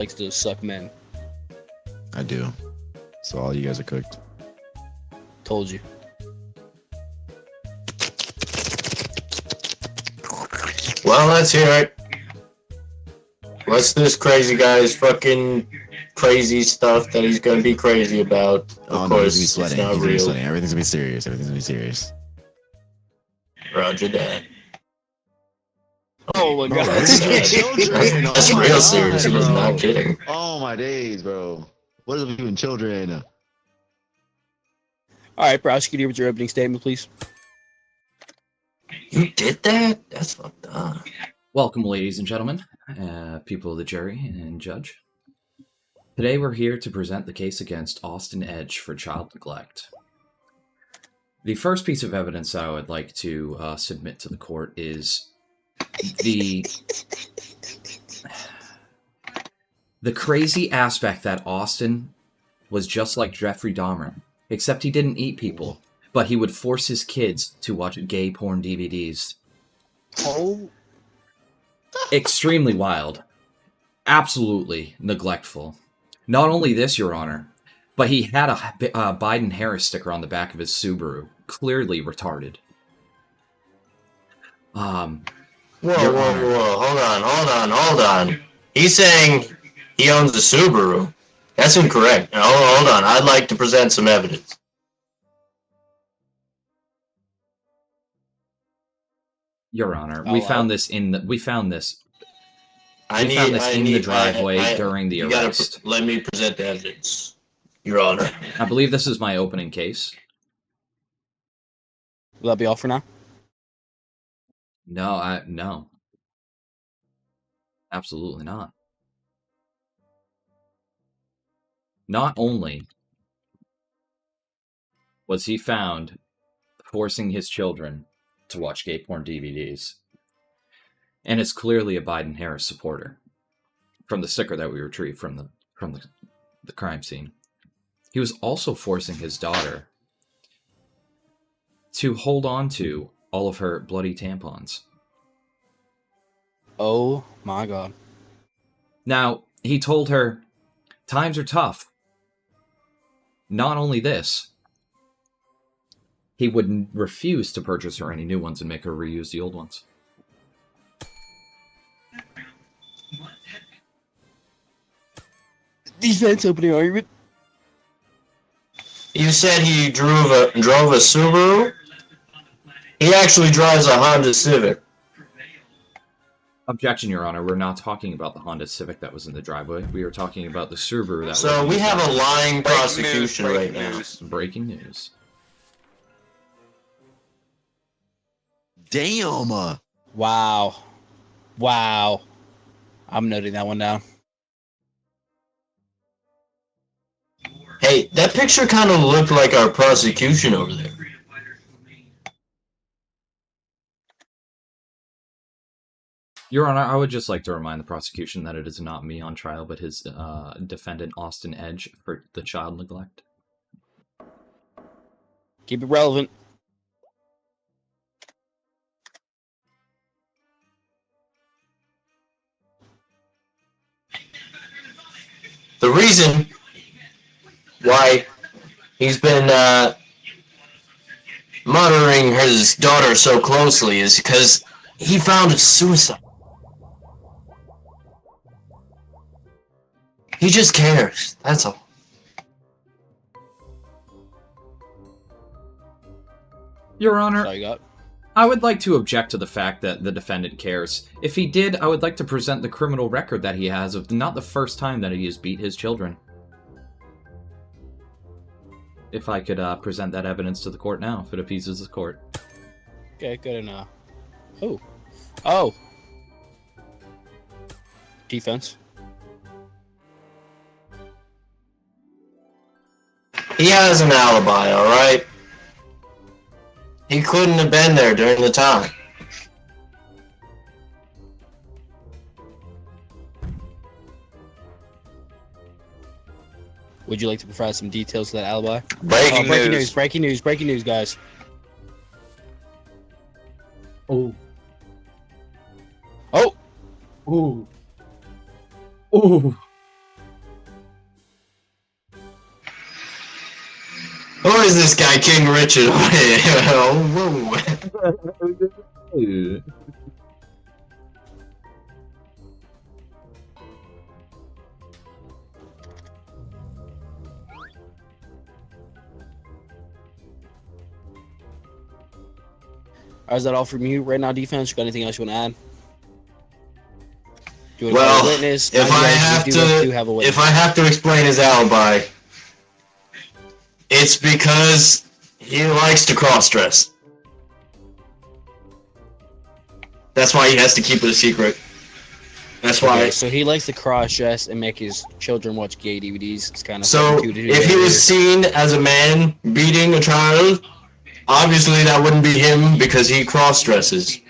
likes to suck men. I do. So all you guys are cooked. Told you. Well, let's hear it. What's this crazy guy's fucking crazy stuff that he's gonna be crazy about? Oh Of no, course, he's gonna be it's sweating. not He's gonna be real. sweating. Everything's gonna be serious. Everything's gonna be serious. Roger that. Oh my Bro, god. this is children. That's Oh my real God, serious. He was bro. not kidding. Oh my days, bro. What is even children? Alright, prosecutor, with your opening statement, please. You did that? That's fucked up. Welcome, ladies and gentlemen, people of the jury and judge. Today we're here to present the case against Austin Edge for child neglect. The first piece of evidence that I would like to submit to the court is the crazy aspect that Austin was just like Jeffrey Dahmer, except he didn't eat people, but he would force his kids to watch gay porn DVDs. Oh. Extremely wild. Absolutely neglectful. Not only this, Your Honor, but he had a Biden-Harris sticker on the back of his Subaru. Clearly retarded. Whoa, Your whoa, Honor. whoa. Hold on. He's saying he owns a Subaru. That's incorrect. Now, hold on. I'd like to present some evidence. Your Honor, Oh, we found this in the driveway during the you gotta arrest. let me present the evidence, Your Honor. I believe this is my opening case. Will that be all for now? No. Absolutely not. Not only was he found forcing his children to watch gay porn DVDs, and is clearly a Biden-Harris supporter from the sticker that we retrieved from the crime scene. He was also forcing his daughter to hold on to all of her bloody tampons. Oh my god. Now, he told her, times are tough. Not only this, he would refuse to purchase her any new ones and make her reuse the old ones. Defense opening argument. You said he drove a Subaru? He actually drives a Honda Civic. Objection, Your Honor. We're not talking about the Honda Civic that was in the driveway. We are talking about the Subaru that So was we have a lying Breaking prosecution news, right breaking now. news. Breaking news. Damn. Wow. Wow. I'm noting that one down. Hey, that picture kind of looked like our prosecution over there. Your Honor, I would just like to remind the prosecution that it is not me on trial, but his defendant, Austin Edge, for the child neglect. Keep it relevant. The reason why he's been monitoring his daughter so closely is because he found a suicide. He just cares. That's all. Your That's Honor, all you got. I would like to object to the fact that the defendant cares. If he did, I would like to present the criminal record that he has of not the first time that he has beat his children. If I could present that evidence to the court now, if it appeases the court. Okay, good enough. Oh. Defense. He has an alibi, alright? He couldn't have been there during the time. Would you like to provide some details to that alibi? Breaking Breaking news. breaking news, guys. Oh. Oh! Ooh. Ooh. this guy King Richard. Oh, whoa. Is that all from you right now, defense? You got anything else you want to add? Do you want Well, a witness? if I have to explain his alibi, it's because he likes to cross-dress. That's why he has to keep it a secret. That's why. Okay, so he likes to cross-dress and make his children watch gay DVDs. It's kind of So if he was seen as a man beating a child, obviously that wouldn't be him because he cross-dresses.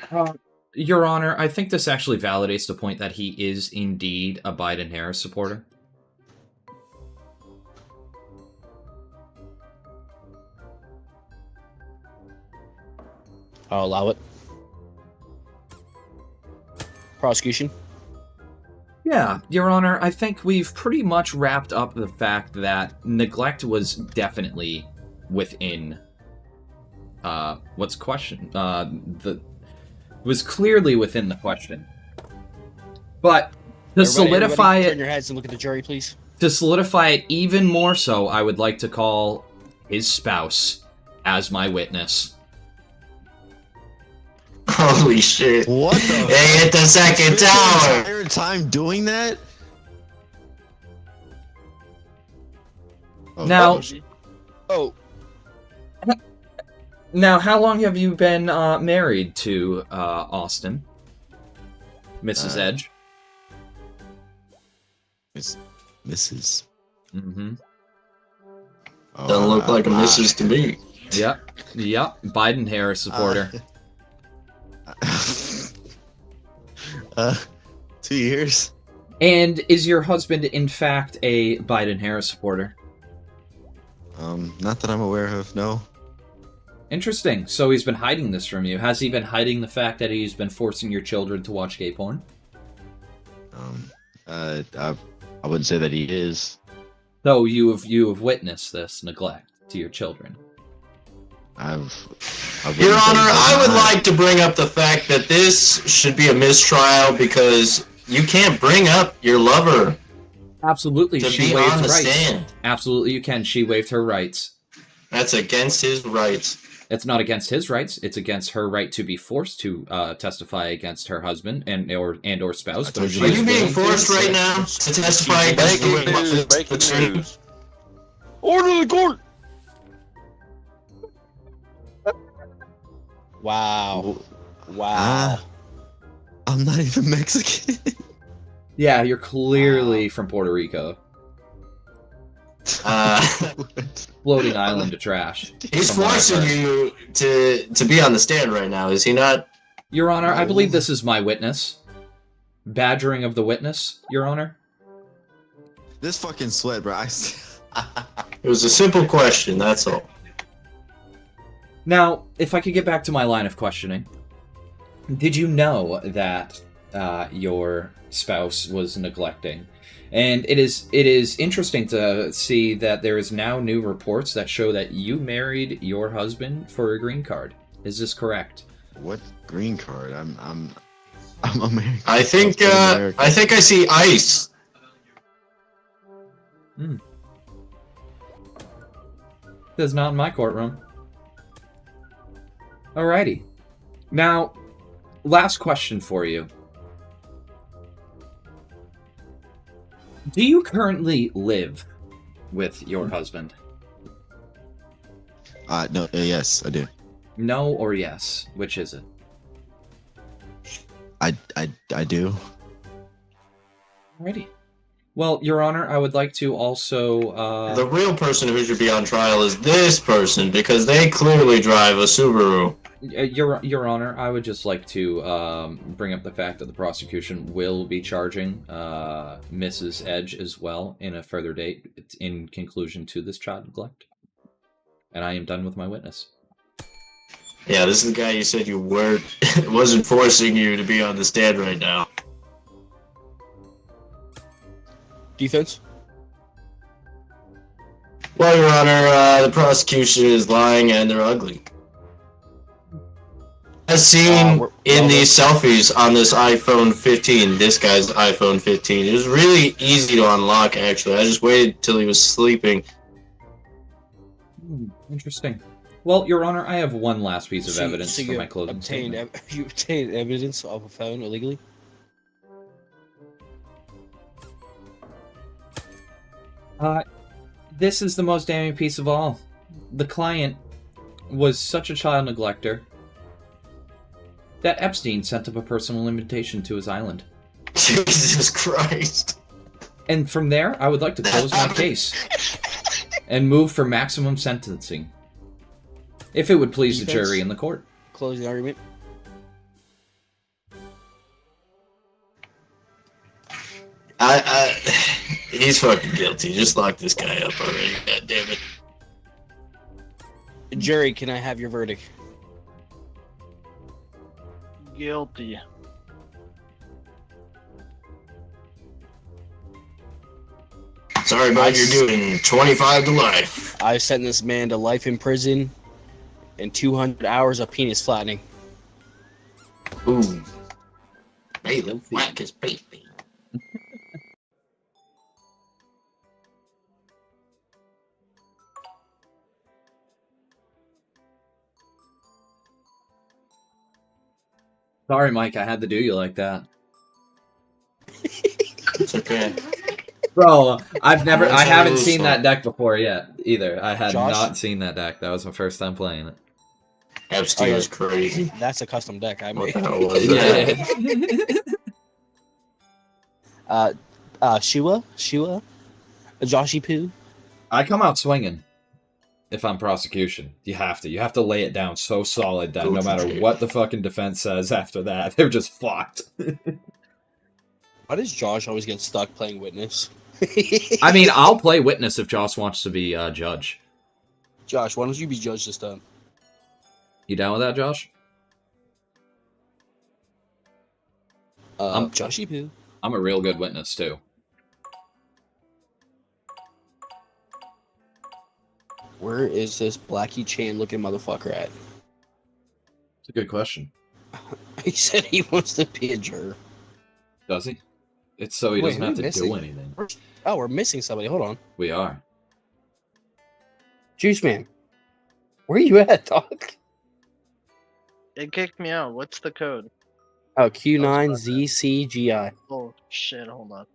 Your Honor, I think this actually validates the point that he is indeed a Biden-Harris supporter. I'll allow it. Prosecution. Yeah, Your Honor, I think we've pretty much wrapped up the fact that neglect was definitely within what's questioned. Was clearly within the question. But to solidify everybody it, turn your heads and look at the jury, please. To solidify it even more so, I would like to call his spouse as my witness. Holy shit. What the They hit the second The tower. entire time doing that? Oh, Now- Oh, Now, how long have you been married to Austin, Mrs. Edge? it's Mrs. Mm-hmm. Oh, Doesn't look like a missus to me. Yep. Biden-Harris supporter. 2 years. And is your husband, in fact, a Biden-Harris supporter? Not that I'm aware of. No. Interesting. So he's been hiding this from you. Has he been hiding the fact that he's been forcing your children to watch gay porn? I wouldn't say that he is. So you have witnessed this neglect to your children. I've Your Honor, I would like to bring up the fact that this should be a mistrial because you can't bring up your lover Absolutely, to she be waived on the rights. stand. Absolutely, you can. She waived her rights. That's against his rights. It's not against his rights. It's against her right to be forced to testify against her husband and or spouse. But if Are she's you being willing- forced right now to testify against Breaking news. Order the court! wow. Wow. I'm not even Mexican. Yeah, you're clearly from Puerto Rico. Floating island of trash. He's From what I've forcing heard. you to be on the stand right now, is he not? Your Honor, I believe this is my witness. Badgering of the witness, Your Honor. This fucking sweat, bro. It was a simple question, that's all. Now, if I could get back to my line of questioning, did you know that your spouse was neglecting? And it is interesting to see that there is now new reports that show that you married your husband for a green card. Is this correct? What green card? I'm American. I think I see ice. That's not in my courtroom. Alrighty. Now, last question for you. Do you currently live with your husband? No. Yes, I do. No or yes? Which is it? I do. Alrighty. Well, Your Honor, I would like to also... The real person who should be on trial is this person because they clearly drive a Subaru. Your Honor, I would just like to bring up the fact that the prosecution will be charging Mrs. Edge as well in a further date in conclusion to this child neglect. And I am done with my witness. Yeah, this is the guy you said you weren't, wasn't forcing you to be on the stand right now. Defense? Well, Your Honor, the prosecution is lying and they're ugly. As seen in these selfies on this iPhone 15, this guy's iPhone 15. It was really easy to unlock, actually. I just waited till he was sleeping. Interesting. Well, Your Honor, I have one last piece of So- evidence so for you my closing obtained statement. You obtained evidence of a phone illegally? This is the most damning piece of all. The client was such a child neglecter that Epstein sent him a personal invitation to his island. Jesus Christ. And from there, I would like to close my case and move for maximum sentencing, if it would please the Defense? jury and the court. Closing argument. He's fucking guilty. Just lock this guy up already. God damn it. Jury, can I have your verdict? Guilty. Sorry about your doing 25 to life. I sent this man to life in prison and 200 hours of penis flattening. Ooh. Hey, the whack his baby. Sorry, Mike, I had to do you like that. It's okay. Bro, I haven't That's seen so- that deck before yet, either. I had Josh? not seen that deck. That was my first time playing it. Epstein Oh, yeah. is crazy. That's a custom deck I What made. the hell was that? Shua? Joshy Poo? I come out swinging if I'm prosecution. You have to lay it down so solid that no matter what the fucking defense says after that, they're just fucked. Why does Josh always get stuck playing witness? I mean, I'll play witness if Josh wants to be judge. Josh, why don't you be judge this time? You down with that, Josh? Joshy Poo. I'm a real good witness too. Where is this Blackie Chan looking motherfucker at? It's a good question. He said he wants to be a juror. Does he? It's so he Wait, doesn't who have to missing? do anything. Oh, we're missing somebody. Hold on. We are. Juice Man. Where are you at, dog? It kicked me out. What's the code? Oh, Q9ZCGI. Oh shit! Hold on.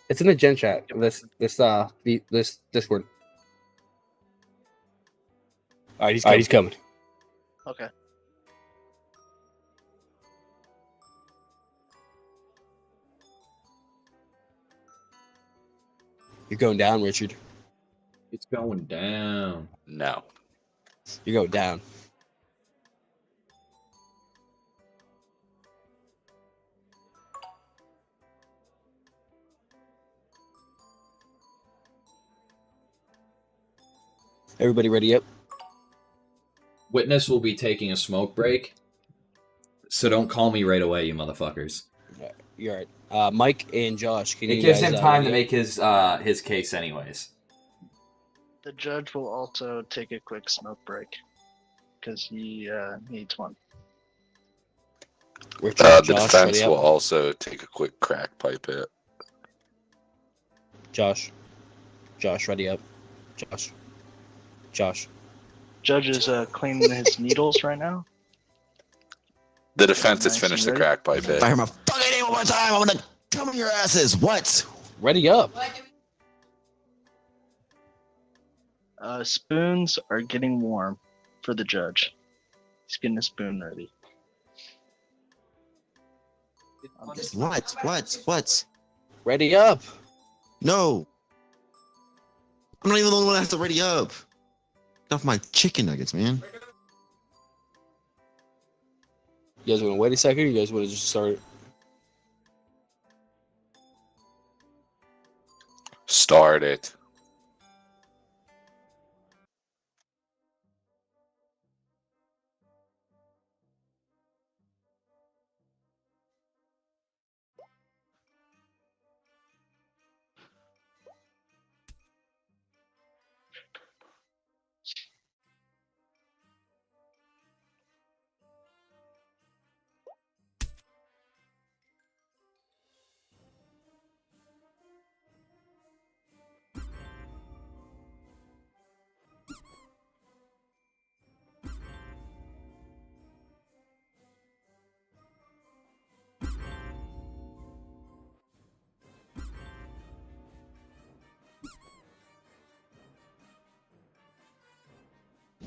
It's in the gen chat. This Discord. All right, he's coming. Okay. You're going down, Richard. It's going down. No. You're going down. Everybody ready up? Witness will be taking a smoke break, so don't call me right away, you motherfuckers. You're right. Mike and Josh, can It you gives guys, him time to ready make his case anyways. The judge will also take a quick smoke break because he needs one. up? Richard, The Josh, defense ready will up? also take a quick crack pipe hit. Josh, ready up? Josh. Judge is cleaning his needles right now. The defense has Nice, finished you the ready? crack pipe hit. If I hear my fucking name one more time, I'm gonna come in your asses. What? Ready up. Spoons are getting warm for the judge. He's getting a spoon ready. What? Ready up. No. I'm not even the one that has to ready up. Get off my chicken nuggets, man. You guys want to wait a second? Or you guys want to just start? Start it.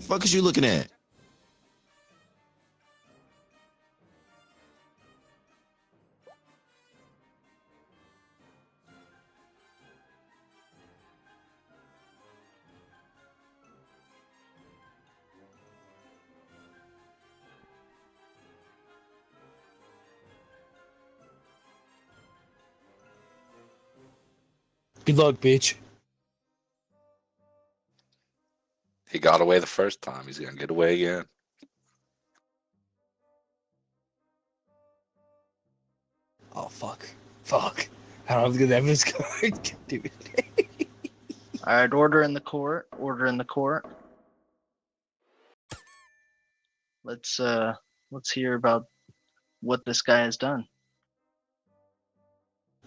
Fuck is you looking at? Good luck, bitch. He got away the first time. He's gonna get away again. Oh, fuck. Fuck. I don't have to get the evidence card. Dude. All right, order in the court. Order in the court. Let's hear about what this guy has done.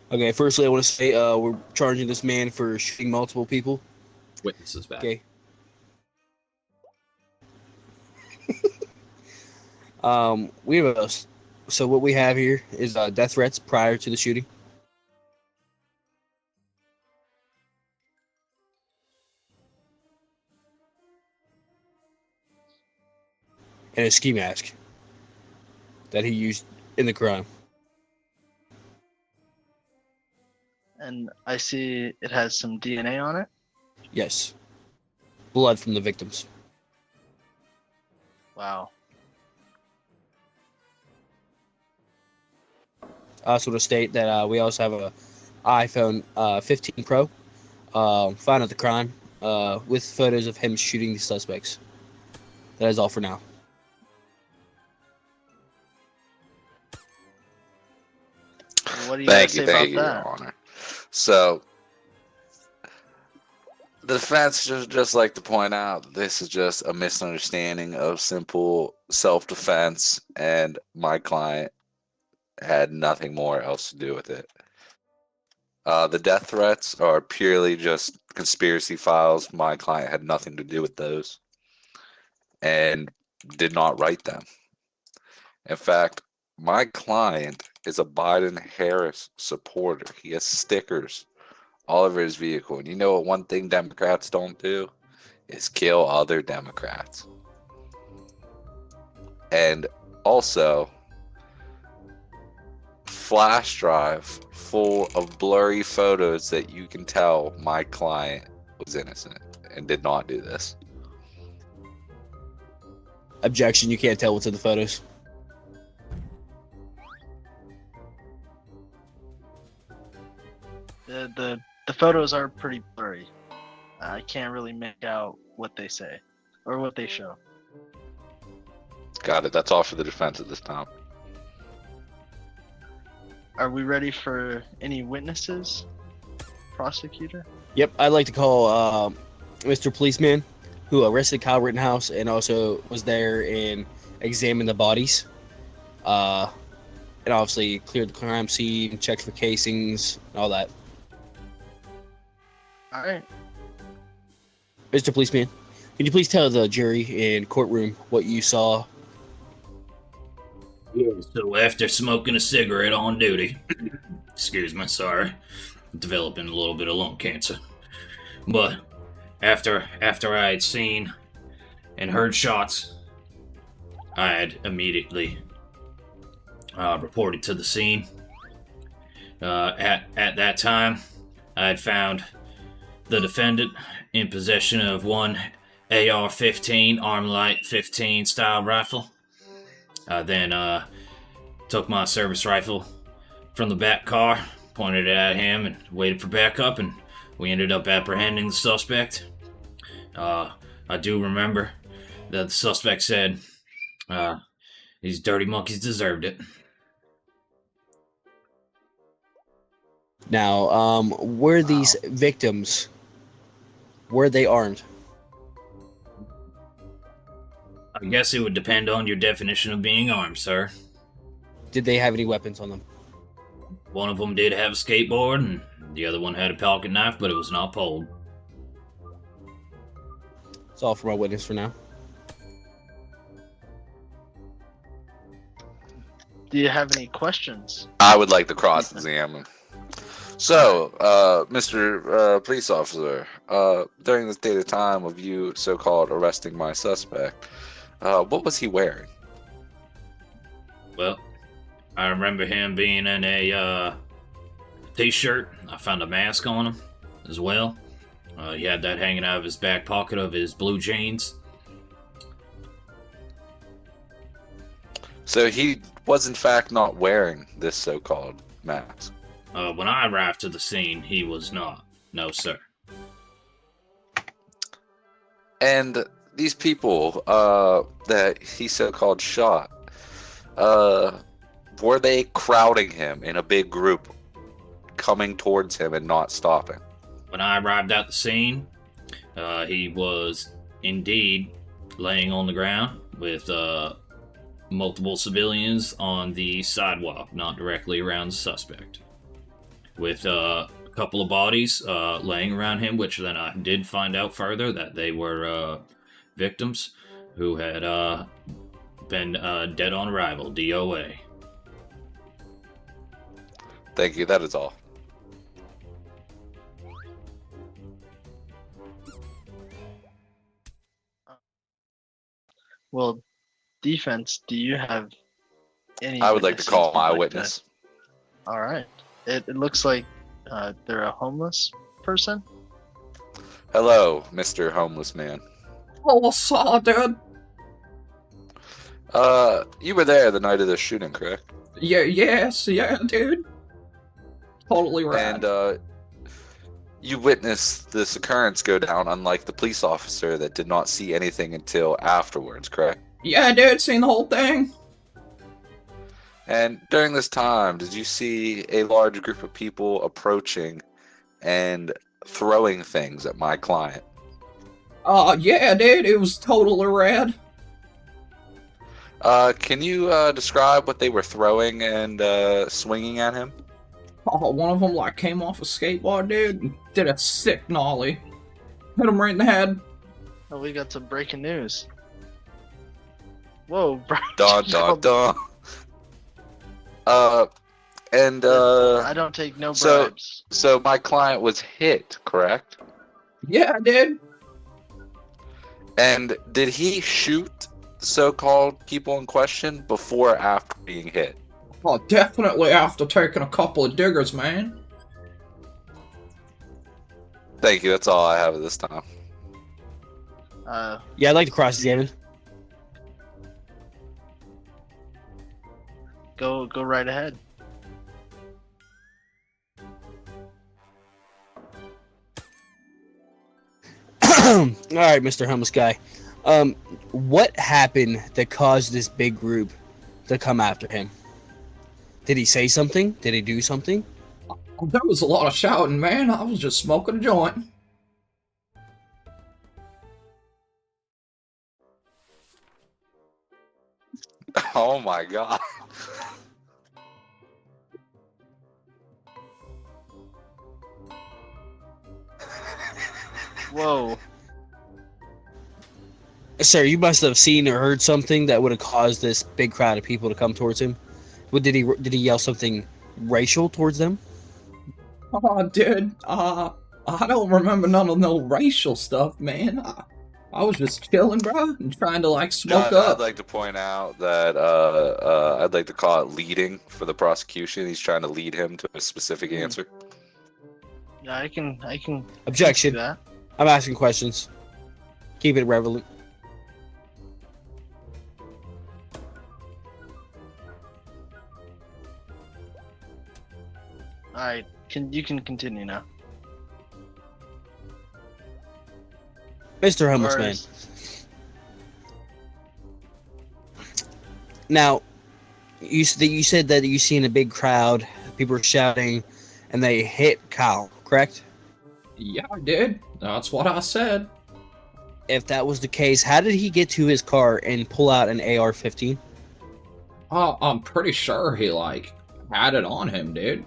Okay, firstly, I want to say we're charging this man for shooting multiple people. Witnesses back. Okay. We have a, so what we have here is death threats prior to the shooting. And a ski mask that he used in the crime. And I see it has some DNA on it. Yes. Blood from the victims. Wow. I also want to state that we also have a iPhone 15 Pro found at the crime with photos of him shooting the suspects. That is all for now. What do you have to say Thank you, about Your that? Honor. So, the defense just like to point out this is just a misunderstanding of simple self-defense, and my client had nothing more else to do with it. The death threats are purely just conspiracy files. My client had nothing to do with those and did not write them. In fact, my client is a Biden-Harris supporter. He has stickers all over his vehicle. And you know what one thing Democrats don't do? Is kill other Democrats. And also, flash drive full of blurry photos that you can tell my client was innocent and did not do this. Objection, you can't tell what's in the photos. The photos are pretty blurry. I can't really make out what they say or what they show. Got it. That's all for the defense at this time. Are we ready for any witnesses, prosecutor? Yep, I'd like to call Mr. Policeman, who arrested Kyle Rittenhouse and also was there and examined the bodies. And obviously cleared the crime scene, checked for casings, and all that. All right. Mr. Policeman, can you please tell the jury in courtroom what you saw? So after smoking a cigarette on duty, excuse me, sorry, developing a little bit of lung cancer. But after I had seen and heard shots, I had immediately reported to the scene. At that time, I had found the defendant in possession of one AR-15, Armalite 15 style rifle. I then took my service rifle from the back car, pointed it at him, and waited for backup, and we ended up apprehending the suspect. I do remember that the suspect said these dirty monkeys deserved it. Now, were these victims, were they armed? I guess it would depend on your definition of being armed, sir. Did they have any weapons on them? One of them did have a skateboard, and the other one had a pocket knife, but it was not pulled. That's all for my witness for now. Do you have any questions? I would like to cross-examine. So, Mr. Police Officer, during this date of time of you so-called arresting my suspect, what was he wearing? Well, I remember him being in a t-shirt. I found a mask on him as well. He had that hanging out of his back pocket of his blue jeans. So he was in fact not wearing this so-called mask. When I arrived to the scene, he was not. No, sir. And these people that he so-called shot, were they crowding him in a big group, coming towards him and not stopping? When I arrived at the scene, he was indeed laying on the ground with multiple civilians on the sidewalk, not directly around the suspect. With a couple of bodies laying around him, which then I did find out further that they were victims who had been dead on arrival, DOA. Thank you, that is all. Well, defense, do you have any? I would like to witnesses call you'd my like witness. to- All right. It looks like they're a homeless person. Hello, Mr. Homeless Man. Oh, what's up, dude? You were there the night of the shooting, correct? Yeah, dude. Totally right. And you witnessed this occurrence go down, unlike the police officer that did not see anything until afterwards, correct? Yeah, dude, seen the whole thing. And during this time, did you see a large group of people approaching and throwing things at my client? Yeah, dude, it was totally rad. Can you describe what they were throwing and swinging at him? Oh, one of them like came off a skateboard, dude, and did a sick nollie. Hit him right in the head. Oh, we got some breaking news. Whoa, bro. Dun dun dun. I don't take no bribes. So my client was hit, correct? Yeah, dude. And did he shoot the so-called people in question before or after being hit? Oh, definitely after taking a couple of diggers, man. Thank you. That's all I have at this time. Yeah, I'd like to cross-examine. Go right ahead. All right, Mr. Homeless Guy. What happened that caused this big group to come after him? Did he say something? Did he do something? There was a lot of shouting, man. I was just smoking a joint. Oh my god. Whoa. Sir, you must have seen or heard something that would have caused this big crowd of people to come towards him. Did he yell something racial towards them? Oh, dude, I don't remember none of no racial stuff, man. I was just chilling, bro, and trying to, like, smoke John, up. I'd like to point out that I'd like to call it leading for the prosecution. He's trying to lead him to a specific answer. Yeah, I can Objection. do that. I'm asking questions. Keep it relevant. All right, you can continue now. Mr. Homeless Or Man. is- Now, you said that you seen a big crowd, people were shouting, and they hit Kyle, correct? Yeah, I did. That's what I said. If that was the case, how did he get to his car and pull out an AR-15? I'm pretty sure he, like, had it on him, dude.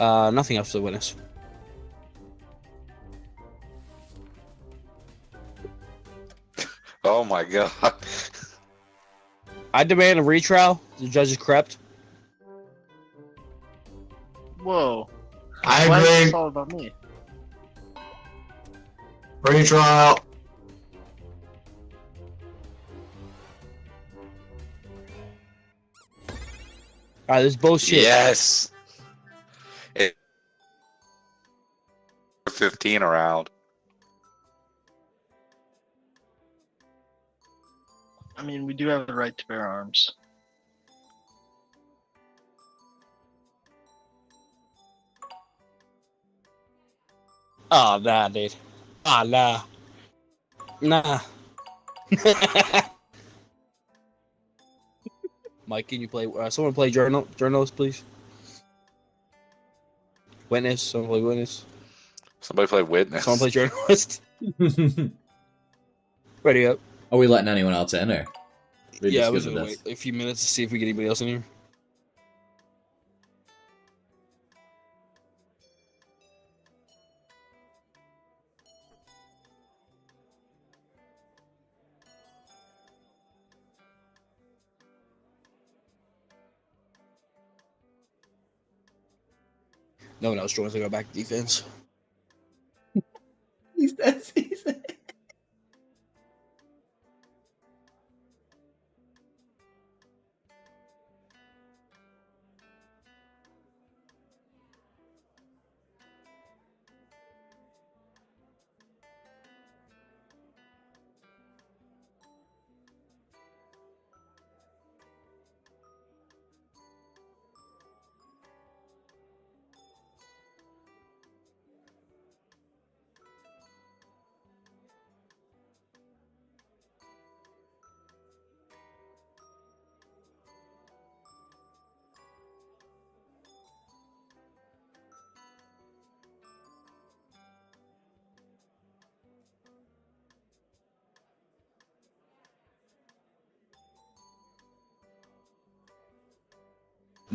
Nothing else to the witness. Oh my god. I demand a retrial. The judge is corrupt. Whoa. I Why is this agree. all about me? Retrial. All right, this is bullshit. Yes. 15 around. I mean, we do have the right to bear arms. Oh, nah, dude. Ah, nah. Nah. Mike, can you play? Someone play journalist, please. Witness. Someone play witness. Somebody play witness. Someone play journalist. Ready up. Are we letting anyone else in, or? we Yeah, just I was good gonna with wait a few minutes to see if we get anybody else in here. No one else joins. I go back to defense. this?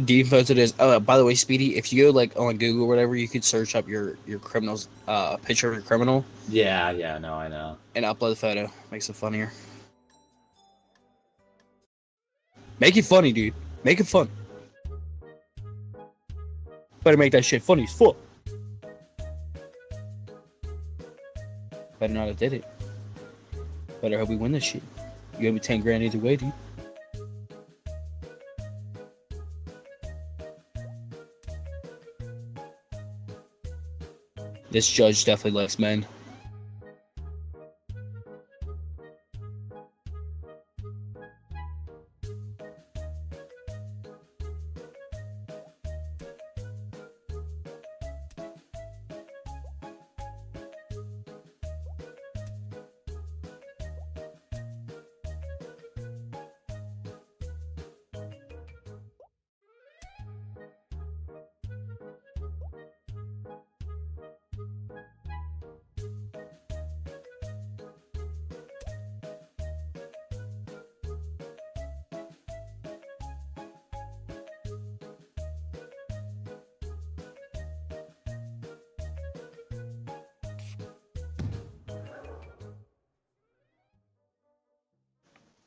Defense it is. Oh, by the way, Speedy, if you go like on Google or whatever, you could search up your criminal's picture of your criminal Yeah, no, I know. and upload the photo. Makes it funnier. Make it funny, dude. Make it fun. Better make that shit funny as fuck. Better not have did it. Better hope we win this shit. You owe me 10 grand either way, dude. This judge definitely likes men.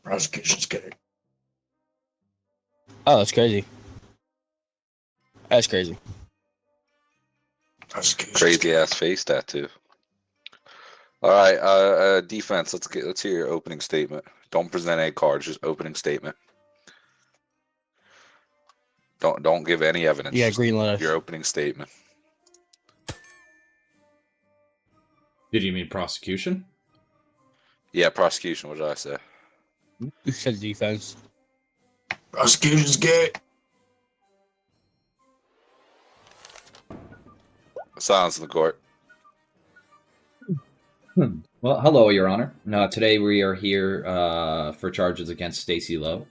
Prosecution's good. Oh, that's crazy. That's crazy. Prosecution's Crazy ass face tattoo. All right, defense. Let's hear your opening statement. Don't present any cards. Just opening statement. Don't give any evidence. Yeah, just green light. your opening statement. Did you mean prosecution? Yeah, prosecution. What did I say? You said defense. Prosecution's good. Silence in the court. Well, hello, Your Honor. Today we are here for charges against Stacy Lowe.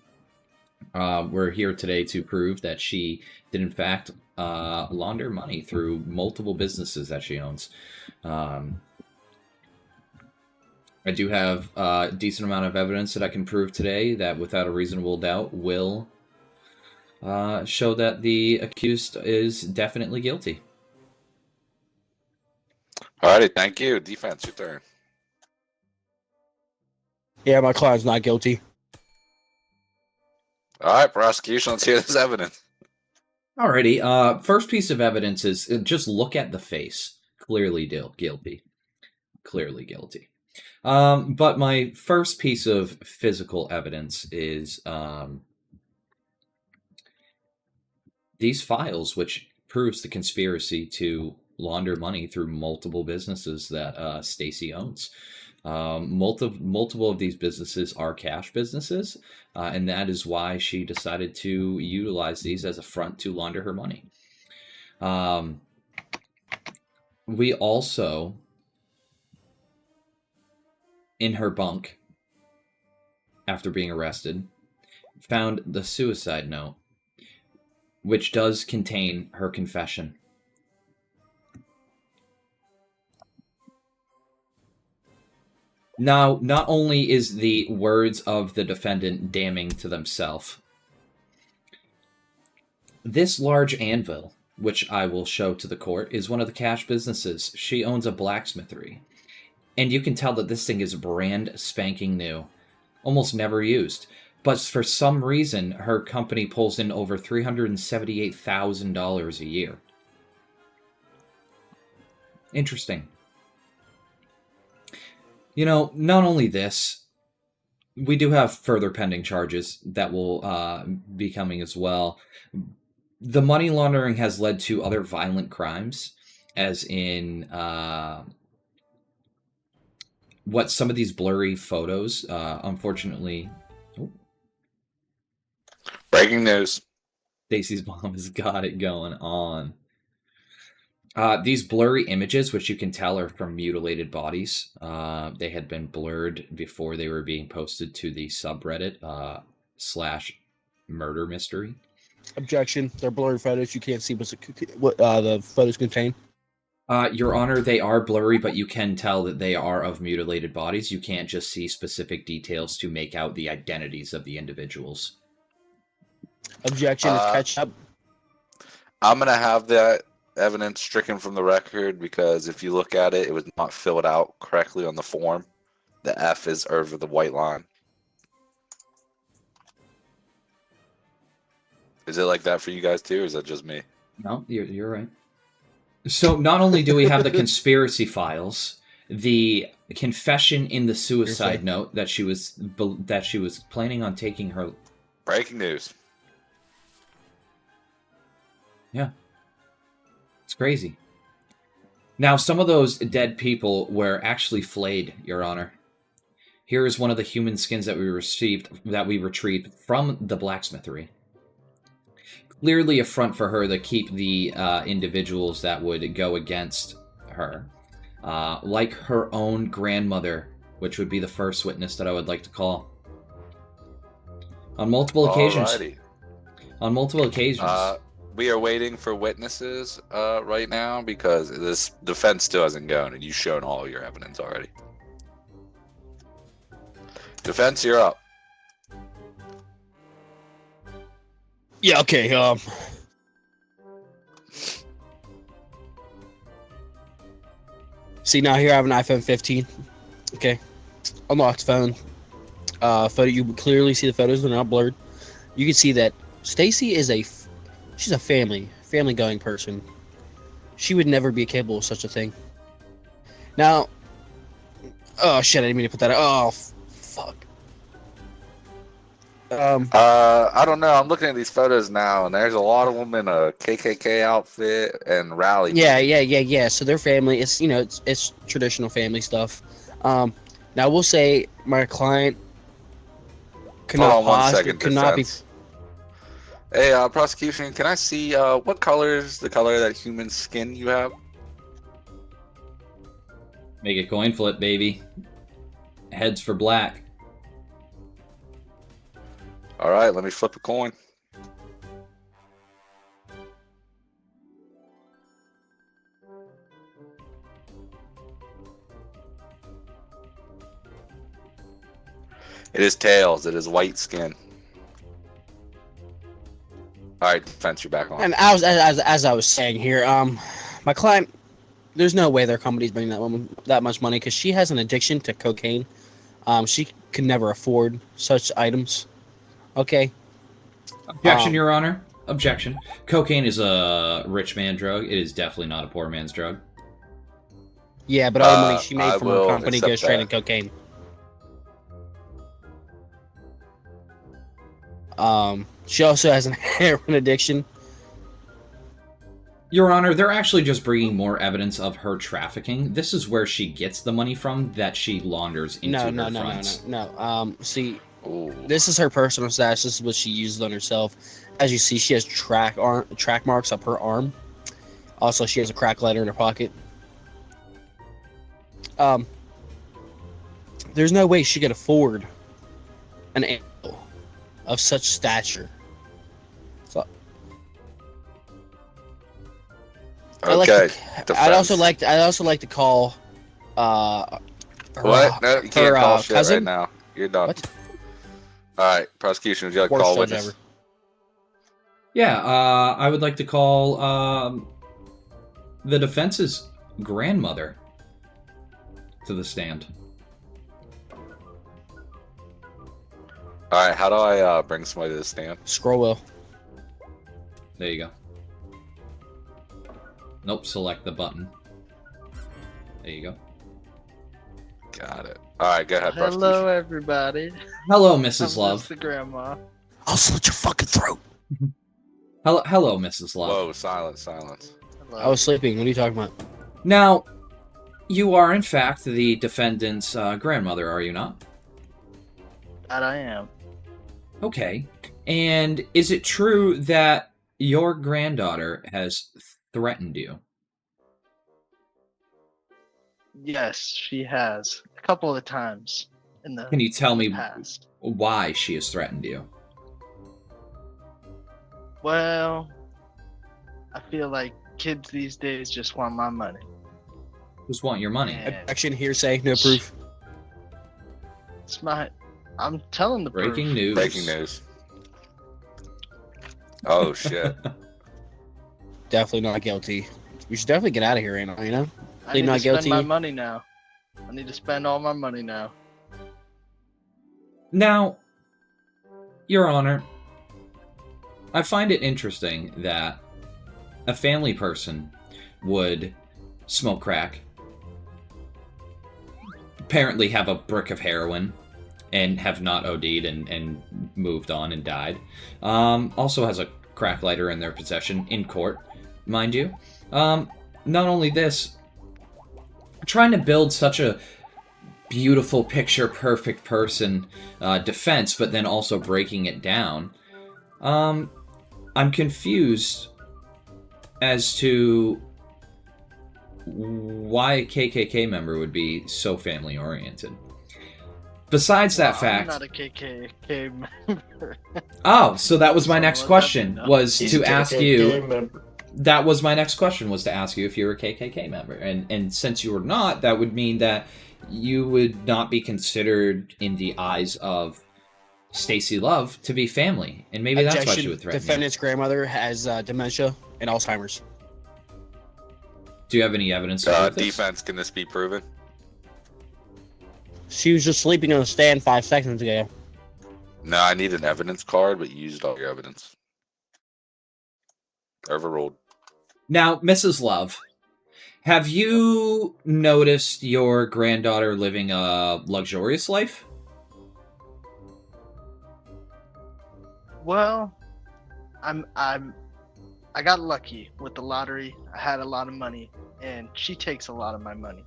We're here today to prove that she did, in fact, launder money through multiple businesses that she owns. I do have a decent amount of evidence that I can prove today that, without a reasonable doubt, will show that the accused is definitely guilty. Alrighty, thank you. Defense, your turn. Yeah, my client's not guilty. All right, prosecution, let's hear this evidence. Alrighty. First piece of evidence is just look at the face. Clearly guilty. Clearly guilty. But my first piece of physical evidence is these files, which proves the conspiracy to launder money through multiple businesses that Stacy owns. Multiple of these businesses are cash businesses, and that is why she decided to utilize these as a front to launder her money. We also, in her bunk, after being arrested, found the suicide note, which does contain her confession. Now, not only is the words of the defendant damning to themselves, this large anvil, which I will show to the court, is one of the cash businesses. She owns a blacksmithery. And you can tell that this thing is brand spanking new, almost never used. But for some reason, her company pulls in over $378,000 a year. Interesting. You know, not only this, we do have further pending charges that will be coming as well. The money laundering has led to other violent crimes, as in what some of these blurry photos, unfortunately... Oh. Breaking news. Stacy's mom has got it going on. These blurry images, which you can tell are from mutilated bodies, they had been blurred before they were being posted to the subreddit /murder mystery. Objection. They're blurry photos. You can't see what the photos contain. Your Honor, they are blurry, but you can tell that they are of mutilated bodies. You can't just see specific details to make out the identities of the individuals. Objection. It's catch up. I'm going to have that evidence stricken from the record because if you look at it, it was not filled out correctly on the form. The F is over the white line. Is it like that for you guys too, or is that just me? No, you're right. So not only do we have the conspiracy files, the confession in the suicide note that she was planning on taking her. Breaking news. Yeah. It's crazy. Now, some of those dead people were actually flayed, Your Honor. Here is one of the human skins that we retrieved from the blacksmithery. Clearly a front for her to keep the individuals that would go against her. Like her own grandmother, which would be the first witness that I would like to call. On multiple occasions. Alrighty. On multiple occasions. We are waiting for witnesses right now because this defense still hasn't gone, and you've shown all your evidence already. Defense, you're up. Yeah, okay. See, now here I have an iPhone 15. Okay. Unlocked phone. Photo. You clearly see the photos. They're not blurred. You can see that Stacy is she's a family-going person. She would never be capable of such a thing. Now, oh shit! I didn't mean to put that. Oh, fuck. I don't know. I'm looking at these photos now, and there's a lot of them in a KKK outfit and rally. Yeah. So their family, it's it's traditional family stuff. Now we'll say my client cannot be. Hey, prosecution, can I see what color is the color of that human skin you have? Make a coin flip, baby. Heads for black. All right, let me flip a coin. It is tails. It is white skin. All right, defense, you're back on. And as I was saying here, my client, there's no way their company's bringing that woman that much money because she has an addiction to cocaine. She could never afford such items. Okay, Objection, Your Honor. Objection. Cocaine is a rich man drug. It is definitely not a poor man's drug. Yeah, but all the money she I made from her will company accept goes straight that. in cocaine. She also has a heroin addiction. Your Honor, they're actually just bringing more evidence of her trafficking. This is where she gets the money from that she launders into her funds. No. See, Ooh. this is her personal stash. This is what she uses on herself. As you see, she has track marks up her arm. Also, she has a crack lighter in her pocket. There's no way she could afford an animal of such stature. So, Okay. I'd also like to call. What? No, you can't call shit cousin? right now. You're done. What? All right, prosecution. Would you like to Worst call judge witness? ever. Yeah, I would like to call the defense's grandmother to the stand. All right, how do I bring somebody to the stand? Scroll wheel. There you go. Nope, select the button. There you go. Got it. All right, go ahead, Hello, prosecution. everybody. Hello, I'm Mrs. just Love. the grandma. I'll slit your fucking throat. Hello, Mrs. Love. Whoa, silence. Hello. I was sleeping. What are you talking about? Now, you are in fact the defendant's grandmother, are you not? That I am. Okay. And is it true that your granddaughter has threatened you? Yes, she has. A couple of times in the Can you tell me past. why she has threatened you? Well, I feel like kids these days just want my money. Just want your money. Yeah. Objection, hearsay, no proof. It's my. I'm telling the Breaking proof. news. Breaking news. Oh shit. Definitely not guilty. We should definitely get out of here, Anna, you know? I Plead need not to spend guilty. my money now. I need to spend all my money now. Now, Your Honor, I find it interesting that a family person would smoke crack, apparently have a brick of heroin, and have not OD'd and moved on and died. Also has a crack lighter in their possession in court, mind you. Not only this, trying to build such a beautiful picture perfect person defense, but then also breaking it down. I'm confused as to why a KKK member would be so family oriented. Besides that fact, I'm not a KKK member. oh, so that was my So next let question, that be known. was He's to a ask KKK you. member. That was my next question, was to ask you if you were a KKK member. And since you were not, that would mean that you would not be considered in the eyes of Stacy Love to be family. And maybe that's why she would threaten you. Defendant's grandmother has dementia and Alzheimer's. Do you have any evidence to prove this? Defense, can this be proven? She was just sleeping on the stand 5 seconds ago. No, I need an evidence card, but you used all your evidence. Overruled. Now, Mrs. Love, have you noticed your granddaughter living a luxurious life? Well, I got lucky with the lottery. I had a lot of money, and she takes a lot of my money.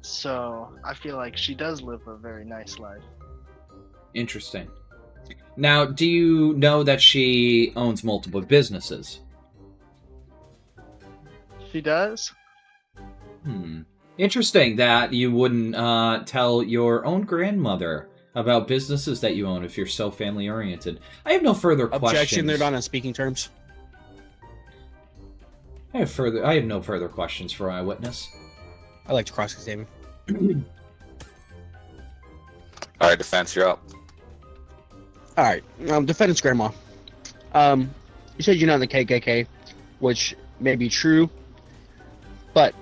So I feel like she does live a very nice life. Interesting. Now, do you know that she owns multiple businesses? She does? Interesting that you wouldn't tell your own grandmother about businesses that you own if you're so family oriented. I have no further questions. Objection, they're not on speaking terms. I have no further questions for our witness. I like to cross-examine. All right, defense, you're up. All right, defendant's grandma. You said you're not in the KKK, which may be true, but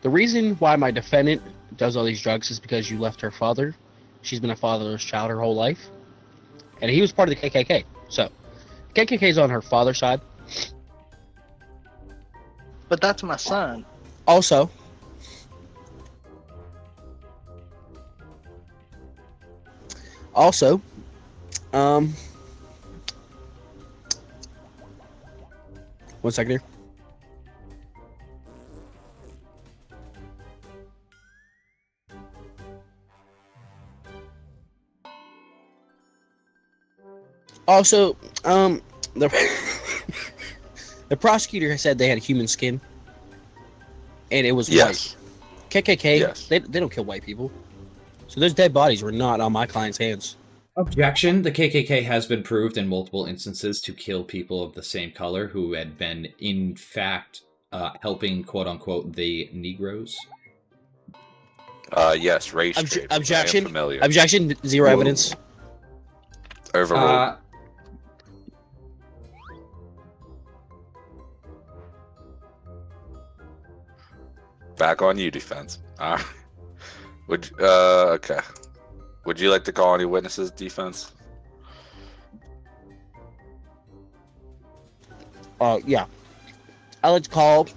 the reason why my defendant does all these drugs is because you left her father. She's been a fatherless child her whole life, and he was part of the KKK. So, KKK is on her father's side. But that's my son. Also, um, 1 second here. Also, the the prosecutor said they had human skin, and it was Yes. white. KKK, Yes. they don't kill white people, so those dead bodies were not on my client's hands. Objection. The KKK has been proved in multiple instances to kill people of the same color who had been, in fact, helping, quote-unquote, the Negroes. Yes, race Obje- trade. I am objection. familiar. Objection, zero Whoa. evidence. Overruled. Back on you, defense. All right. Okay. Would you like to call any witnesses, defense? Yeah. I'd like to call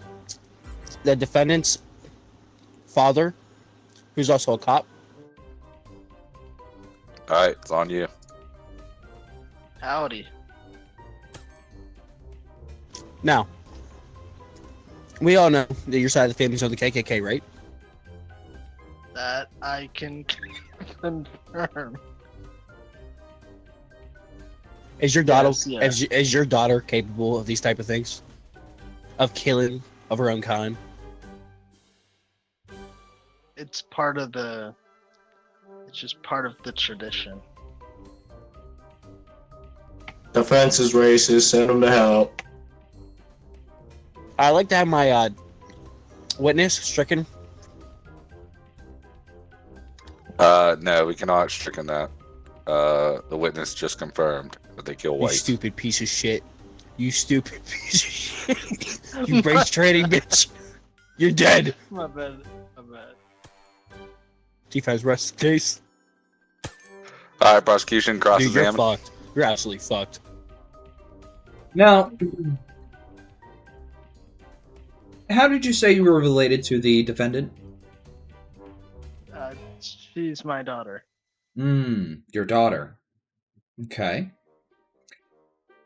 the defendant's father, who's also a cop. All right, it's on you. Howdy. Now, we all know that your side of the family's on the KKK, right? That I can confirm. Is your daughter Yes, yeah. is your daughter capable of these type of things, of killing of her own kind? It's part of the. It's just part of the tradition. Defense is racist. Send them to hell. I'd like to have my witness stricken. No, we cannot stricken that. The witness just confirmed that they kill You white. stupid piece of shit. You stupid piece of shit. You brace trading bitch. You're dead. My bad. My bad. Defense rest the case. All right, prosecution, cross Dude, you're examine. fucked. You're absolutely fucked. Now, how did you say you were related to the defendant? She's my daughter. Your daughter. Okay.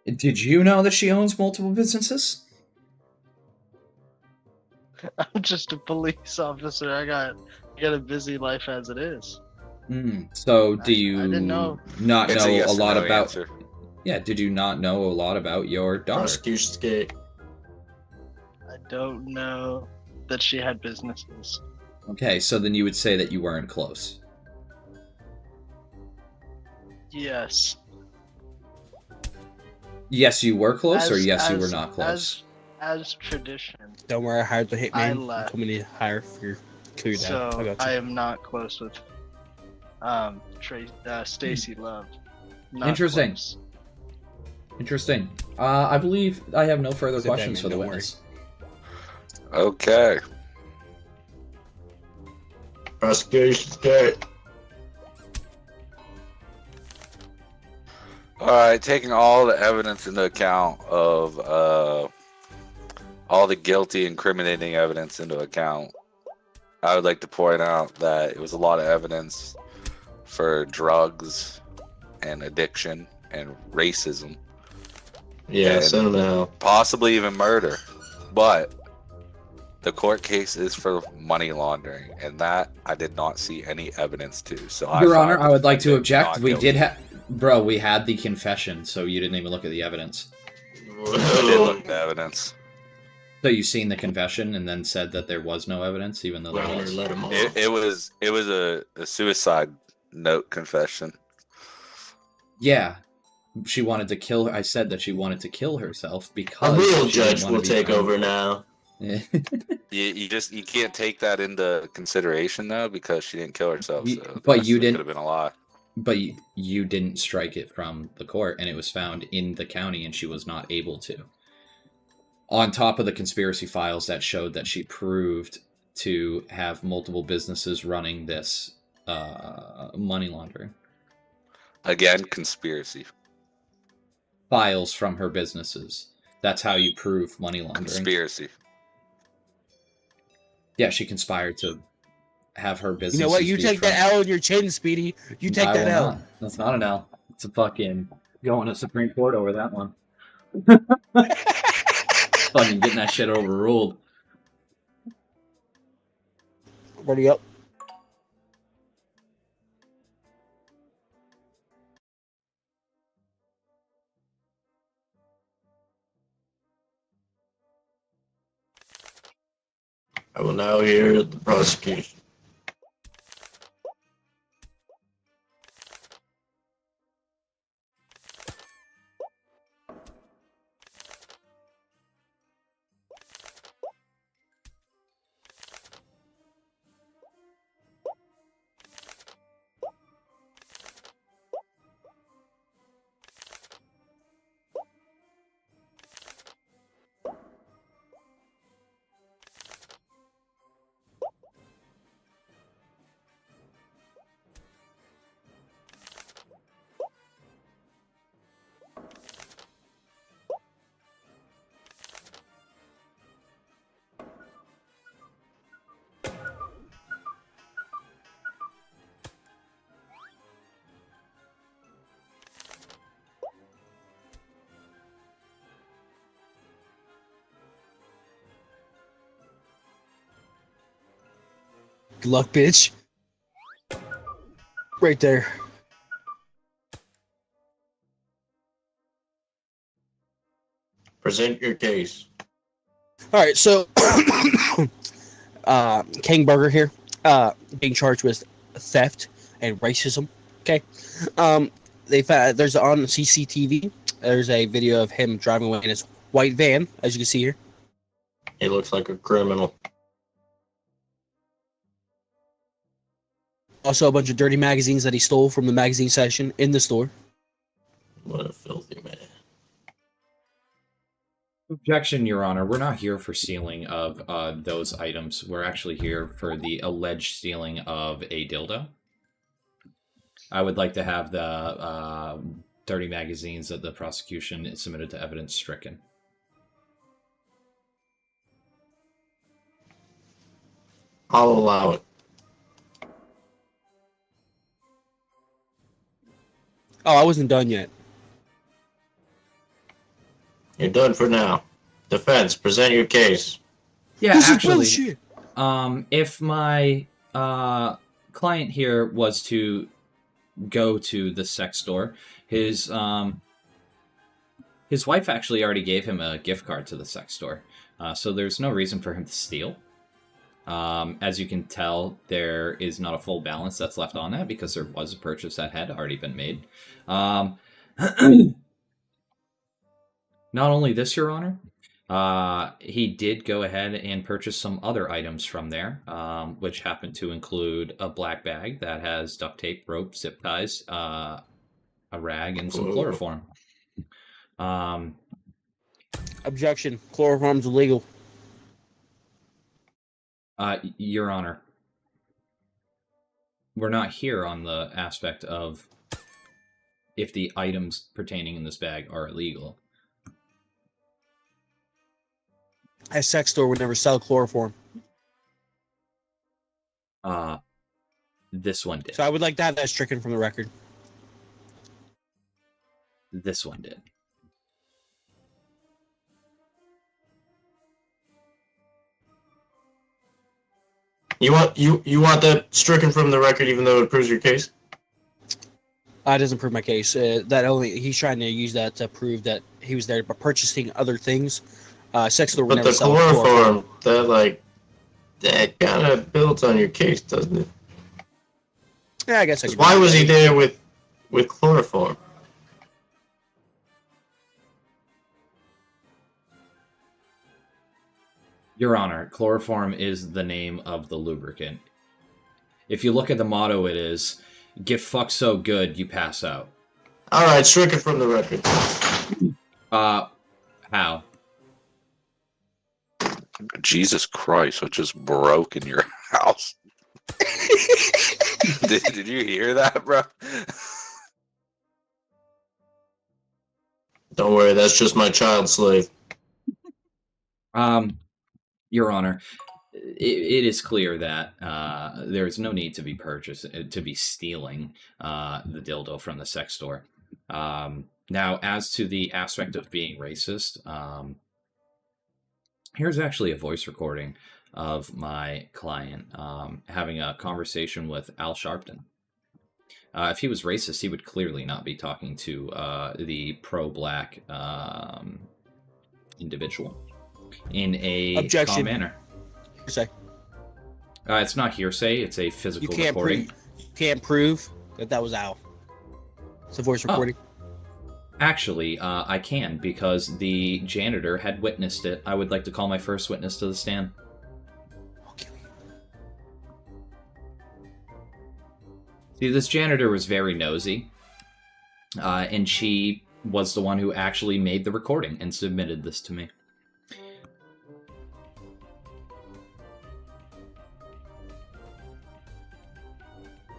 Did you know that she owns multiple businesses? I'm just a police officer. I got a busy life as it is. So do you I didn't know. not It's know yes a or lot no about? answer. Yeah. Did you not know a lot about your daughter? Prosecution's gay. I don't know that she had businesses. Okay, so then you would say that you weren't close. Yes. Yes, you were close, or As- yes, you were as- not close. As tradition. Don't worry, I hired the I hitman. left. You told me to hire for your coup. So I got I you. am not close with Stacy Love. Not Interesting. close. Interesting. I believe I have no further Sit down, questions man, for the don't worry. witness. Okay. Prosecution's gay. All right, taking all the evidence into account of all the guilty incriminating evidence into account, I would like to point out that it was a lot of evidence for drugs and addiction and racism, Yeah, And- send them to hell. possibly even murder. But the court case is for money laundering, and that I did not see any evidence to. So, Your find Honor, the I would like to defendant object. not We guilty. did have, bro. We had the confession, so you didn't even look at the evidence. I did look at the evidence. So you seen the confession and then said that there was no evidence, even though there Well, was. let him off. It was a suicide note confession. Yeah, she wanted to kill her. I said that she wanted to kill herself A because real she didn't judge wanna will be take found- over now. You can't take that into consideration though, because she didn't kill herself. You- So but you didn't- Could have been a lie. But you didn't strike it from the court, and it was found in the county, and she was not able to. On top of the conspiracy files that showed that she proved to have multiple businesses running this money laundering. Again, conspiracy. files from her businesses. That's how you prove money laundering. Conspiracy. Yeah, she conspired to have her business. You know what? You take that L in your chin, Speedy. You take that L. Not. That's not an L. It's a fucking going to Supreme Court over that one. Fucking getting that shit overruled. Ready up. I will now hear the prosecution. Good luck, bitch. Right there. Present your case. All right, so King Burger here, being charged with theft and racism. Okay, they found there's on CCTV. There's a video of him driving away in his white van, as you can see here. He looks like a criminal. Also, a bunch of dirty magazines that he stole from the magazine section in the store. What a filthy man. Objection, Your Honor. We're not here for stealing of those items. We're actually here for the alleged stealing of a dildo. I would like to have the dirty magazines that the prosecution submitted to evidence stricken. I'll allow it. Oh, I wasn't done yet. You're done for now. Defense, present your case. Yeah, This actually, is bullshit. If my client here was to go to the sex store, his wife actually already gave him a gift card to the sex store, so there's no reason for him to steal. As you can tell, there is not a full balance that's left on that because there was a purchase that had already been made. Not only this, Your Honor, he did go ahead and purchase some other items from there, which happen to include a black bag that has duct tape, rope, zip ties, a rag, and some chloroform. Objection. Chloroform's illegal. Your Honor, we're not here on the aspect of if the items pertaining in this bag are illegal. A sex store would never sell chloroform. This one did. So I would like to have that stricken from the record. This one did. You want that stricken from the record, even though it proves your case? That doesn't prove my case. He's trying to use that to prove that he was there purchasing other things. Sex store would But never the sell chloroform, that kind of builds on your case, doesn't it? Yeah, I guess. Why was he there with chloroform? Your Honor, chloroform is the name of the lubricant. If you look at the motto, it is, "Get fucked so good, you pass out." All right, stricken from the record. How? Jesus Christ, what just broke in your house? Did you hear that, bro? Don't worry, that's just my child slave. Your Honor, it is clear that there is no need to be stealing the dildo from the sex store. Now, as to the aspect of being racist, here's actually a voice recording of my client having a conversation with Al Sharpton. If he was racist, he would clearly not be talking to the pro-black individual in a Objection. calm manner. Hearsay. It's not hearsay; it's a physical recording. You can't prove that was Al. It's a voice recording. Actually, I can, because the janitor had witnessed it. I would like to call my first witness to the stand. See, this janitor was very nosy, and she was the one who actually made the recording and submitted this to me.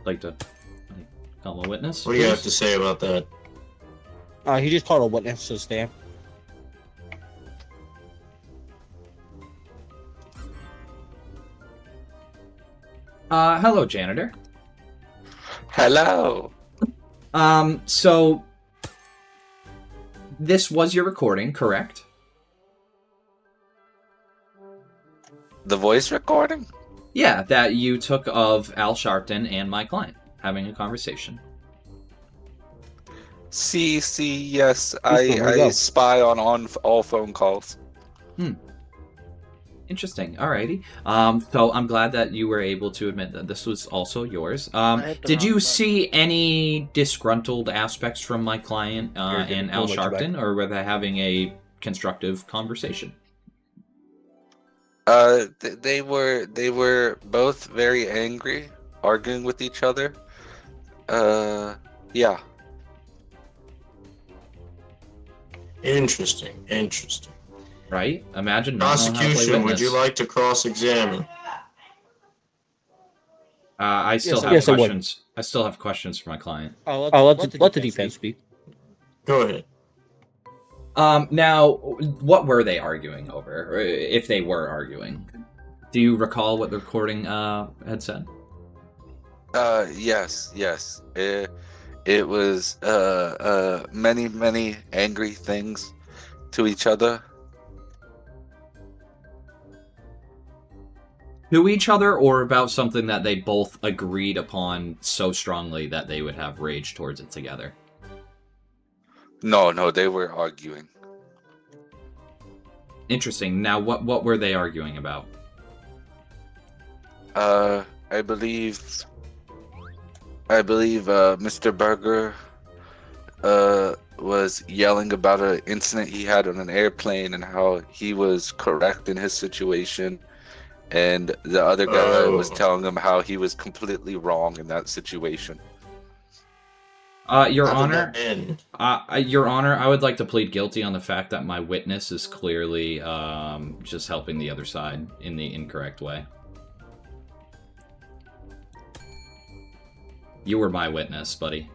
Like to call a witness? What do you have please? to say about that? He just called a witness to the stand. Hello, janitor. Hello. So this was your recording, correct? The voice recording? Yeah, that you took of Al Sharpton and my client having a conversation. See, yes, where we I go. spy on all phone calls. Interesting. Alrighty. So I'm glad that you were able to admit that this was also yours. hit the Did wrong you button. see any disgruntled aspects from my client and Al we'll let you back. Sharpton, or were they having a constructive conversation? They were both very angry, arguing with each other. Yeah. Interesting. Right? Imagine not knowing how to play Prosecution, would witness. you like to cross-examine? I still Yes, have yes, I would. questions. I still have questions for my client. Let the defense speak. Go ahead. Now, what were they arguing over? Or if they were arguing, do you recall what the recording had said? Yes. It was many angry things to each other. To each other, or about something that they both agreed upon so strongly that they would have rage towards it together? No, they were arguing. Interesting. Now, what were they arguing about? I believe Mr. Berger was yelling about an incident he had on an airplane and how he was correct in his situation, and the other guy was telling him how he was completely wrong in that situation. Your How did Honor, that end? Your Honor, I would like to plead guilty on the fact that my witness is clearly just helping the other side in the incorrect way. You were my witness, buddy.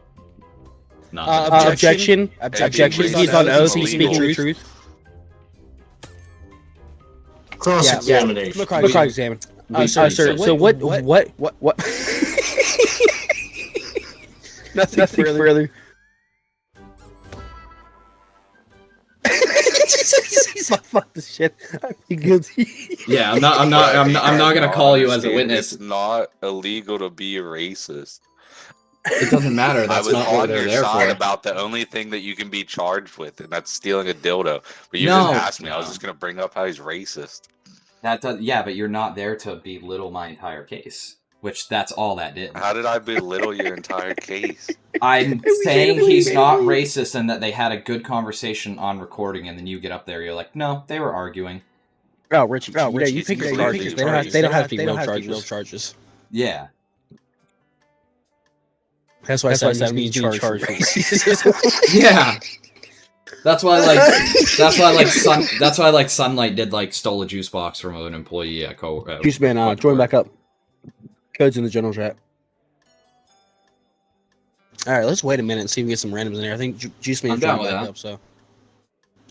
Not my Objection. Objection. He's on oath. He's Illegal. speaking the truth. Cross-examination. Look, examine. Sir, Sir, so what? Nothing further. He's like, fuck this shit. I plead guilty. Yeah, I'm not gonna call you as a witness. It's not illegal to be racist. It doesn't matter. I That's was not what on they're your there side for. about the only thing that you can be charged with, and that's stealing a dildo. But you No. just asked me. I was just gonna bring up how he's racist. Yeah, but you're not there to belittle my entire case. Which that's all that did. How did I belittle your entire case? I'm saying he's not racist and that they had a good conversation on recording, and then you get up there, you're like, no, they were arguing. Oh, Richie. You pick your you charges. pick They your don't have to be charges. real charges. Yeah. That's why I said he's being charged. Yeah. That's why Sunlight did stole a juice box from an employee at Juice Man, join back up. Code's in the general chat. All right, let's wait a minute and see if we get some randoms in there. I think Juice I'm Man's down joined with back that. up. So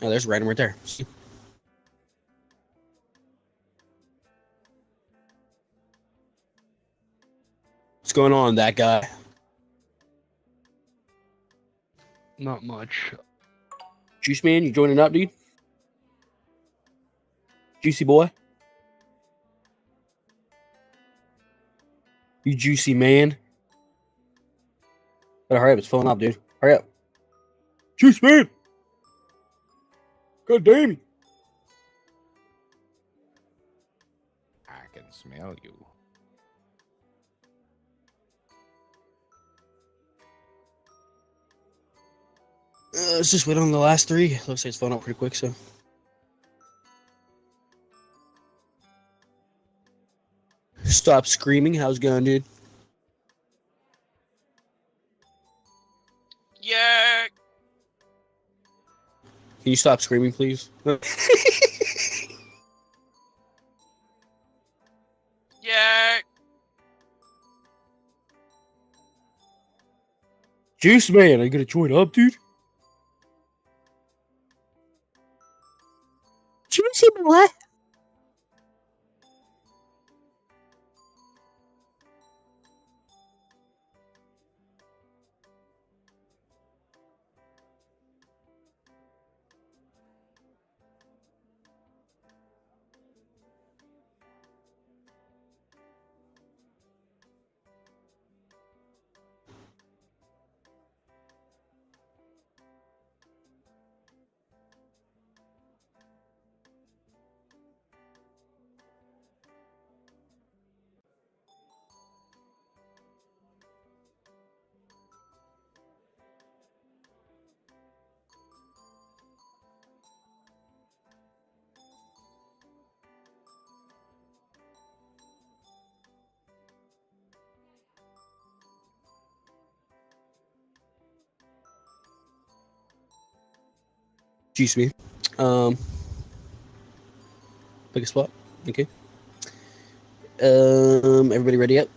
Oh, there's random right there. What's going on, that guy? Not much. Juice Man, you joining up, dude? Juicy boy? You juicy man? Better hurry up, it's filling up, dude. Hurry up. Juice Man! God damn it. I can smell you. Let's just wait on the last three. Looks like it's filling up pretty quick, so. Stop screaming. How's it going, dude? Yeah. Can you stop screaming, please? Yeah. Juice Man, are you gonna join up, dude? Juicy boy. Juice Me. Pick a spot. Okay. Everybody ready up?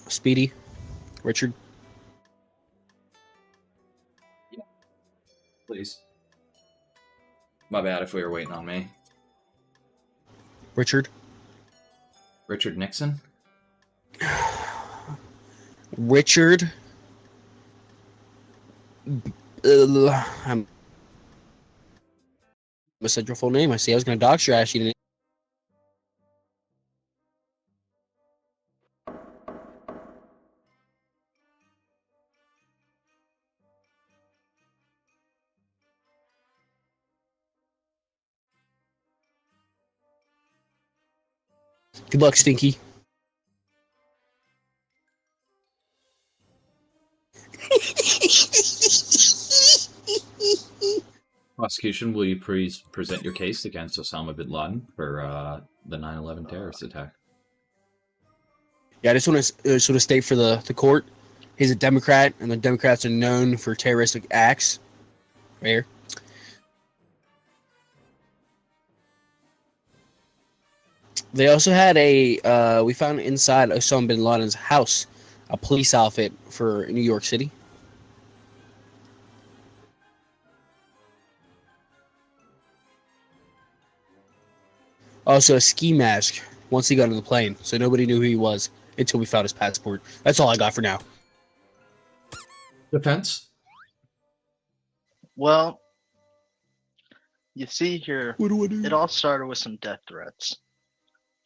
Speedy. Richard. Please. My bad if we were waiting on me. Richard. Richard Nixon? Richard. I'm I said your full name. I see. I was gonna dox your ass. You didn't. Good luck, Stinky. Prosecution, will you please present your case against Osama bin Laden for the 9/11 terrorist attack? Yeah, I just want to state for the court, he's a Democrat, and the Democrats are known for terroristic acts. Right here. They also had we found inside Osama bin Laden's house a police outfit for New York City. Also a ski mask once he got on the plane, so nobody knew who he was until we found his passport. That's all I got for now. Defense? Well, you see here, What do I do? it all started with some death threats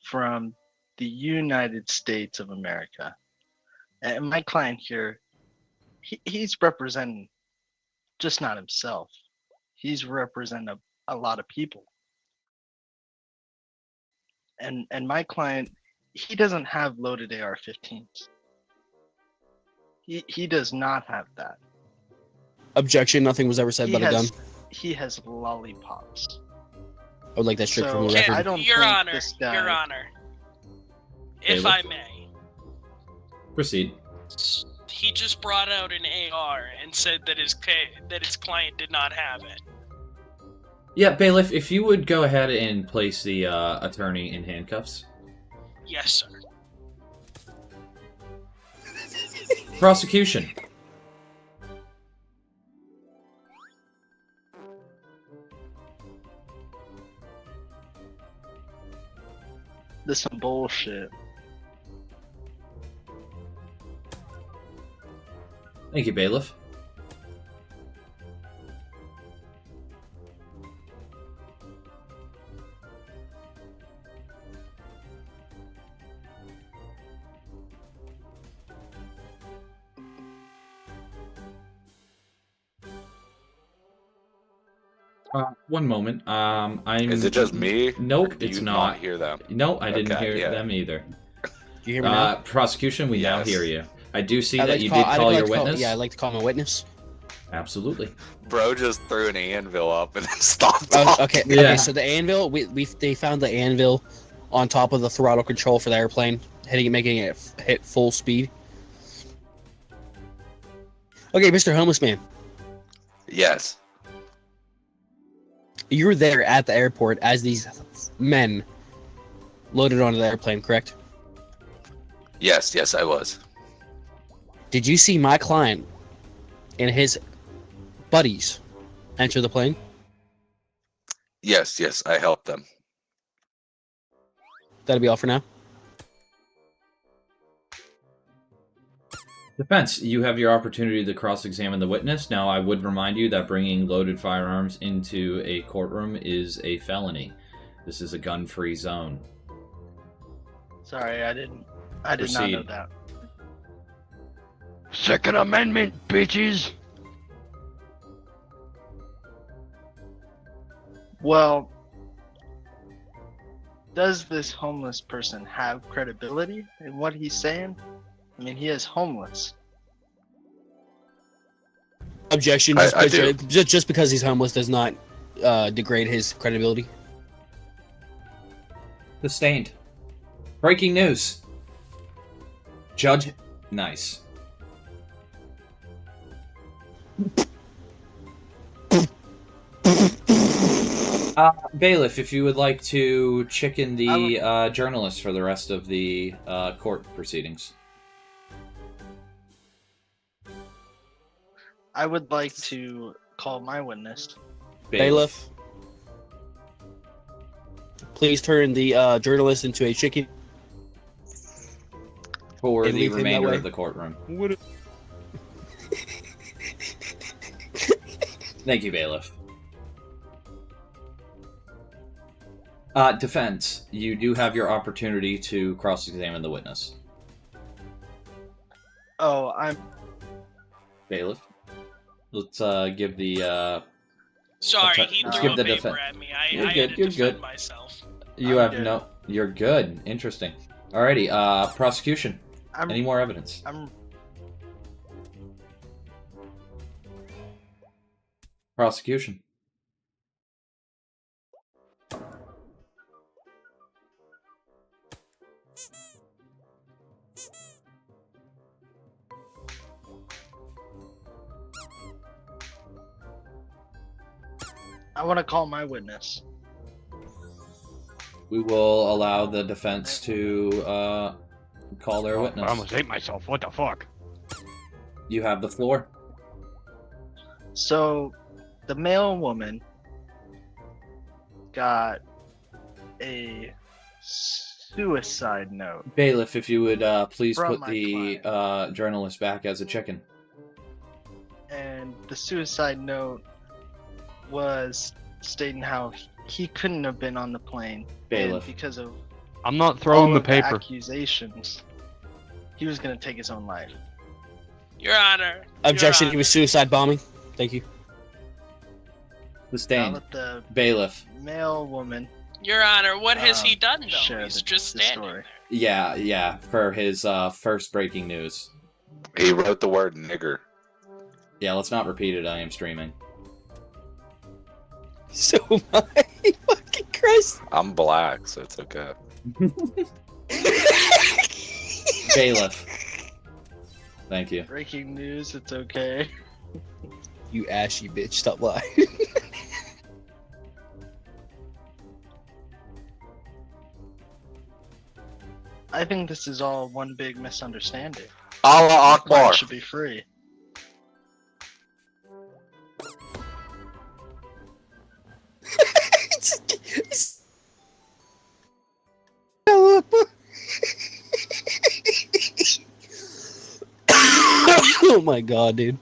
from the United States of America. And my client here, he's representing just not himself. He's representing a lot of people. And my client, he doesn't have loaded AR-15s. He does not have that. Objection, nothing was ever said about a gun. He has lollipops. I would like that strict from the So, record. I don't Your think Honor, this guy... Your Honor, if Caleb? I may, Proceed. he just brought out an AR and said that his client did not have it. Yeah, bailiff, if you would go ahead and place the attorney in handcuffs. Yes, sir. Prosecution. This some bullshit. Thank you, bailiff. One moment. I'm. Is it just me? Nope, Or do it's you not. hear them? No, I didn't Okay, hear yeah. them either. Do you hear me now? Prosecution, we now Yes. hear you. I do see I'd that like you to did I'd call like your to witness. Yeah, I'd like to call my witness. Absolutely. Bro just threw an anvil up and then stopped Oh, talking. okay. Yeah. Okay. So the anvil, they found the anvil on top of the throttle control for the airplane, making it hit full speed. Okay, Mr. Homeless Man, Yes. you were there at the airport as these men loaded onto the airplane, correct? Yes, I was. Did you see my client and his buddies enter the plane? Yes, I helped them. That'll be all for now. Defense, you have your opportunity to cross-examine the witness. Now, I would remind you that bringing loaded firearms into a courtroom is a felony. This is a gun-free zone. Sorry, I did not know Proceed. that. Second Amendment, bitches! Well, does this homeless person have credibility in what he's saying? I mean, he is homeless. Objection. I do. Just because he's homeless does not degrade his credibility. Sustained. Breaking news. Judge, nice. Bailiff, if you would like to chicken the journalist for the rest of the court proceedings. I would like to call my witness. Bailiff, please turn the journalist into a chicken. For And the leave him that remainder way. of the courtroom. What Thank you, bailiff. Defense, you do have your opportunity to cross-examine the witness. Oh, I'm Bailiff, let's give the Sorry, Okay, he let's threw give a the paper defen- at me. You're I good, had to you're defend good. myself. you I'm have good. no. You're good. Interesting. Alrighty. Prosecution. I'm Any more evidence? I'm Prosecution. I want to call my witness. We will allow the defense to call their I witness. almost ate myself. What the fuck? You have the floor. So, the male woman got a suicide note. Bailiff, if you would please From put my the journalist back as a chicken. And the suicide note was stating how he couldn't have been on the plane. Bailiff. And because of I'm not throwing all the of paper. accusations, he was going to take his own life. Your Honor. Objection. Your He was suicide bombing. Thank you. Now Sustained. let the Bailiff. male woman Your Honor, what has he done though? share He's the- just the standing story. there. Yeah, for his first breaking news. He wrote the word nigger. Yeah, let's not repeat it. I am streaming. So my fucking Christ. I'm black, so it's okay. Bailiff. Thank you. Breaking news, it's okay. You ashy bitch. Stop lying. I think this is all one big misunderstanding. Allah My client Akbar. should be free. Oh my god, dude.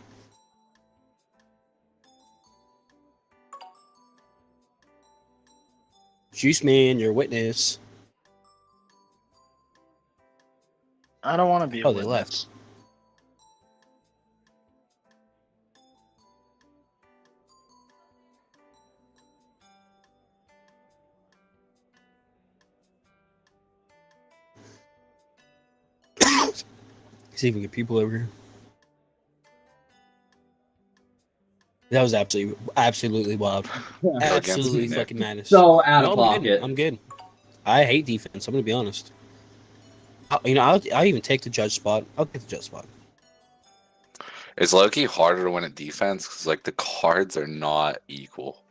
Juice Man, your witness. I don't want to be a Oh, they witness. left. See if we get people over here. That was absolutely wild. Absolutely Nick. fucking madness. So out of No, I'm good. pocket. I'm good. I hate defense. I'm gonna be honest. I'll even take the judge spot. I'll take the judge spot. It's low-key harder to win at defense because like the cards are not equal.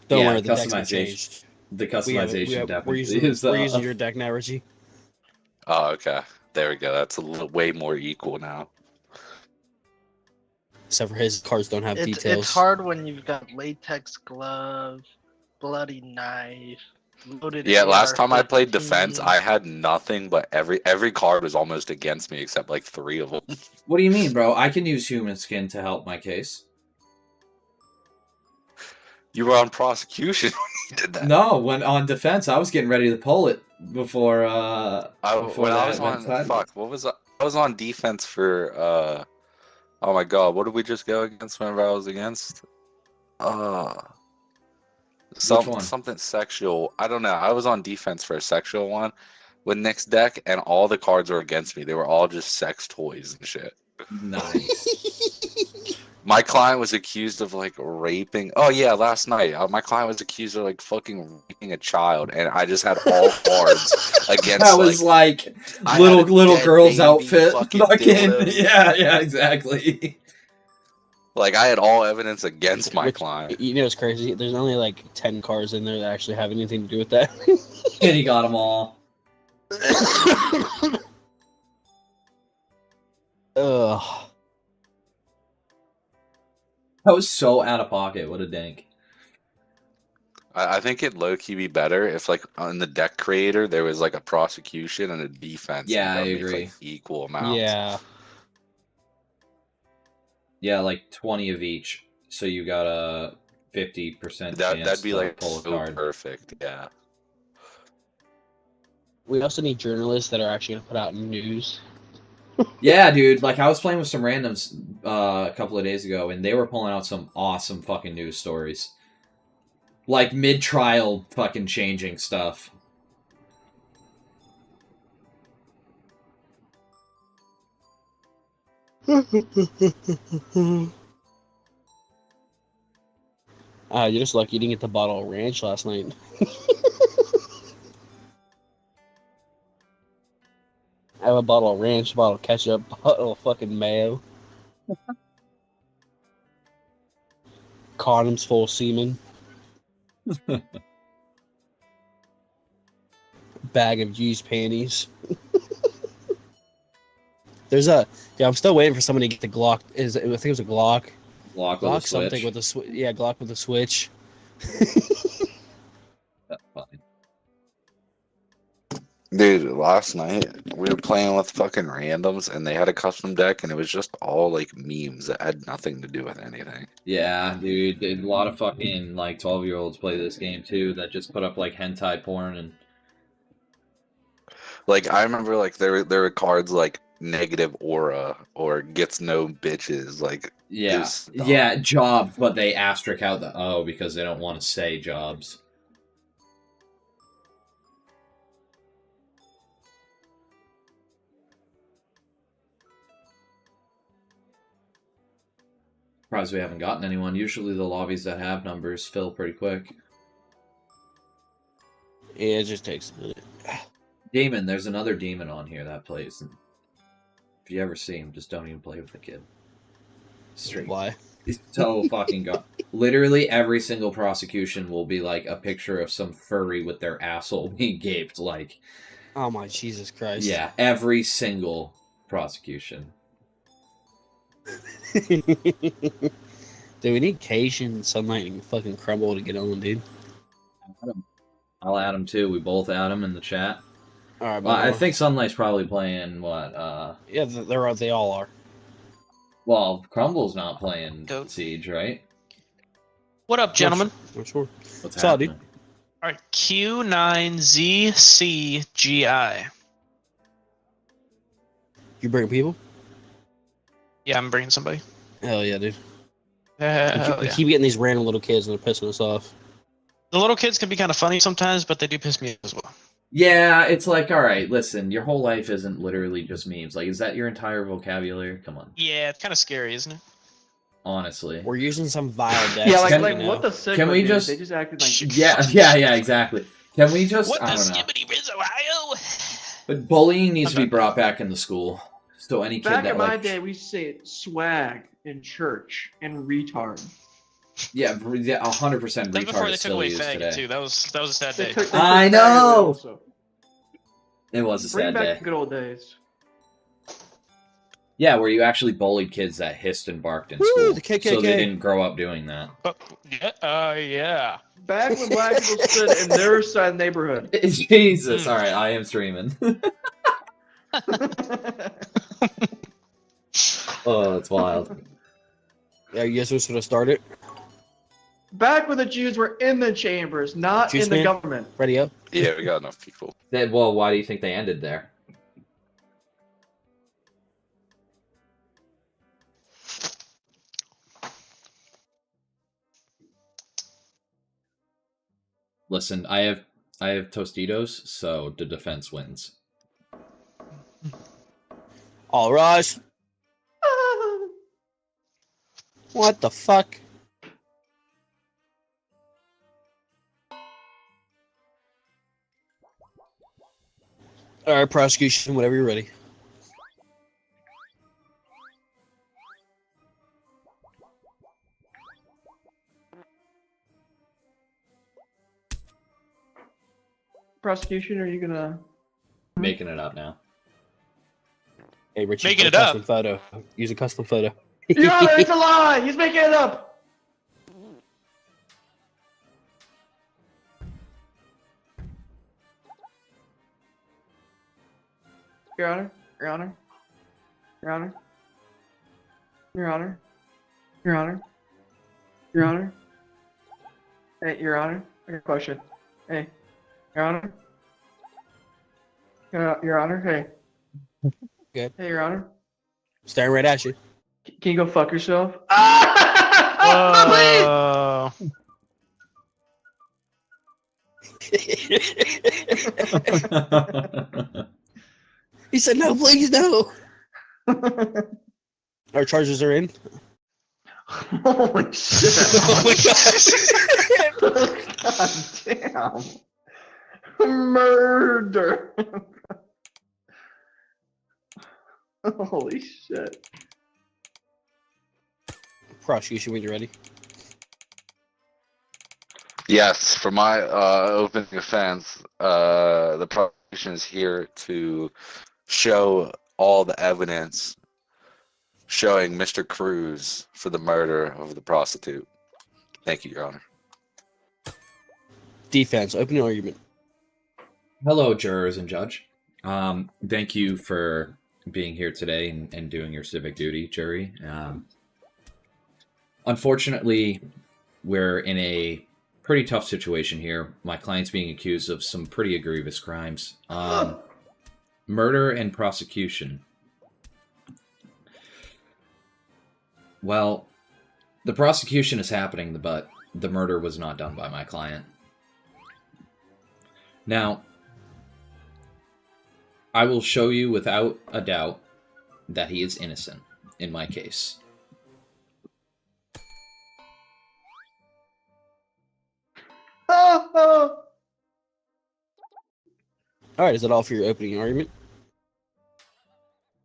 Don't Yeah, worry, the deck's been customization. changed. The customization we're definitely using, is we're using your deck now, Reggie. Oh, okay. There we go. That's way more equal now. Except for his cards don't have details. It's hard when you've got latex glove, bloody knife, loaded. Yeah, last time I played AR-15. defense, I had nothing but every card was almost against me except like 3 of them. What do you mean, bro? I can use human skin to help my case. You were on prosecution when you did that. No, when on defense, I was getting ready to pull it before. When I was that on went sideways. fuck, what was I was on defense for oh my god, what did we just go against whenever I was against? one? Something sexual. I don't know. I was on defense for a sexual one with Nick's deck and all the cards were against me. They were all just sex toys and shit. Nice. My client was accused of like raping. Oh yeah, last night my client was accused of like fucking raping a child, and I just had all cards against. That was like I little had a little dead girl's baby outfit. fucking Fucking dildo. yeah, exactly. like I had all evidence against my Which- client. You know what's crazy? There's only like 10 cards in there that actually have anything to do with that. And he got them all. Ugh. That was so out of pocket. What a dank. I think it'd low key be better if like on the deck creator there was like a prosecution and a defense. Yeah, and I they'd make, agree. like, equal amounts. Yeah. Yeah, like 20 of each. So you got a 50% chance That'd be to like pull a so card. perfect. Yeah. We also need journalists that are actually going to put out news. Yeah, dude. Like I was playing with some randoms a couple of days ago, and they were pulling out some awesome fucking news stories, like mid-trial fucking changing stuff. You're just lucky you didn't get the bottle of ranch last night. I have a bottle of ranch, a bottle of ketchup, a bottle of fucking mayo. Condoms full of semen. Bag of used panties. There's a I'm still waiting for somebody to get the Glock. I think it was a Glock. Glock with a Glock something switch. with a Glock with a switch. That's fine. Dude, last night we were playing with fucking randoms and they had a custom deck and it was just all like memes that had nothing to do with anything. Yeah, dude. A lot of fucking like 12-year-olds play this game too that just put up like hentai porn and Like I remember like there were cards like negative aura or gets no bitches. Like yeah, Just stop. yeah, jobs, but they asterisk out the O because they don't want to say jobs. Surprised we haven't gotten anyone. Usually the lobbies that have numbers fill pretty quick. Yeah, it just takes a minute. Demon, there's another demon on here that plays. And if you ever see him, just don't even play with the kid. Straight. Why? He's so fucking god. Literally every single prosecution will be like a picture of some furry with their asshole being gaped. Like, Oh my Jesus Christ. Yeah, every single prosecution. Dude, we need Cajun, Sunlight, and fucking Crumble to get on, dude. I'll add him too. We both add him in the chat. All right, Well, I think Sunlight's probably playing what? Yeah, they all are. Well, Crumble's not playing Go. Siege, right? What up, gentlemen? I'm sure. What's What's up, happening? All right, Q9ZCGI. You bring people? Yeah, I'm bringing somebody. Hell yeah, dude. Hell We yeah. keep getting these random little kids and they're pissing us off. The little kids can be kind of funny sometimes, but they do piss me off as well. Yeah, it's like, all right, listen, your whole life isn't literally just memes. Like, is that your entire vocabulary? Come on, Yeah, it's kind of scary, isn't it? honestly. We're using some vile decks. Yeah, like, Can- like you know. what the Sigma Can we dude, just- They just acted like... Yeah, exactly. Can we just? What I the don't know. skibbity Riz, Ohio? But bullying needs to be Okay. brought back in the school. So any kid Back that in my like, day, we used to say swag in church and retard. yeah, 100% That's before retard they is took away still used faggot today. too. That was a sad They day. took I faggot know! away also. It was a Bring sad back day. the good old days. Yeah, where you actually bullied kids that hissed and barked in Woo, school, the KKK. so they didn't grow up doing that. But yeah. Back when black people stood in their side of the neighborhood. Jesus, all right, I am streaming. Oh, that's wild. Yeah, you guys are supposed to start it. Back when the Jews were in the chambers, not Juice in the Man? government. Ready up? Yeah, we got enough people. Well, why do you think they ended there? Listen, I have Tostitos, so the defense wins. All rise. What the fuck? All right, prosecution, whenever you're ready. Prosecution, are you gonna... Making it up now. Hey, Richie, Making put it a up. custom photo. Use a custom photo. Your Honor, it's a lie! He's making it up! Your Honor, Your Honor, Your Honor, Your Honor, Your Honor, Your Honor. Hey, Your Honor, I got a question. Hey, Your Honor. Your Honor, hey. Good. Hey, Your Honor. Staring right at you. Can you go fuck yourself? Ah! Please! He said, "No, please, no." Our charges are in. Holy shit. Oh my gosh. God damn. Murder. Holy shit. Prosecution, when you're ready. Yes, for my opening offense, the prosecution is here to show all the evidence showing Mr. Cruz for the murder of the prostitute. Thank you, Your Honor. Defense, opening argument. Hello, jurors and judge. Thank you for being here today and doing your civic duty, jury. Unfortunately, we're in a pretty tough situation here. My client's being accused of some pretty egregious crimes. Murder and prosecution. Well, the prosecution is happening, but the murder was not done by my client. Now, I will show you without a doubt that he is innocent in my case. All right, is that all for your opening argument?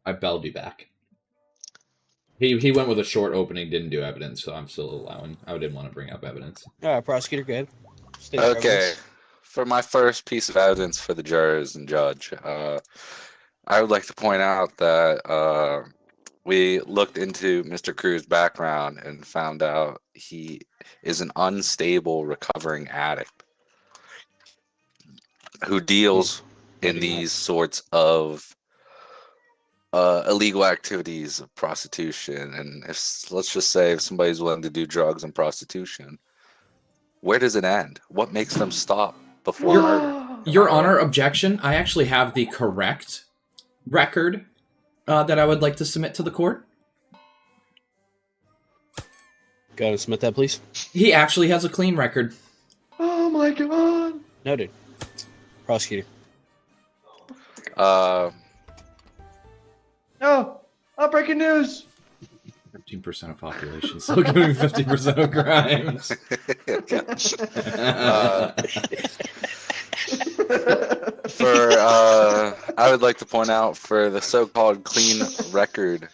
I belled you back. He went with a short opening, didn't do evidence, so I'm still allowing. I didn't want to bring up evidence. All right, prosecutor, go ahead. State your Okay. evidence. for my first piece of evidence for the jurors and judge, I would like to point out that we looked into Mr. Cruz's background and found out he is an unstable recovering addict who deals in these sorts of illegal activities of prostitution. And let's just say if somebody's willing to do drugs and prostitution, where does it end? What makes them stop before murder? Your Honor, objection. I actually have the correct record that I would like to submit to the court. Go ahead and submit that, please. He actually has a clean record. Oh my god. Noted. Prosecutor. Oh, breaking news. 15% of population still committing 50% of crimes. I would like to point out for the so-called clean record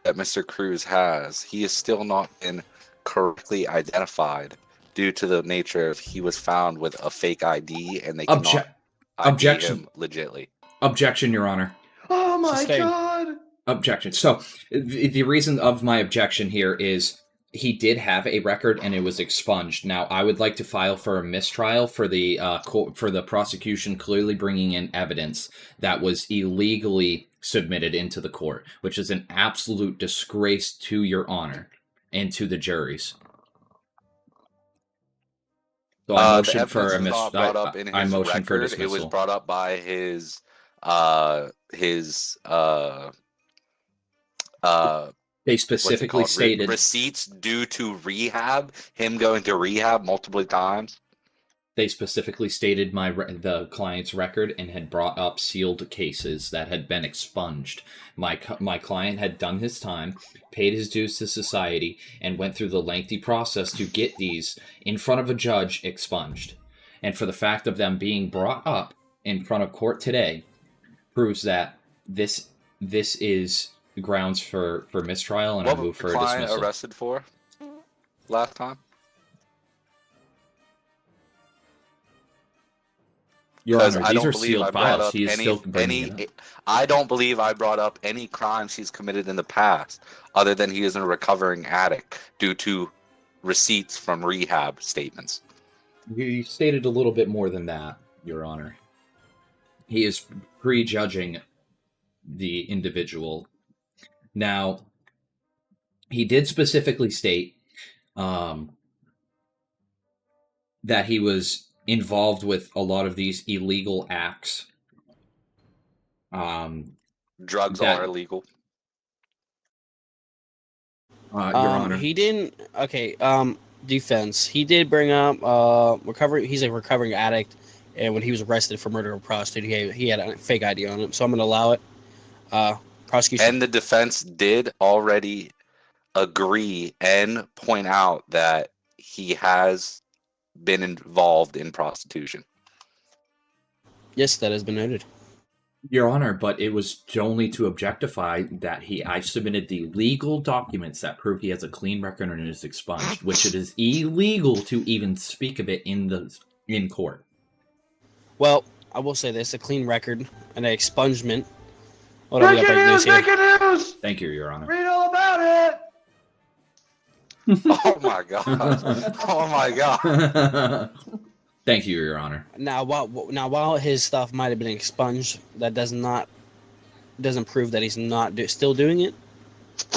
that Mr. Cruz has, he has still not been correctly identified due to the nature of he was found with a fake ID and they cannot ID him legitly. Objection, Your Honor. Oh my Sustained. god. Objection. So the reason of my objection here is he did have a record and it was expunged. Now, I would like to file for a mistrial for the prosecution clearly bringing in evidence that was illegally submitted into the court, which is an absolute disgrace to Your Honor and to the juries. So I motion for a mistrial. I motion for dismissal. It was brought up by his they specifically stated receipts due to rehab, him going to rehab multiple times. They specifically stated the client's record and had brought up sealed cases that had been expunged. My client had done his time, paid his dues to society, and went through the lengthy process to get these in front of a judge expunged. And for the fact of them being brought up in front of court today proves that this is grounds for mistrial, and I move for a dismissal. What was the client arrested for last time? Your Honor, these are sealed files. He is still bringing it up. I don't believe I brought up any crimes he's committed in the past, other than he is a recovering addict due to receipts from rehab statements. You stated a little bit more than that, Your Honor. He is prejudging the individual. Now, he did specifically state that he was involved with a lot of these illegal acts. Drugs are illegal. Your Honor. He didn't. Okay. Defense. He did bring up recovery. He's a recovering addict, and when he was arrested for murder of a prostitute, he had a fake ID on him. So I'm going to allow it. Prosecution. And the defense did already agree and point out that he has been involved in prostitution. Yes, that has been noted. Your Honor, but it was only to objectify that I submitted the legal documents that prove he has a clean record and is expunged, which it is illegal to even speak of it in court. Well, I will say this: a clean record and an expungement. Breaking news! Thank you, Your Honor. Read all about it! Oh my god! Oh my god! Thank you, Your Honor. Now, while his stuff might have been expunged, that doesn't prove that he's not still doing it,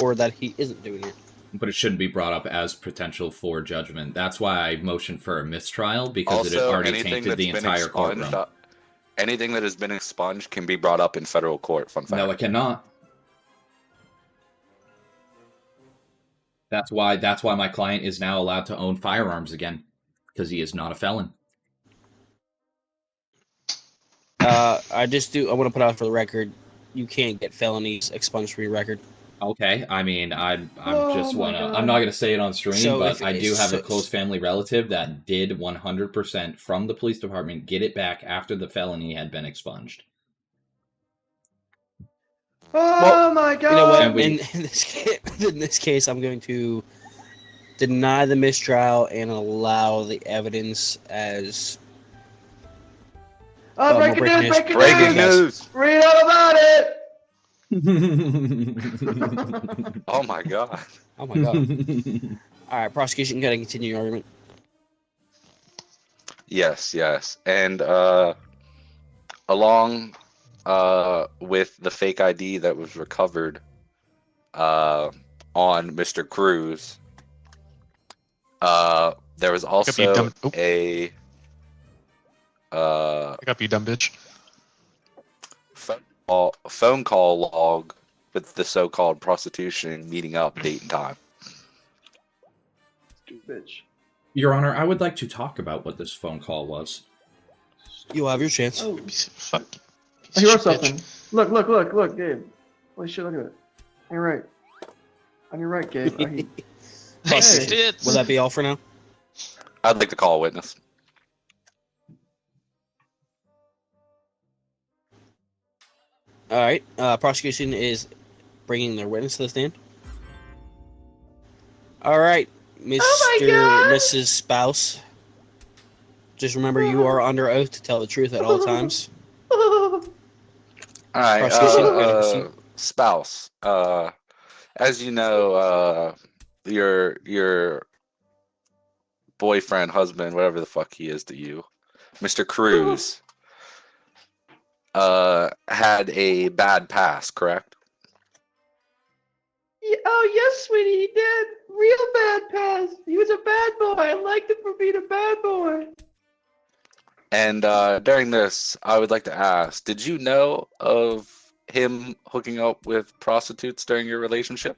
or that he isn't doing it. But it shouldn't be brought up as potential for judgment. That's why I motioned for a mistrial, because it had already tainted the entire courtroom. Anything that has been expunged can be brought up in federal court. Fun fact. No, it cannot. That's why my client is now allowed to own firearms again, because he is not a felon. I want to put out for the record, you can't get felonies expunged from your record. Okay, I mean, I'm not going to say it on stream, but I do have a close family relative that did 100% from the police department get it back after the felony had been expunged. Oh my god! You know what? In this case, I'm going to deny the mistrial and allow the evidence as Oh, more breaking news! breaking Breaking guys. news! Read all about it! Oh my god. Oh my god. All right, prosecution, gotta continue your argument. Yes, yes. And along with the fake ID that was recovered on Mr. Cruz, there was also dumb- a Pick up, you dumb bitch. phone call log with the so-called prostitution meeting up date and time. Stupid bitch. Your Honor, I would like to talk about what this phone call was. You'll have your chance. Oh, Fuck. I hear something. Look, Gabe. Holy shit, look at it. On your right. On your right, Gabe. Nice Hey. tits. Will that be all for now? I'd like to call a witness. All right. Prosecution is bringing their witness to the stand. All right, Mr. God. Mrs. Spouse. Just remember, you are under oath to tell the truth at all times. All right, Prosecution, go ahead, proceed. spouse. As you know, your boyfriend, husband, whatever the fuck he is to you, Mr. Cruz, had a bad past, correct? Oh, yes, sweetie, he did. Real bad pass. He was a bad boy. I liked him for being a bad boy. And during this, I would like to ask, did you know of him hooking up with prostitutes during your relationship?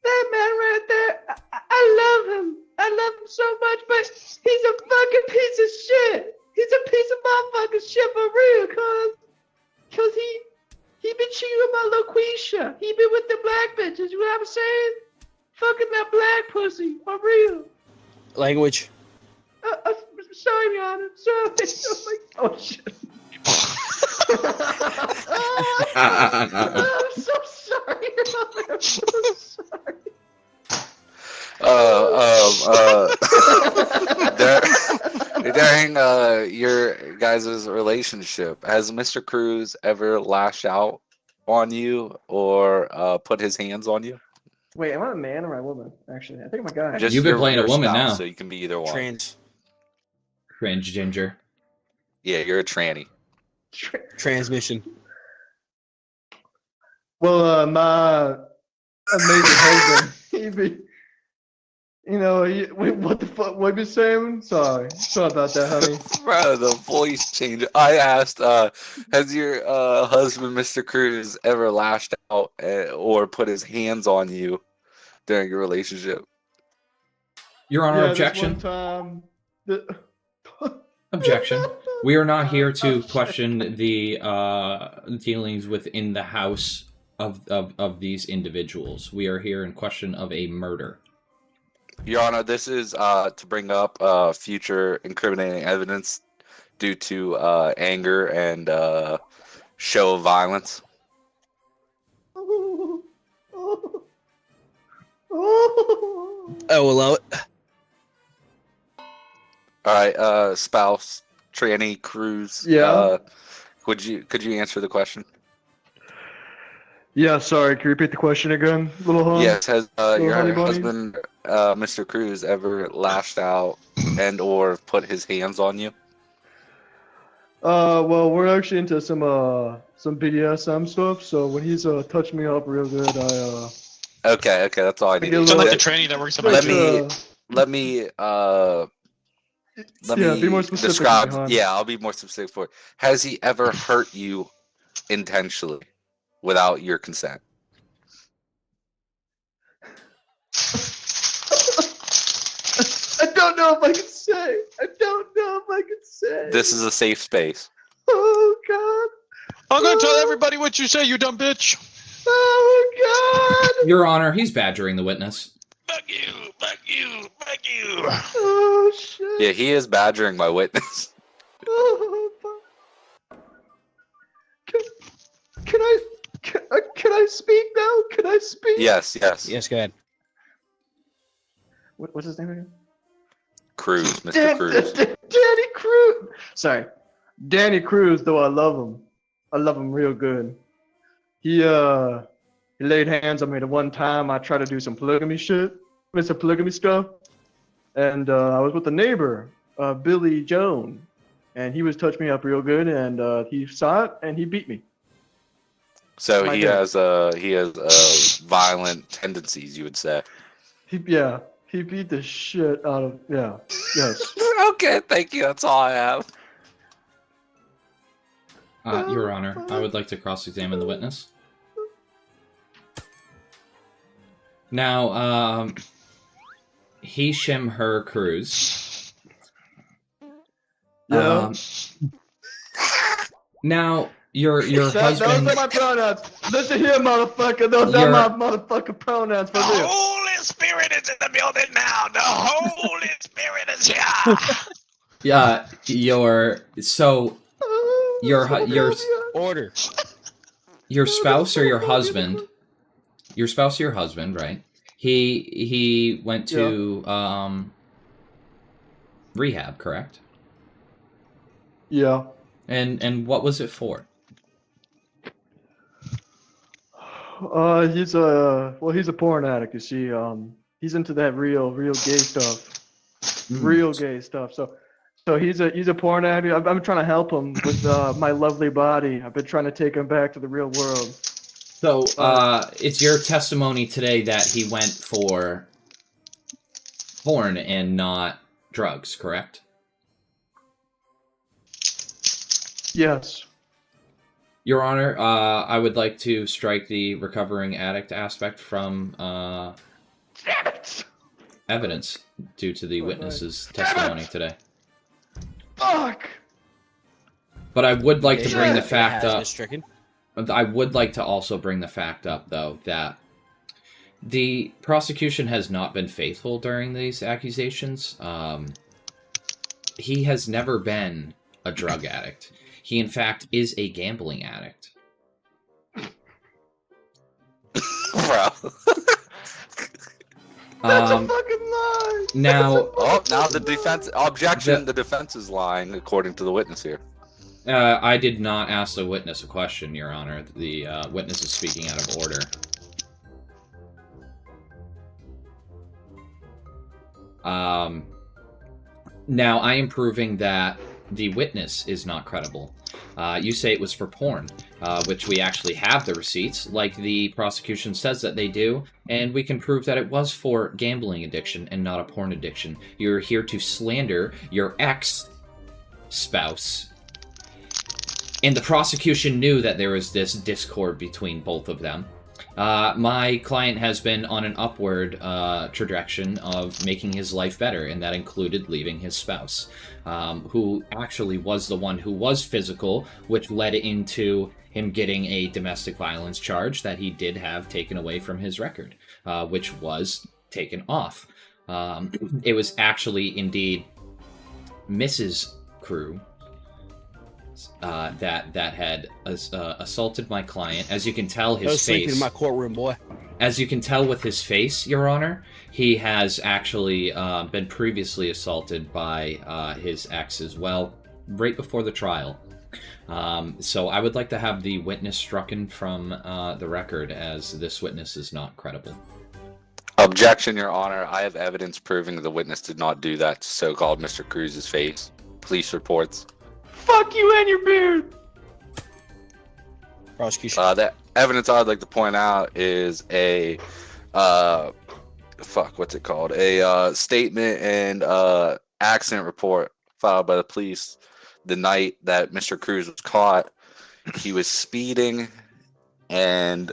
That man right there, I love him. I love him so much, but he's a fucking piece of shit. He's a piece of motherfucking shit for real, cause he been cheating with my LaQuisha. He been with the black bitches, you know what I'm saying? Fucking that black pussy, for real. Language. Sorry, Your Honor. Sorry. Oh, shit. I'm so sorry, Your Honor. I'm so sorry. During your guys' relationship, has Mr. Cruz ever lashed out on you or put his hands on you? Wait, am I a man or a woman? Actually, I think I'm a guy. Just You've been your- playing a your woman spouse, now. so you can be either one. Trans. Cringe ginger. Yeah, you're a tranny. Transmission. Well, my amazing husband, he be, wait, what the fuck? What you saying? Sorry about that, honey. Bro, the voice change. I asked, has your husband, Mr. Cruz, ever lashed out or put his hands on you during your relationship? Your Honor, Yeah, objection. this one time, Objection. We are not here to question the dealings within the house of these individuals. We are here in question of a murder. Your Honor, this is to bring up future incriminating evidence due to anger and show of violence. I will allow it. All right, spouse, tranny, Cruz. Yeah? Could you answer the question? Yeah, sorry. Can you repeat the question again, little hon? Yes. Has your honey bunny? husband, Mr. Cruz, ever lashed out and or put his hands on you? Well, we're actually into some BDSM stuff. So when he's touched me up real good, Okay, that's all I I need. get a So little- like the tranny that works at my Let gym. me let me Yeah, be more specific, describe. hon. Yeah, I'll be more specific for it. Has he ever hurt you intentionally without your consent? I don't know if I can say. I don't know if I can say. This is a safe space. Oh God. I'm gonna tell everybody what you say, you dumb bitch. Oh God. Your Honor, he's badgering the witness. Fuck you, fuck you, fuck you. Oh shit. Yeah, he is badgering my witness. Oh, fuck. Can I speak now? Can I speak? Yes. Yes, go ahead. What's his name again? Cruz, Mr. Cruz. Danny Cruz. Sorry, Danny Cruz. Though I love him real good. He laid hands on me the one time I tried to do some polygamy shit, some polygamy stuff, and I was with a neighbor, Billy Jones, and he was touching me up real good, and he saw it and he beat me. So My he dad. has violent tendencies, you would say. He beat the shit out of yes. Okay, thank you. That's all I have. Your Honor, I would like to cross-examine the witness. Now, he, Shim, her, Cruz. Yeah. Now, your Those husband. are my pronouns. Listen here, motherfucker. Those are my motherfucking pronouns for The real. Holy Spirit is in the building now. The Holy Spirit is here. Yeah, Order. your spouse or your husband, right? He went to rehab, correct? Yeah. And what was it for? He's a porn addict. You see, he's into that real gay stuff. Real gay stuff. So he's a porn addict. I'm trying to help him with my lovely body. I've been trying to take him back to the real world. So, it's your testimony today that he went for porn and not drugs, correct? Yes. Your Honor, I would like to strike the recovering addict aspect from evidence due to the witness's testimony today. Fuck! But I would like to bring the It fact has up. been stricken. I would like to also bring the fact up, though, that the prosecution has not been faithful during these accusations. He has never been a drug addict. He, in fact, is a gambling addict. Bro. That's a fucking lie! Now, Now the defense objection. The defense is lying, according to the witness here. I did not ask the witness a question, Your Honor. The witness is speaking out of order. Now, I am proving that the witness is not credible. You say it was for porn, which we actually have the receipts, like the prosecution says that they do, and we can prove that it was for gambling addiction and not a porn addiction. You're here to slander your ex-spouse. And the prosecution knew that there was this discord between both of them. My client has been on an upward trajectory of making his life better, and that included leaving his spouse, who actually was the one who was physical, which led into him getting a domestic violence charge that he did have taken away from his record, which was taken off. It was actually indeed Mrs. Crew that had assaulted my client. As you can tell, I was his sleeping face. in my courtroom, boy. As you can tell with his face, Your Honor, he has actually been previously assaulted by his ex as well, right before the trial. So I would like to have the witness strucken from the record, as this witness is not credible. Objection, Your Honor. I have evidence proving the witness did not do that to so-called Mr. Cruz's face. Police reports. Fuck you and your beard! Prosecution. The evidence I'd like to point out is a what's it called? A statement and accident report filed by the police the night that Mr. Cruz was caught. He was speeding and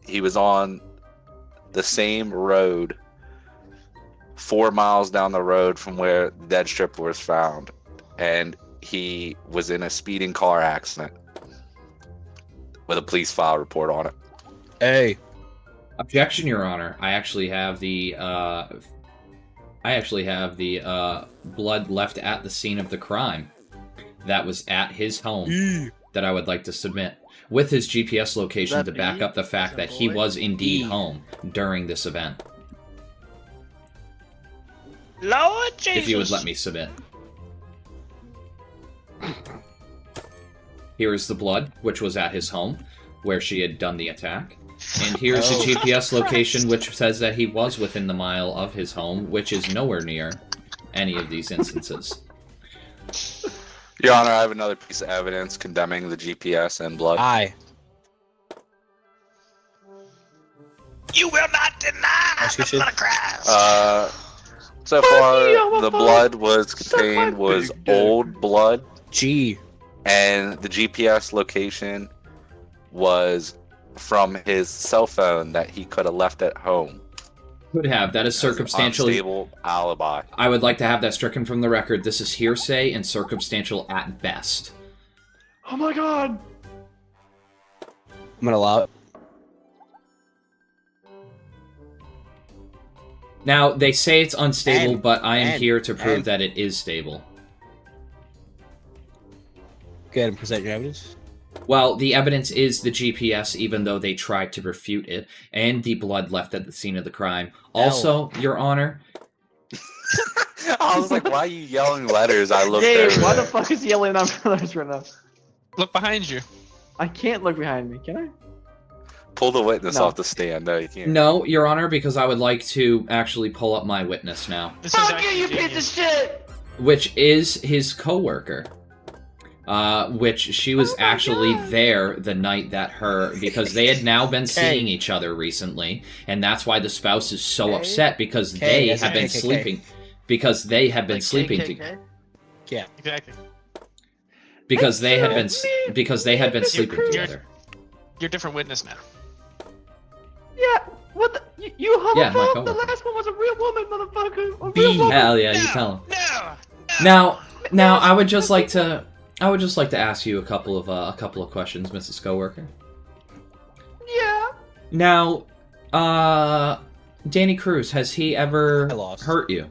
he was on the same road 4 miles down the road from where the dead stripper was found, and he was in a speeding car accident with a police file report on it. Hey. Objection, Your Honor. I actually have the blood left at the scene of the crime that was at his home that I would like to submit, with his GPS location to back up the fact that he was indeed home during this event. Lord Jesus. if you would let me submit. Here is the blood, which was at his home, where she had done the attack. And here's the GPS location, which says that he was within the mile of his home, which is nowhere near any of these instances. Your Honor, I have another piece of evidence condemning the GPS and blood. Aye. You will not deny the Execution. blood of Christ. So far, the blood was contained was old blood, G. and the GPS location was from his cell phone that he could have left at home. Could have. That is As an circumstantial. unstable alibi. I would like to have that stricken from the record. This is hearsay and circumstantial at best. Oh my god! I'm gonna allow it. Now, they say it's unstable, And- but I am and- here to prove and- that it is stable. Go ahead and present your evidence. Well, the evidence is the GPS, even though they tried to refute it, and the blood left at the scene of the crime. Also, Your Honor, I was like, why are you yelling letters? I looked Dave, over why the there. fuck is he yelling at brothers right now? Look behind you. I can't look behind me, can I? Pull the witness No. off the stand. No, you can't. no, Your Honor, because I would like to actually pull up my witness now, This is Fuck you, actually you piece of genius. shit! which is his coworker. Which she was Oh my actually God. there the night that because they had now been seeing each other recently, and that's why the spouse is so Okay. upset because Okay, they that's have been KKK. sleeping. Because they have been Like sleeping KKK? together. Yeah. Exactly. Because they had been me. because they had been sleeping You're- together. You're a different witness now. Yeah, what the? You homophobe? Yeah, my The coworker. last one was a real woman, motherfucker. A B. real woman. Hell yeah, you No, tell him. No. Now, I would just like to ask you a couple of questions, Mrs. Coworker. Yeah. Now, Danny Cruz, has he ever I lost. hurt you?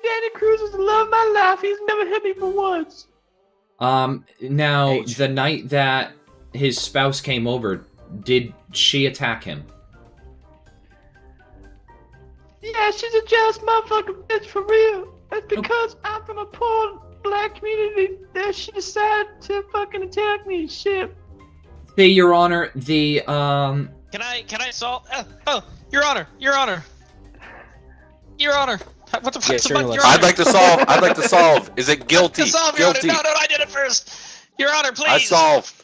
Danny Cruz is the love of my life. He's never hit me for once. Now, H. the night that his spouse came over, did she attack him? Yeah, she's a jealous motherfucking bitch for real. That's because I'm from a poor black community that she decided to fucking attack me. Shit. See, Your Honor, the, Can I solve? Your Honor. Your Honor. What the fuck's Yeah, about Your journalist. Honor? I'd like to solve. Is it guilty? To solve, Your Honor. Guilty. No, I did it first. Your Honor, please. I solve.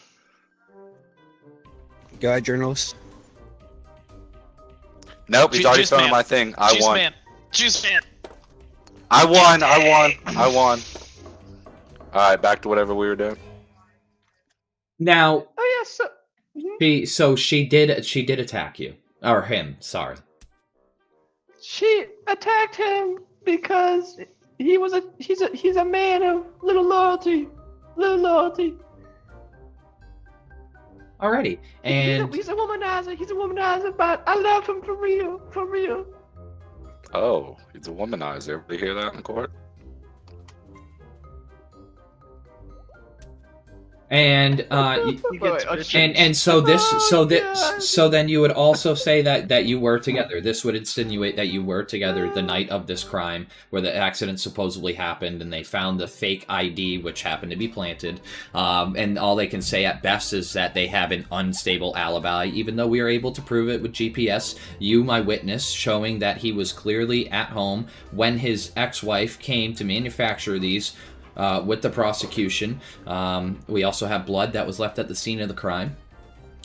Go ahead, journalist. Nope, he's already Juice thrown man. my thing. I Juice won. man. Juice man. I won. Alright, back to whatever we were doing. now, Oh yeah, she did attack you. Or him, sorry. she attacked him because he's a man of little loyalty. Alrighty, and He's a womanizer, but I love him for real. Oh, he's a womanizer. Everybody hear that in court? and He gets bitches. and so then you would also say that you were together. This would insinuate that you were together the night of this crime where the accident supposedly happened, and they found the fake ID which happened to be planted, and all they can say at best is that they have an unstable alibi, even though we are able to prove it with GPS, you, my witness, showing that he was clearly at home when his ex-wife came to manufacture these with the prosecution. We also have blood that was left at the scene of the crime.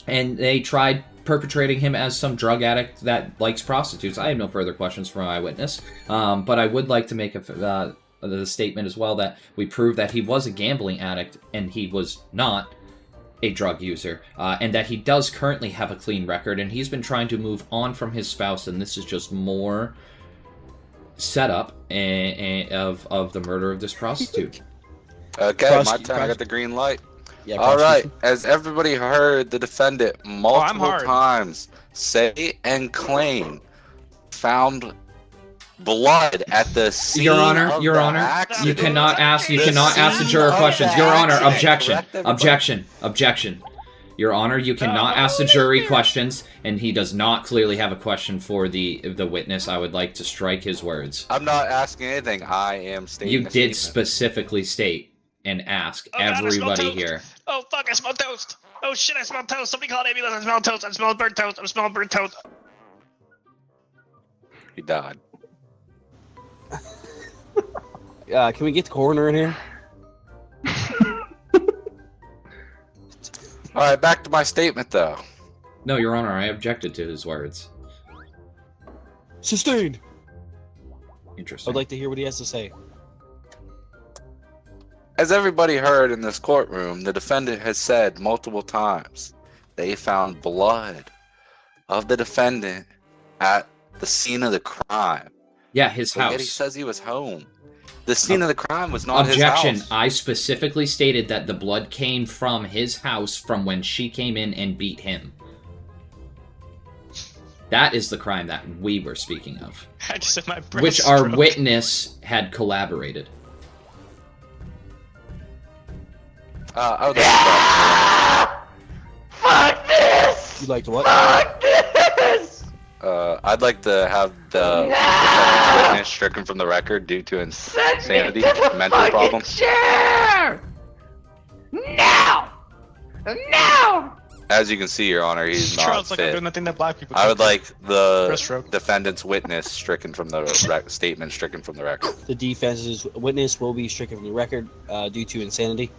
And they tried perpetrating him as some drug addict that likes prostitutes. I have no further questions for my witness. But I would like to make the statement as well that we proved that he was a gambling addict and he was not a drug user. And that he does currently have a clean record, and he's been trying to move on from his spouse, and this is just more setup of the murder of this prostitute. Okay, my turn. I got the green light. Yeah. All right. As everybody heard, the defendant multiple hard. times say and claim found blood at the scene Your Honor, of Your the Honor, accident. you cannot ask the The juror scene of questions. the Your Honor, accident. objection, Correct, everybody. objection. Your Honor, you cannot ask the jury questions, and he does not clearly have a question for the witness. I would like to strike his words. I'm not asking anything. I am stating. You a did statement. specifically state and ask Oh, God, I smell everybody toast. here. Oh fuck, I smell toast. Oh shit, I smell toast. Somebody call an ambulance. I smell toast. I smell burnt toast. I smell burnt toast. He died. Can we get the coroner in here? All right, back to my statement though. No, Your Honor, I objected to his words. Sustained. Interesting. I'd like to hear what he has to say. As everybody heard in this courtroom, the defendant has said multiple times they found blood of the defendant at the scene of the crime. Yeah, his But house. yet he says he was home. The scene of the crime was not Objection. his house. I specifically stated that the blood came from his house from when she came in and beat him. That is the crime that we were speaking of. I just had my Which breast our stroke. witness had collaborated. I would like Fuck this! You like to what? Fuck this! I'd like to have the defendant's witness stricken from the record due to insanity, mental fucking problems. chair! Now! Now! As you can see, Your Honor, he's not Charles, like I'm fit. doing nothing that black people. I can would do. like the Breast stroke. defendant's witness stricken from the statement stricken from the record. The defense's witness will be stricken from the record due to insanity.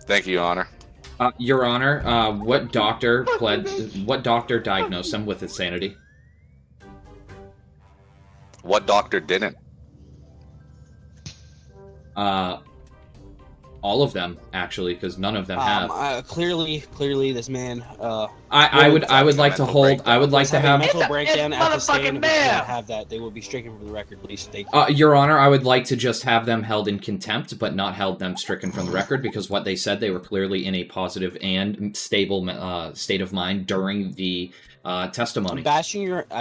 Thank you, Your Honor. Your Honor, what doctor diagnosed him with insanity? What doctor didn't? All of them, actually, because none of them have. Clearly, this man. I would like to hold. I would like was to having a have. mental breakdown at the stand. motherfucking If we man. cannot have that, they will be stricken from the record. Please, thank you. Your Honor, I would like to just have them held in contempt, but not held them stricken from the record, because what they said, they were clearly in a positive and stable state of mind during the testimony. I'm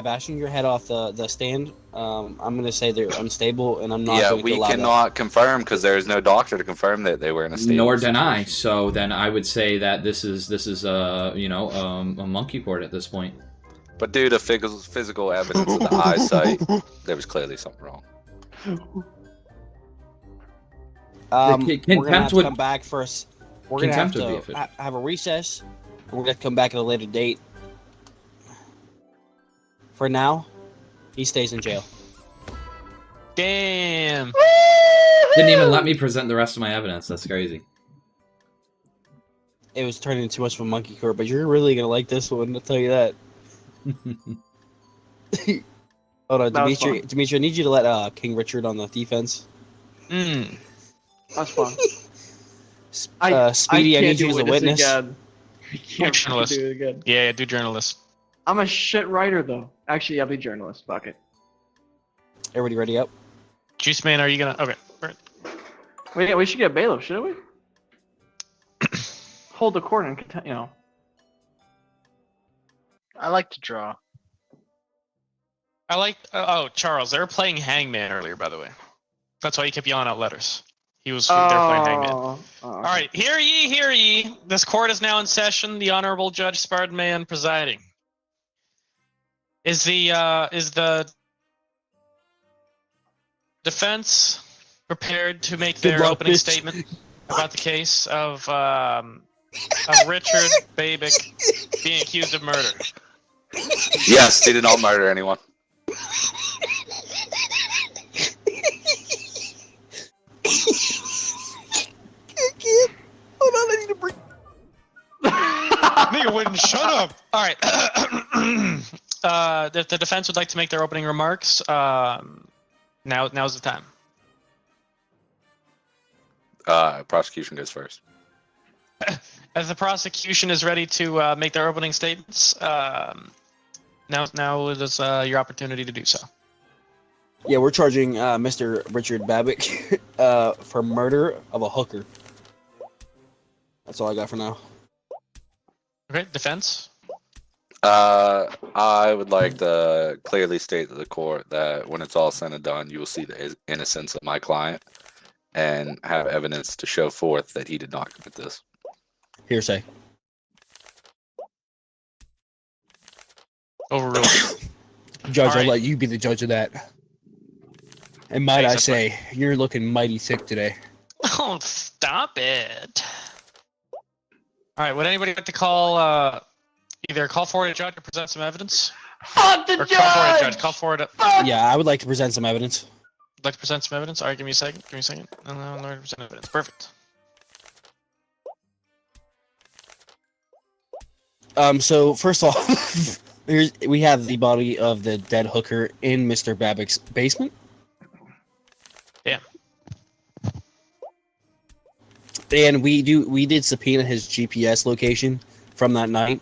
bashing your head off the stand. I'm gonna say they're unstable, and I'm not. Yeah, going we to allow cannot confirm because there is no doctor to confirm that they were in a state. Nor deny. So then I would say that this is a monkey port at this point. But due to physical evidence of the eyesight, there was clearly something wrong. We're gonna have Contempt to would- come back first. We're gonna have Contempt would be to efficient. have a recess. And we're gonna come back at a later date. For now, he stays in jail. Damn. Didn't even let me present the rest of my evidence. That's crazy. It was turning into too much of a monkey court, but you're really gonna like this one. I'll tell you that. Hold on, That was Dimitri. fun. Dimitri, I need you to let King Richard on the defense. That's fun. Speedy, I need you as a do witness. Again. I can't Journalist. do it again. Yeah, do journalist. I'm a shit writer though. Actually, I'll be journalist. Fuck it. Everybody ready up? Juice Man, are you gonna? Okay. All right. Wait, we should get bailiff, shouldn't we? Hold the court and I like to draw. I like. Oh, Charles, they were playing Hangman earlier, by the way. That's why he kept yelling out letters. They were playing Hangman. Oh, All right, hear ye, hear ye. This court is now in session. The Honorable Judge Spartan Man presiding. Is the defense prepared to make Good their luck, opening bitch. statement about the case of Richard Babick being accused of murder? Yes, they did not murder anyone. Hold on, I need to breathe. Nigga wouldn't shut up. All right. If the defense would like to make their opening remarks, now's the time. Prosecution goes first. As the prosecution is ready to make their opening statements, now is your opportunity to do so. Yeah, we're charging Mr. Richard Babick for murder of a hooker. That's all I got for now. Okay, defense. I would like to clearly state to the court that when it's all said and done, you will see the innocence of my client and have evidence to show forth that he did not commit this. Hearsay. Overruled. Judge, I'll Alright. let you be the judge of that. And might Thanks, I that's say, you're looking mighty thick today. Oh, stop it. Alright, would anybody like to call, either call forward a judge or present some evidence? Fuck the Or call forward a judge! judge, call forward a... Yeah, I would like to present some evidence. Like to present some evidence? Alright, give me a second. Give me a second. I'm going to present evidence. Perfect. So first off, we have the body of the dead hooker in Mr. Babbitt's basement. Yeah. And we did subpoena his GPS location from that night,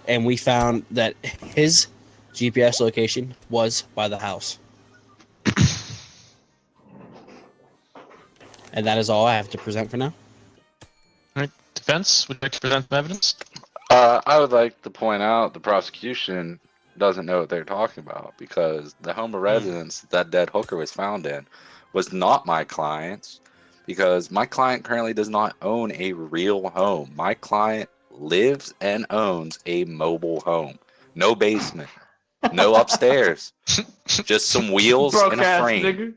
and we found that his GPS location was by the house. And that is all I have to present for now. Alright, defense, would you like to present some evidence? I would like to point out the prosecution doesn't know what they're talking about because the home of residence that dead hooker was found in was not my client's because my client currently does not own a real home. My client lives and owns a mobile home. No basement, no upstairs, just some wheels and a frame. Nigga.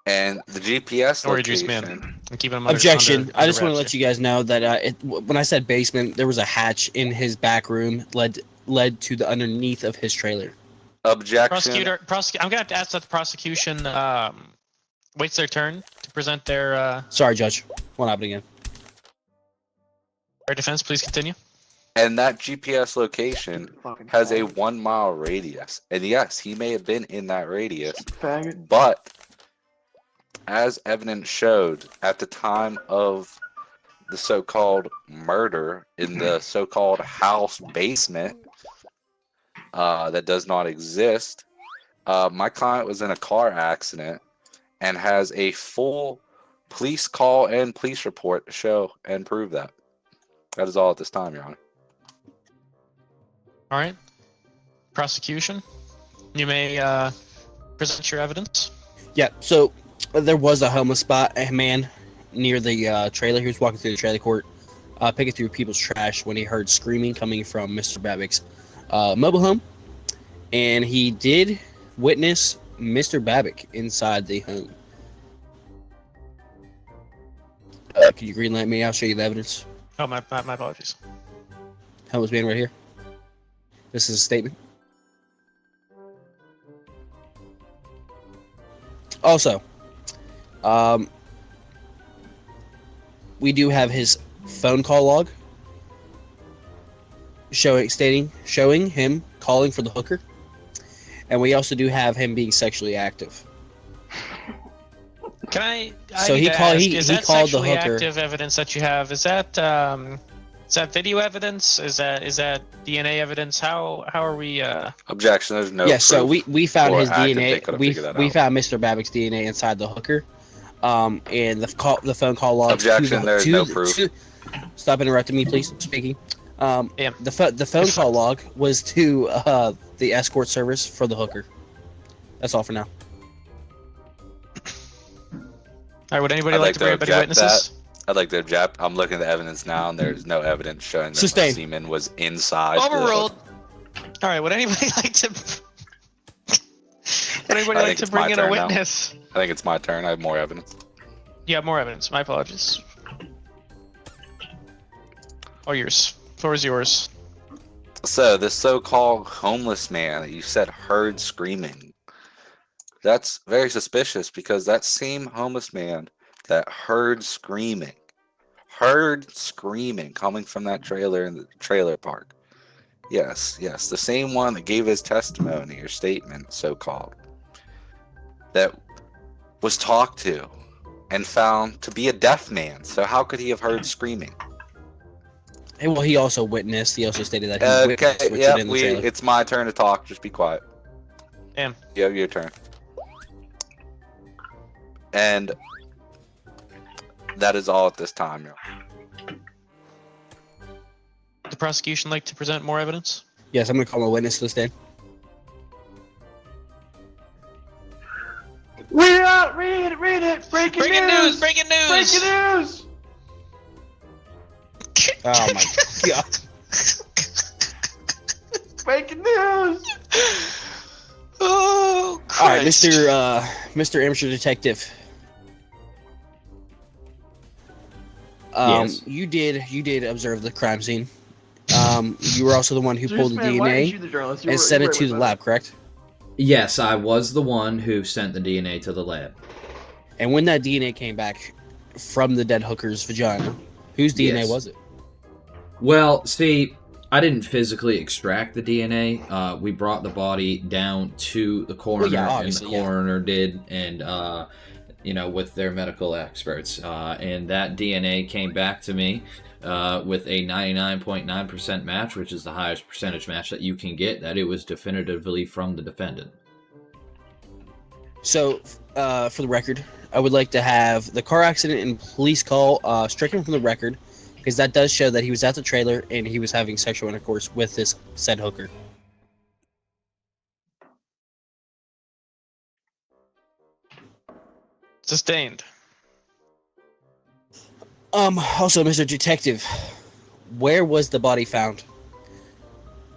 And the GPS Don't worry, Juice location. Man. I'm keeping him under, Objection. under- I just under want to wraps let you guys know that when I said basement, there was a hatch in his back room led to the underneath of his trailer. Objection. I'm gonna have to ask that the prosecution waits their turn to present their Sorry, Judge. Won't happen again. defense. Please continue. And that GPS location has a 1 mile radius. And yes, he may have been in that radius, Faggot. but as evidence showed at the time of the so-called murder in the so-called house basement that does not exist, my client was in a car accident and has a full police call and police report to show and prove that. That is all at this time, Your Honor. All right. Prosecution, you may present your evidence. Yeah, so there was a homeless spot, a man near the trailer. He was walking through the trailer court, picking through people's trash when he heard screaming coming from Mr. Babbitt's mobile home. And he did witness Mr. Babbitt inside the home. Can you greenlight me? I'll show you the evidence. Oh, my apologies. Homeless man right here. This is a statement. Also, we do have his phone call log showing him calling for the hooker, and we also do have him being sexually active. Can I? So need he to called- ask, he is that called the sexually hooker. active evidence that you have? Is that video evidence? Is that DNA evidence? How are we? Objection. There's no. Yes, so proof we found or his act if they DNA. could've We figured that we out. found Mr. Babbitt's DNA inside the hooker, and the phone call log. Objection, there's no proof. Stop interrupting me, please. Speaking. Yeah. The phone call log was to the escort service for the hooker. That's all for now. All right. Would anybody I'd like like to to bring up any object witnesses? I'd like to object. I'm looking at the evidence now, and there's no evidence showing that Sustain. the semen was inside. Overruled. All right. Would anybody like to? Would anybody I like think to it's my bring in a turn now. witness? I think it's my turn. I have more evidence. You have more evidence. My apologies. All yours. Floor is yours. So this so-called homeless man that you said heard screaming. That's very suspicious because that same homeless man that heard screaming coming from that trailer in the trailer park. Yes, the same one that gave his testimony or statement, so-called, that was talked to and found to be a deaf man. So how could he have heard screaming? Hey, well, he also witnessed. He also stated that he Okay, witnessed what yeah, you did in the trailer. it's my turn to talk. Just be quiet. Damn. You have your turn. And that is all at this time. Would the prosecution like to present more evidence? Yes, I'm gonna call my witness to the stand. Read it out! Read it! Breaking news! Breaking news! Breaking news! Oh my god! Breaking news! Oh, All right, Christ. Mr. Amateur Detective. Yes. You did observe the crime scene. You were also the one who Zeus, pulled the man, why didn't DNA you the journalist? and sent it to the lab, correct? Yes, I was the one who sent the DNA to the lab. And when that DNA came back from the dead hooker's vagina, whose DNA Yes. was it? Well, see, I didn't physically extract the DNA. We brought the body down to the coroner, Well, yeah, and the obviously, yeah. coroner did, and with their medical experts, and that DNA came back to me with a 99.9% match, which is the highest percentage match that you can get. That it was definitively from the defendant. So, for the record, I would like to have the car accident and police call stricken from the record, because that does show that he was at the trailer and he was having sexual intercourse with this said hooker. Sustained. Also, Mr. Detective, where was the body found?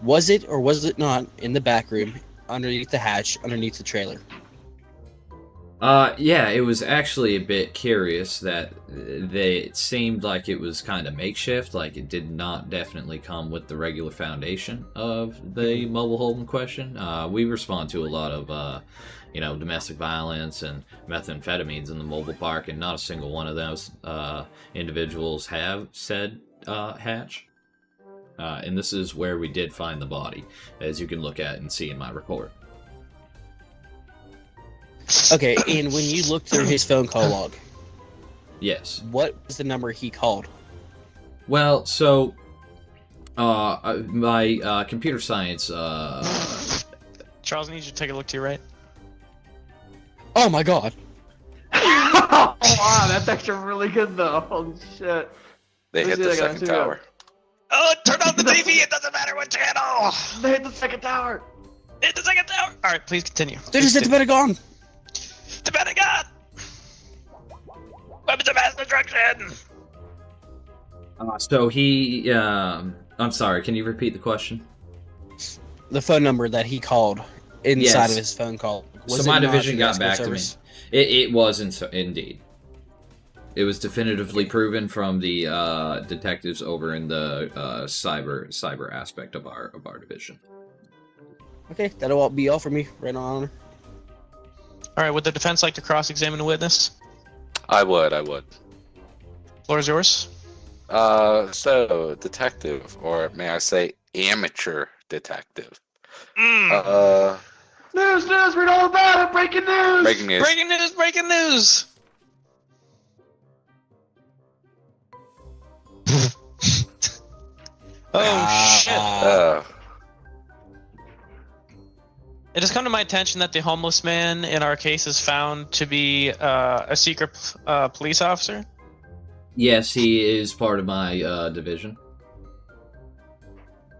Was it or was it not in the back room, underneath the hatch, underneath the trailer? Yeah, it was actually a bit curious that it seemed like it was kind of makeshift, like it did not definitely come with the regular foundation of the mobile home in question. We respond to a lot of, domestic violence and methamphetamines in the mobile park, and not a single one of those individuals have said hatch. And this is where we did find the body, as you can look at and see in my report. Okay, and when you looked through his phone call log, Yes. what was the number he called? Well, so my computer science. Charles, I need you to take a look to your right. Oh my god! Oh, wow, that's actually really good though. Holy shit. They hit the second tower. Oh, turn on the TV. It doesn't matter what channel. They hit the second tower. Hit the second tower. All right, please continue. They just hit the Pentagon! The Pentagon. Weapons of mass destruction. So he. I'm sorry. Can you repeat the question? The phone number that he called inside Yes. of his phone call. So it my not division the got escort back service? to me. It was indeed. It was definitively proven from the detectives over in the cyber aspect of our division. Okay, that'll be all for me, right on honor. All right, would the defense like to cross-examine the witness? I would. Floor is yours. So, detective, or may I say amateur detective. News, read all about it. Breaking news. Breaking news. Breaking news! Breaking news! Oh shit! It has come to my attention that the homeless man in our case is found to be a secret police officer. Yes, he is part of my division.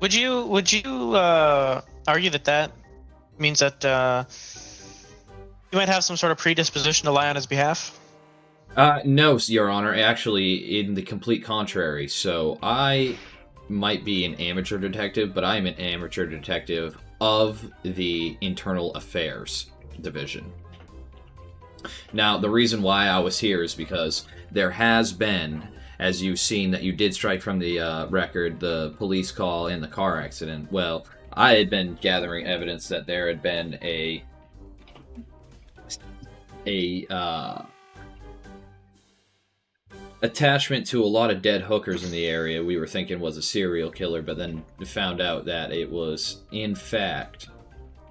Would you argue that means that you might have some sort of predisposition to lie on his behalf? No, Your Honor. Actually, in the complete contrary. So I might be an amateur detective, but I am an amateur detective of the Internal Affairs Division. Now, the reason why I was here is because there has been, as you've seen that you did strike from the record, the police call and the car accident. Well, I had been gathering evidence that there had been a attachment to a lot of dead hookers in the area. We were thinking was a serial killer, but then found out that it was, in fact,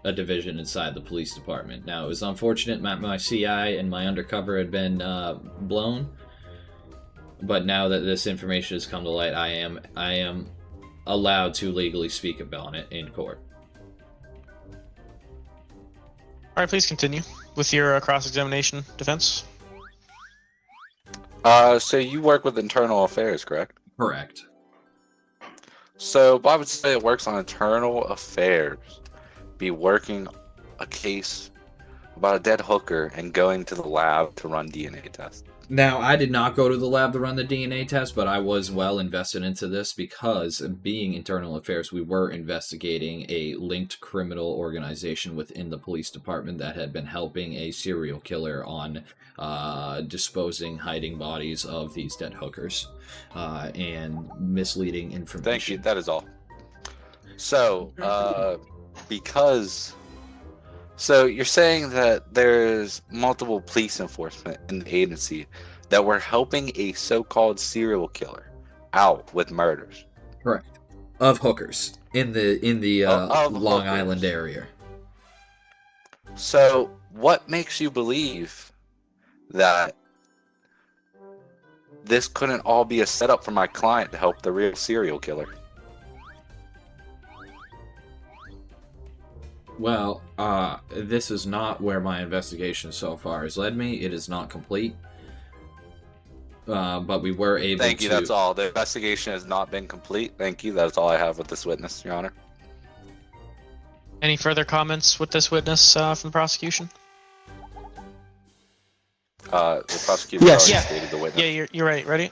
a division inside the police department. Now, it was unfortunate my CI and my undercover had been blown, but now that this information has come to light, I am allowed to legally speak about it in court. All right, please continue with your cross-examination defense. So you work with Internal Affairs, correct? Correct. So I would say it works on Internal Affairs. Be working a case about a dead hooker and going to the lab to run DNA tests. Now, I did not go to the lab to run the DNA test, but I was well invested into this because, being internal affairs, we were investigating a linked criminal organization within the police department that had been helping a serial killer on disposing, hiding bodies of these dead hookers and misleading information. Thank you. That is all. So, So you're saying that there's multiple police enforcement in the agency that were helping a so-called serial killer out with murders. Correct. Of hookers in the Of Long hookers. Island area. So what makes you believe that this couldn't all be a setup for my client to help the real serial killer? Well, this is not where my investigation so far has led me. It is not complete. But we were able to... Thank you, that's all. The investigation has not been complete. Thank you, that's all I have with this witness, Your Honor. Any further comments with this witness from the prosecution? The prosecutor Yes. already stated the witness. Yeah, you're right. Ready?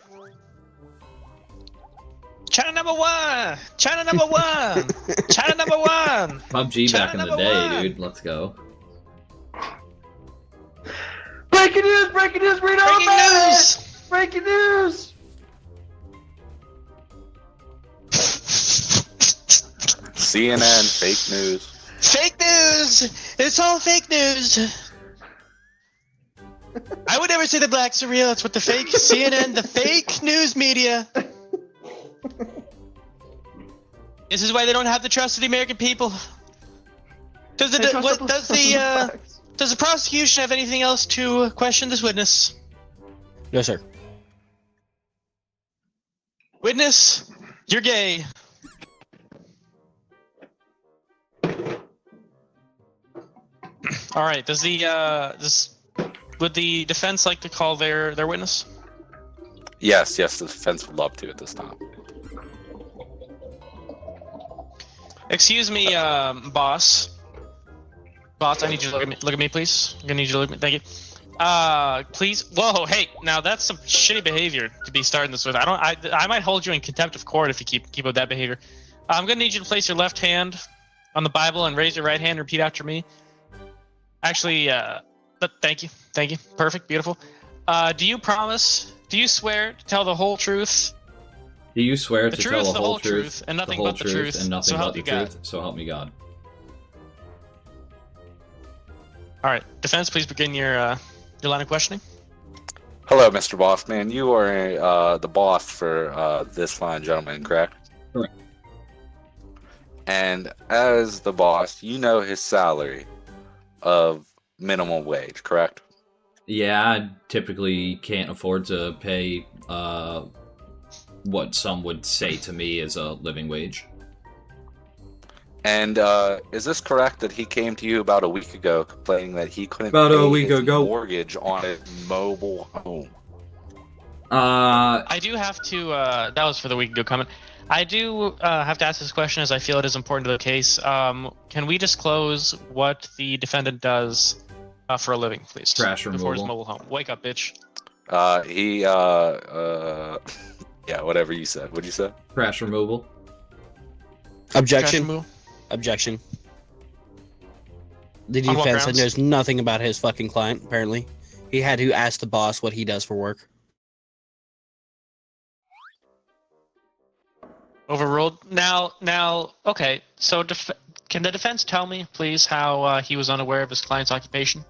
China number one! China number one! China number one! PUBG back in the China day, number one! dude. Let's go. Breaking news! Breaking news! Read all Breaking about it! news! Breaking news! CNN, fake news. Fake news! It's all fake news! I would never say the blacks are real. That's what the fake CNN, the fake news media. This is why they don't have the trust of the American people. Does Hey, trust what the- does the prosecution have anything else to question this witness? No, sir. Witness, you're gay. All right. Would the defense like to call their witness? Yes, the defense would love to at this time. Excuse me, boss. Boss, I need you to look at me, please. I'm gonna need you to look at me. Thank you. Please. Whoa, hey, now that's some shitty behavior to be starting this with. I might hold you in contempt of court if you keep with that behavior. I'm gonna need you to place your left hand on the Bible and raise your right hand and repeat after me. Actually, but thank you. Perfect, beautiful. Do you swear to tell the whole truth? Do you swear The to truth, tell the the whole whole truth, and nothing but the truth, and nothing so but help the you God. truth? So help me God. All right, defense, please begin your line of questioning. Hello, Mr. Bossman. You are the boss for this fine gentleman, correct? Correct. And as the boss, you know his salary of minimum wage, correct? Yeah, I typically can't afford to pay what some would say to me is a living wage. And is this correct that he came to you about a week ago complaining that he couldn't About pay a week his ago. mortgage on his mobile home? I do have to. That was for the week ago comment. I do have to ask this question as I feel it is important to the case. Can we disclose what the defendant does for a living, please? Trash before his removal. mobile home. Wake up, bitch. Yeah, whatever you said. What'd you say? Trash removal. Trash Objection. removal. Objection. The On what defense grounds? knows nothing about his fucking client, apparently. He had to ask the boss what he does for work. Overruled. Now, okay. So, can the defense tell me, please, how he was unaware of his client's occupation?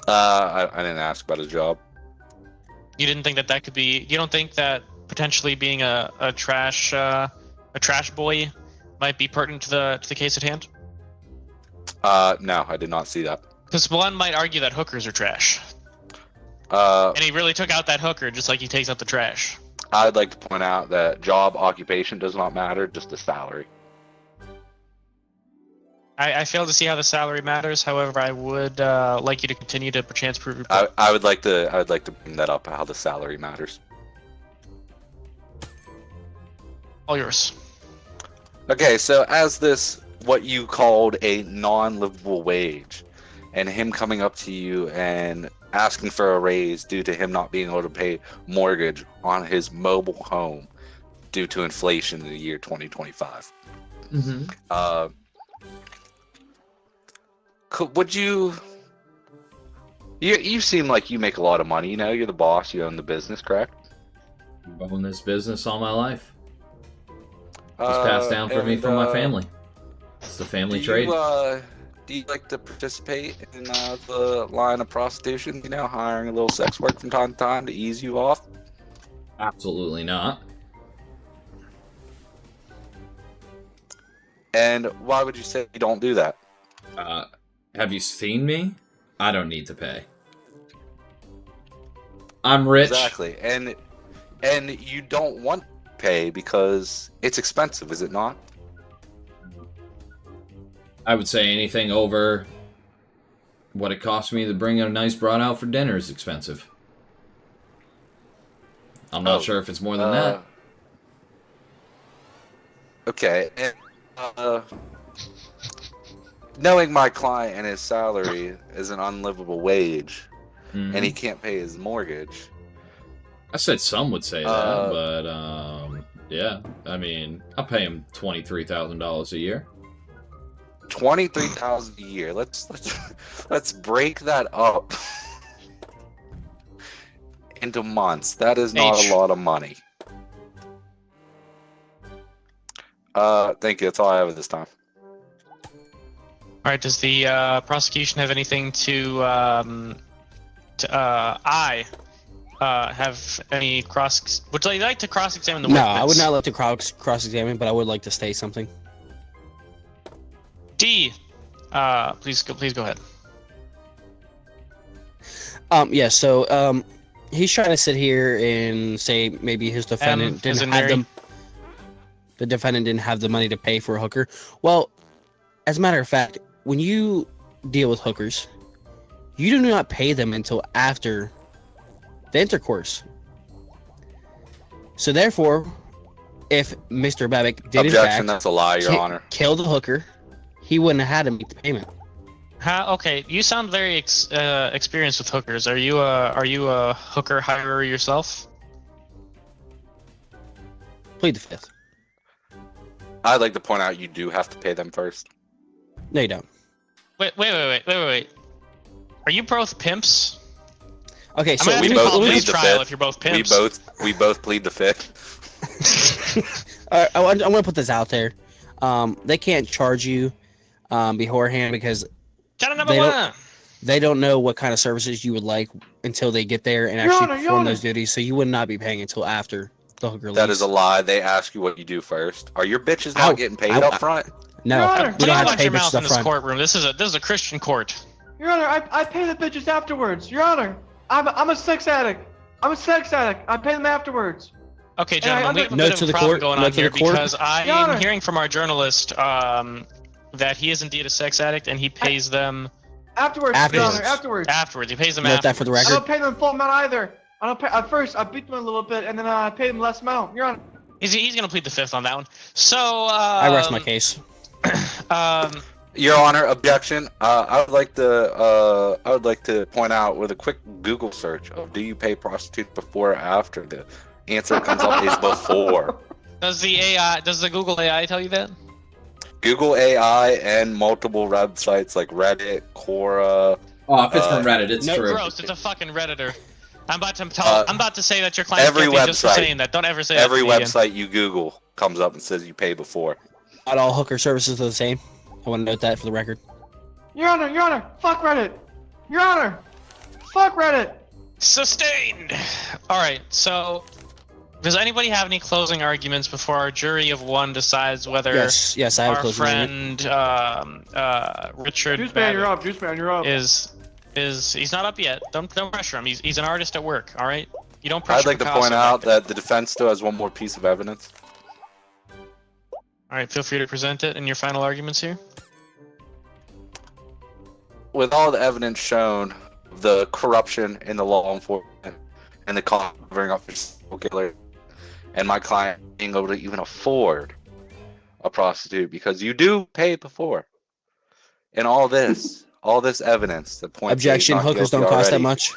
I didn't ask about his job. You didn't think that could be? You don't think that potentially being a trash boy might be pertinent to the case at hand? No, I did not see that. Because one might argue that hookers are trash, And and he really took out that hooker just like he takes out the trash. I'd like to point out that job occupation does not matter, just the salary. I fail to see how the salary matters. However, I would like you to continue to perchance prove your point. I would like to bring that up, how the salary matters. All yours. Okay, so as this, what you called a non-livable wage, and him coming up to you and asking for a raise due to him not being able to pay mortgage on his mobile home due to inflation in the year 2025. Mm-hmm. Would you seem like you make a lot of money, you know, you're the boss, you own the business, correct? I've owned this business all my life. Just passed down from me from my family. It's the family trade. Do you like to participate in the line of prostitution, you know, hiring a little sex work from time to time to ease you off? Absolutely not. And why would you say you don't do that? Have you seen me? I don't need to pay. I'm rich. Exactly. And you don't want to pay because it's expensive, is it not? I would say anything over what it costs me to bring a nice broad out for dinner is expensive. I'm not sure if it's more than that. Okay. And, knowing my client and his salary is an unlivable wage, and he can't pay his mortgage. I said some would say that, but yeah. I mean, I'll pay him $23,000 a year. $23,000 a year. Let's break that up into months. That is not a lot of money. Thank you. That's all I have at this time. All right. Does the prosecution have anything to have any cross? Would you like to cross-examine the No, witness? I would not like to cross-examine, but I would like to say something. D, please go ahead. Yeah. So, he's trying to sit here and say maybe his defendant didn't have them. The defendant didn't have the money to pay for a hooker. Well, as a matter of fact, when you deal with hookers, you do not pay them until after the intercourse. So therefore, if Mr. Babick did Objection, that's a lie, Your Honor. Kill the hooker, he wouldn't have had to make the payment. Okay, you sound very experienced with hookers. Are you a hooker hirer yourself? Plead the fifth. I'd like to point out you do have to pay them first. No, you don't. Wait. Are you both pimps? Okay, so we both plead the fifth. If you're both pimps. We both plead the fifth. I'm gonna put this out there. They can't charge you beforehand because they don't know what kind of services you would like until they get there and actually perform those duties. So you would not be paying until after the hooker leaves. That is a lie. They ask you what you do first. Are your bitches not getting paid up front? No, we don't have to pay your mouth bitches in up this front. courtroom. This is a Christian court. Your Honor, I pay the bitches afterwards. Your Honor, I'm a sex addict. I pay them afterwards. Okay, gentlemen, we have a Note bit to of a the problem court. going Note on to here the court. because I Your Honor. am hearing from our journalist that he is indeed a sex addict and he pays them Afterwards, Your Honor, afterwards. afterwards. He pays them Note afterwards. that for the I record. don't pay them full amount either. I don't pay. At first, I beat them a little bit, and then I pay them less amount. Your Honor. He's going to plead the fifth on that one. So I rest my case. Your Honor, objection. I would like to point out with a quick Google search of do you pay prostitutes before or after, the answer that comes up is before. Does the Google AI tell you that? Google AI and multiple websites like Reddit, Quora. Oh, if it's from Reddit, it's true. Gross, it's a fucking Redditor. I'm about to say that your client every can't be just for website- saying that. Don't ever say Every that to me again. website you Google comes up and says you pay before. Not all hooker services are the same. I want to note that for the record. Your Honor, fuck Reddit. Your Honor, fuck Reddit. Sustained. All right. So, does anybody have any closing arguments before our jury of one decides whether Yes, I have a our closing argument. friend Richard Juice man, you're Babbitt up. Juice man, you're up. is he's not up yet? Don't pressure him. He's an artist at work. All right. You don't pressure. I'd like to Picasso point back out there. that the defense still has one more piece of evidence. All right. Feel free to present it in your final arguments here. With all the evidence shown, the corruption in the law enforcement and the covering up for serial killer, and my client being able to even afford a prostitute because you do pay before. In all this, all this evidence that points. Objection. that he's not Hookers guilty don't cost that already. much.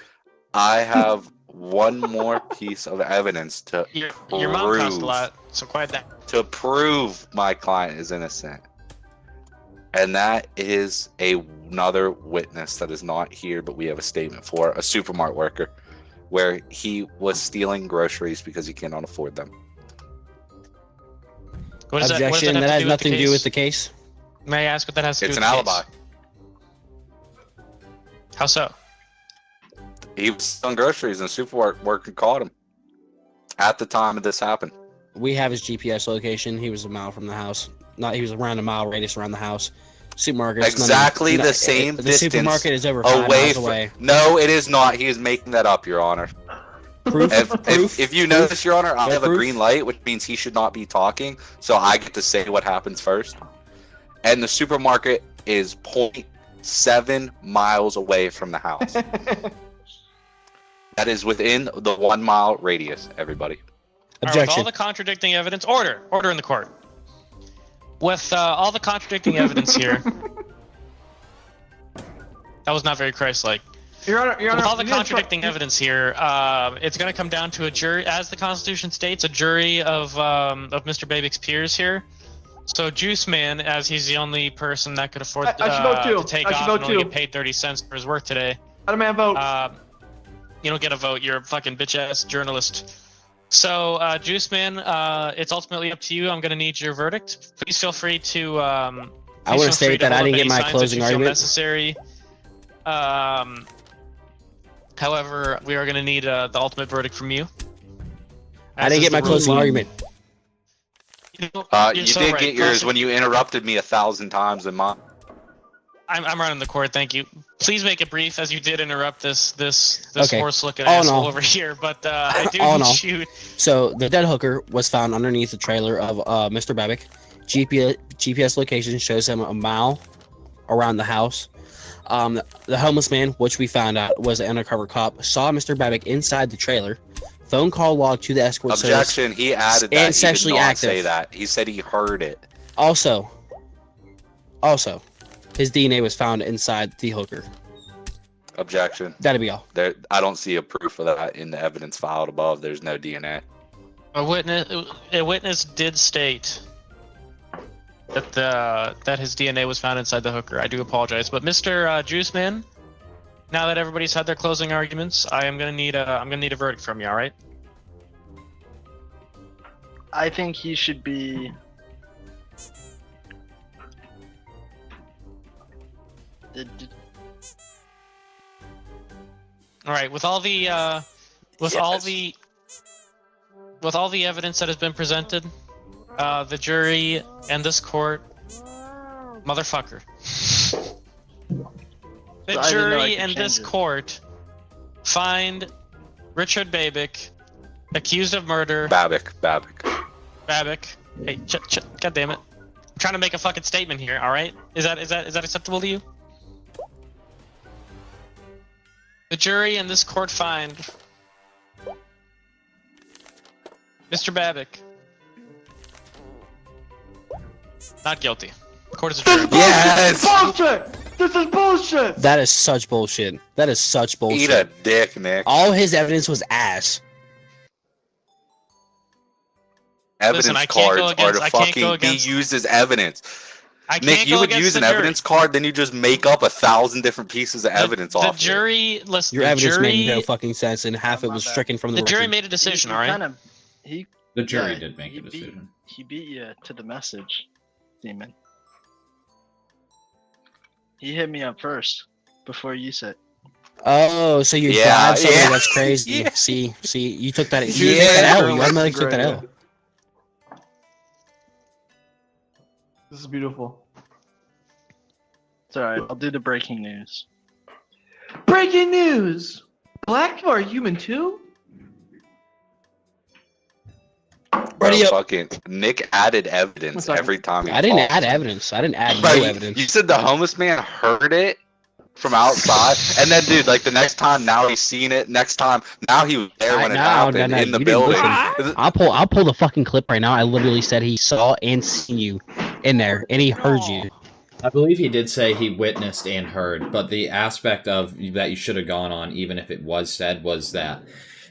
I have one more piece of evidence to Your mom cost a lot, so quiet down. to prove my client is innocent. And that is another witness that is not here, but we have a statement for, a supermarket worker, where he was stealing groceries because he cannot afford them. What does Objection. That has nothing to do with the case. May I ask what that has to do It's with an the alibi. case? How so? He was selling groceries and the supermarket worker caught him at the time of this happened. We have his GPS location. He was a mile from the house. He was around a mile radius around the house. Supermarket. Exactly the same The distance supermarket is over 5 miles away. No, it is not. He is making that up, Your Honor. Proof. If you notice, Your Honor, I have a proof? green light, which means he should not be talking, so I get to say what happens first. And the supermarket is 0.7 miles away from the house. That is within the 1 mile radius, everybody. All right, with all the contradicting evidence, order in the court. With all the contradicting evidence here, that was not very Christ-like. Your Honor, With all the contradicting evidence here, it's going to come down to a jury, as the Constitution states, a jury of Mr. Babick's peers here. So Juice Man, as he's the only person that could afford I should vote too. to take I should off vote and only too. get paid 30 cents for his work today. How do man vote? You don't get a vote. You're a fucking bitch-ass journalist. So, Juice Man, it's ultimately up to you. I'm going to need your verdict. Please feel free to. I want to state that I didn't get my closing argument. Necessary. However, we are going to need the ultimate verdict from you. I didn't get my closing argument. You so did right. get yours when you interrupted me 1,000 times in mine. I'm running the court. Thank you. Please make it brief, as you did interrupt this Okay. horse-looking All in asshole all- over here. But I do all in all, need you. So the dead hooker was found underneath the trailer of Mr. Babick. GPS location shows him a mile around the house. The homeless man, which we found out was an undercover cop, saw Mr. Babick inside the trailer. Phone call log to the escort service. Objection. He added that. And He did sexually not active. say that. He said he heard it. Also, his DNA was found inside the hooker. Objection. That'd be all. There, I don't see a proof of that in the evidence filed above. There's no DNA. A witness did state that his DNA was found inside the hooker. I do apologize, but Mr. Juice Man, now that everybody's had their closing arguments, I'm gonna need a verdict from you. All right? I think he should be. All right. With all the evidence that has been presented, the jury and this court, motherfucker. The I didn't know I jury could and this change it. court find Richard Babick accused of murder. Babick. Hey, God damn it! I'm trying to make a fucking statement here. All right? Is that acceptable to you? The jury and this court find Mr. Babick not guilty. Court is adjourned. Yes! Bullshit! This is bullshit! That is such bullshit. That is such bullshit. Eat a dick, Nick. All his evidence was ass. Evidence Listen, I can't go cards are against- to I can't go fucking be against- used as evidence. I can't Nick, you go would against use the an jury. evidence card, then you just make up 1,000 different pieces of evidence The off it. jury, listen. Your the evidence jury, made no fucking sense, and half it was stricken from the The jury record. made a decision. He All right. kinda- he The jury Yeah, did make he a beat- decision. he beat you to the message, Demon. He hit me up first before you said. Oh, so you Yeah, bribed somebody? yeah. That's crazy. Yeah. See, you took that. You Yeah. took that L. You automatically took that L. This is beautiful. It's alright. I'll do the breaking news. Breaking news! Black people are human too? Bro, Ready up. fucking Nick added evidence One second. every time he I didn't talked. add evidence. I didn't add Bro, no you- evidence. You said the homeless man heard it from outside, and then, dude, like the next time, now he's seen it. Next time, now he was there when it happened in the you didn't building. listen. I'll pull the fucking clip right now. I literally said he saw and seen you in there, and he heard you. I believe he did say he witnessed and heard, but the aspect of that you should have gone on, even if it was said, was that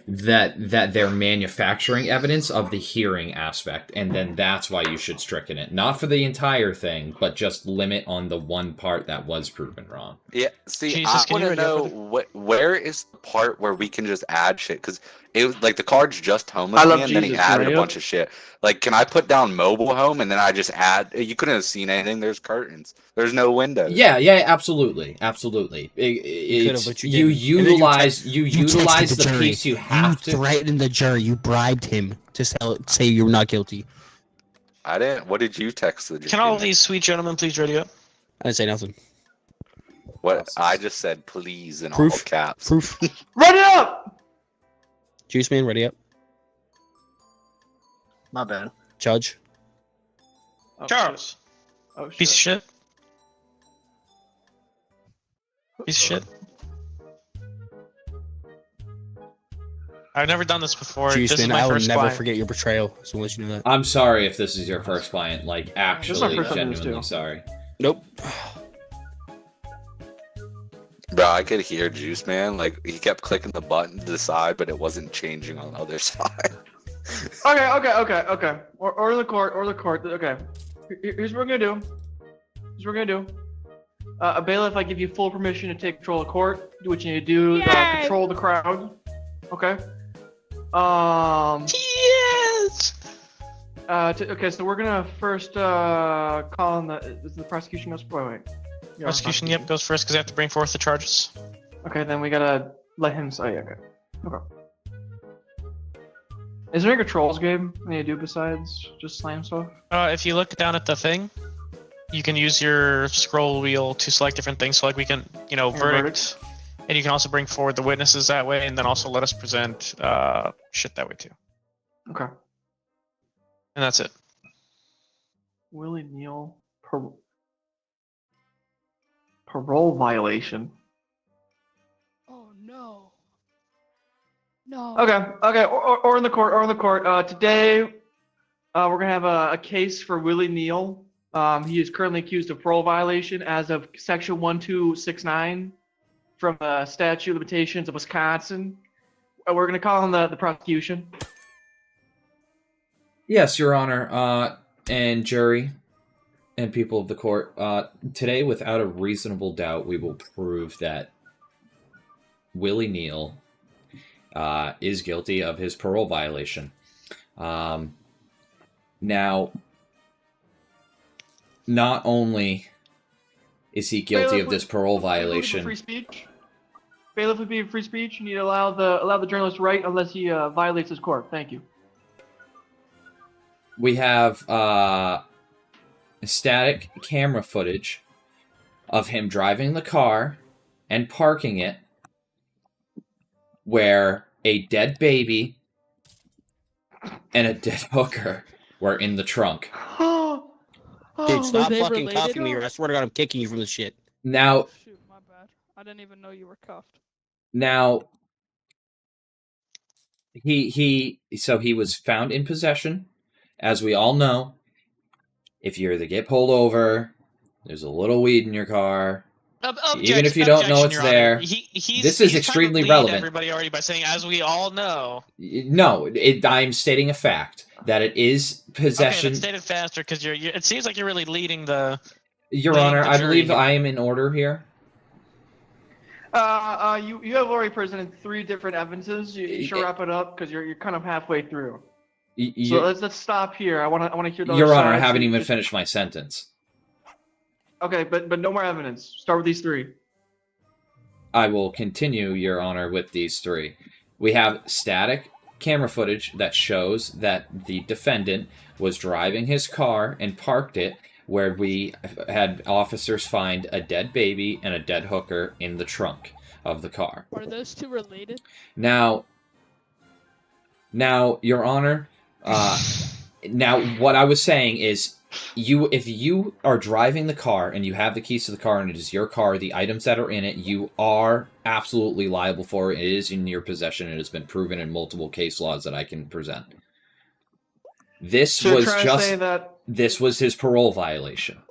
they're manufacturing evidence of the hearing aspect, and then that's why you should stricken it. Not for the entire thing, but just limit on the one part that was proven wrong. Yeah, see, Jesus, I can you want to ready up know where is the part where we can just add shit? Because it was like the card's just homeless I love man, then he Jesus, added right? a bunch of shit. Like, can I put down mobile home and then I just add? You couldn't have seen anything. There's curtains. There's no windows. Yeah, absolutely. It's, but you you didn't. utilize You utilize texted the jury. piece you have to. threatened the jury. You bribed him to say you were not guilty. I didn't. What did you text the jury? Can all Nick? these sweet gentlemen please ready up? I didn't say nothing. What I just said, please, in all Proof? caps. Proof. Run it up! Juice Man, ready up. My bad. Judge. Oh, Charles, shit. Oh, piece of shit. shit. Piece of shit. I've never done this before. Juice This is Man, my I will first never client. forget your betrayal. So let you know that. I'm sorry if this is your first client. Like, actually, first time doing this genuinely too. sorry. Nope. Bro, I could hear Juice Man. Like, he kept clicking the button to the side, but it wasn't changing on the other side. Okay. Order the court. Okay. Here's what we're gonna do. A bailiff, I give you full permission to take control of court. Do what you need to do. Control the crowd. Okay. Yes. Okay, so we're gonna first call on the prosecution. Wait. Yeah, Prosecution, yep, goes first because I have to bring forth the charges. Okay, then we gotta let him say. Okay. Is there any controls game we need to do besides just slam stuff? If you look down at the thing, you can use your scroll wheel to select different things. So like we can, verdict, and you can also bring forward the witnesses that way, and then also let us present shit that way too. Okay. And that's it. Willie Neal parole violation. Oh no. No. Okay. Or in the court. Today, we're gonna have a case for Willie Neal. He is currently accused of parole violation as of Section 1269 from the Statute of Limitations of Wisconsin. We're gonna call on the prosecution. Yes, Your Honor, and jury, and people of the court. Today, without a reasonable doubt, we will prove that Willie Neal is guilty of his parole violation. Now, not only is he guilty of this parole violation. Free speech. Bailiff would be free speech. You need to allow the journalist to write unless he violates his court. Thank you. We have static camera footage of him driving the car and parking it where a dead baby and a dead hooker were in the trunk. Dude, stop they fucking related cuffing me, or- or I swear to God, I'm kicking you from the shit. Now, Shoot, my bad. I didn't even know you were cuffed. Now, he was found in possession. As we all know, if you get pulled over, there's a little weed in your car. Even if you don't know it's there, this is extremely relevant. Everybody already by saying, as we all know. No, I'm stating a fact that it is possession. Okay, but state it faster because it seems like you're really leading the. Your leading Honor, the I jury believe here. I am in order here. You have already presented 3 different evidences. You should wrap it up because you're kind of halfway through. So let's stop here. I want to hear the Your other Honor, I sides. haven't even finished my sentence. Okay, but no more evidence. Start with these 3. I will continue, Your Honor, with these 3. We have static camera footage that shows that the defendant was driving his car and parked it where we had officers find a dead baby and a dead hooker in the trunk of the car. Are those 2 related? Now, Your Honor, now what I was saying is, if you are driving the car and you have the keys to the car and it is your car, the items that are in it, you are absolutely liable for it. It is in your possession. It has been proven in multiple case laws that I can present. This So was try to just say that this was his parole violation.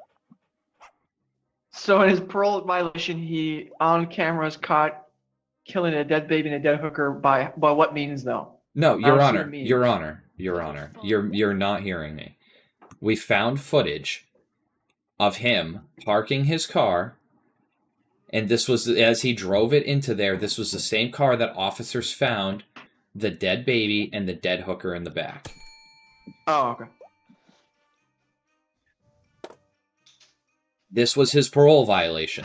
So in his parole violation, he on camera is caught killing a dead baby and a dead hooker by what means though? No, I Your don't see Honor, the means. Your Honor, Your Honor. You're not hearing me. We found footage of him parking his car, and this was as he drove it into there. This was the same car that officers found the dead baby and the dead hooker in the back. Oh, okay. This was his parole violation.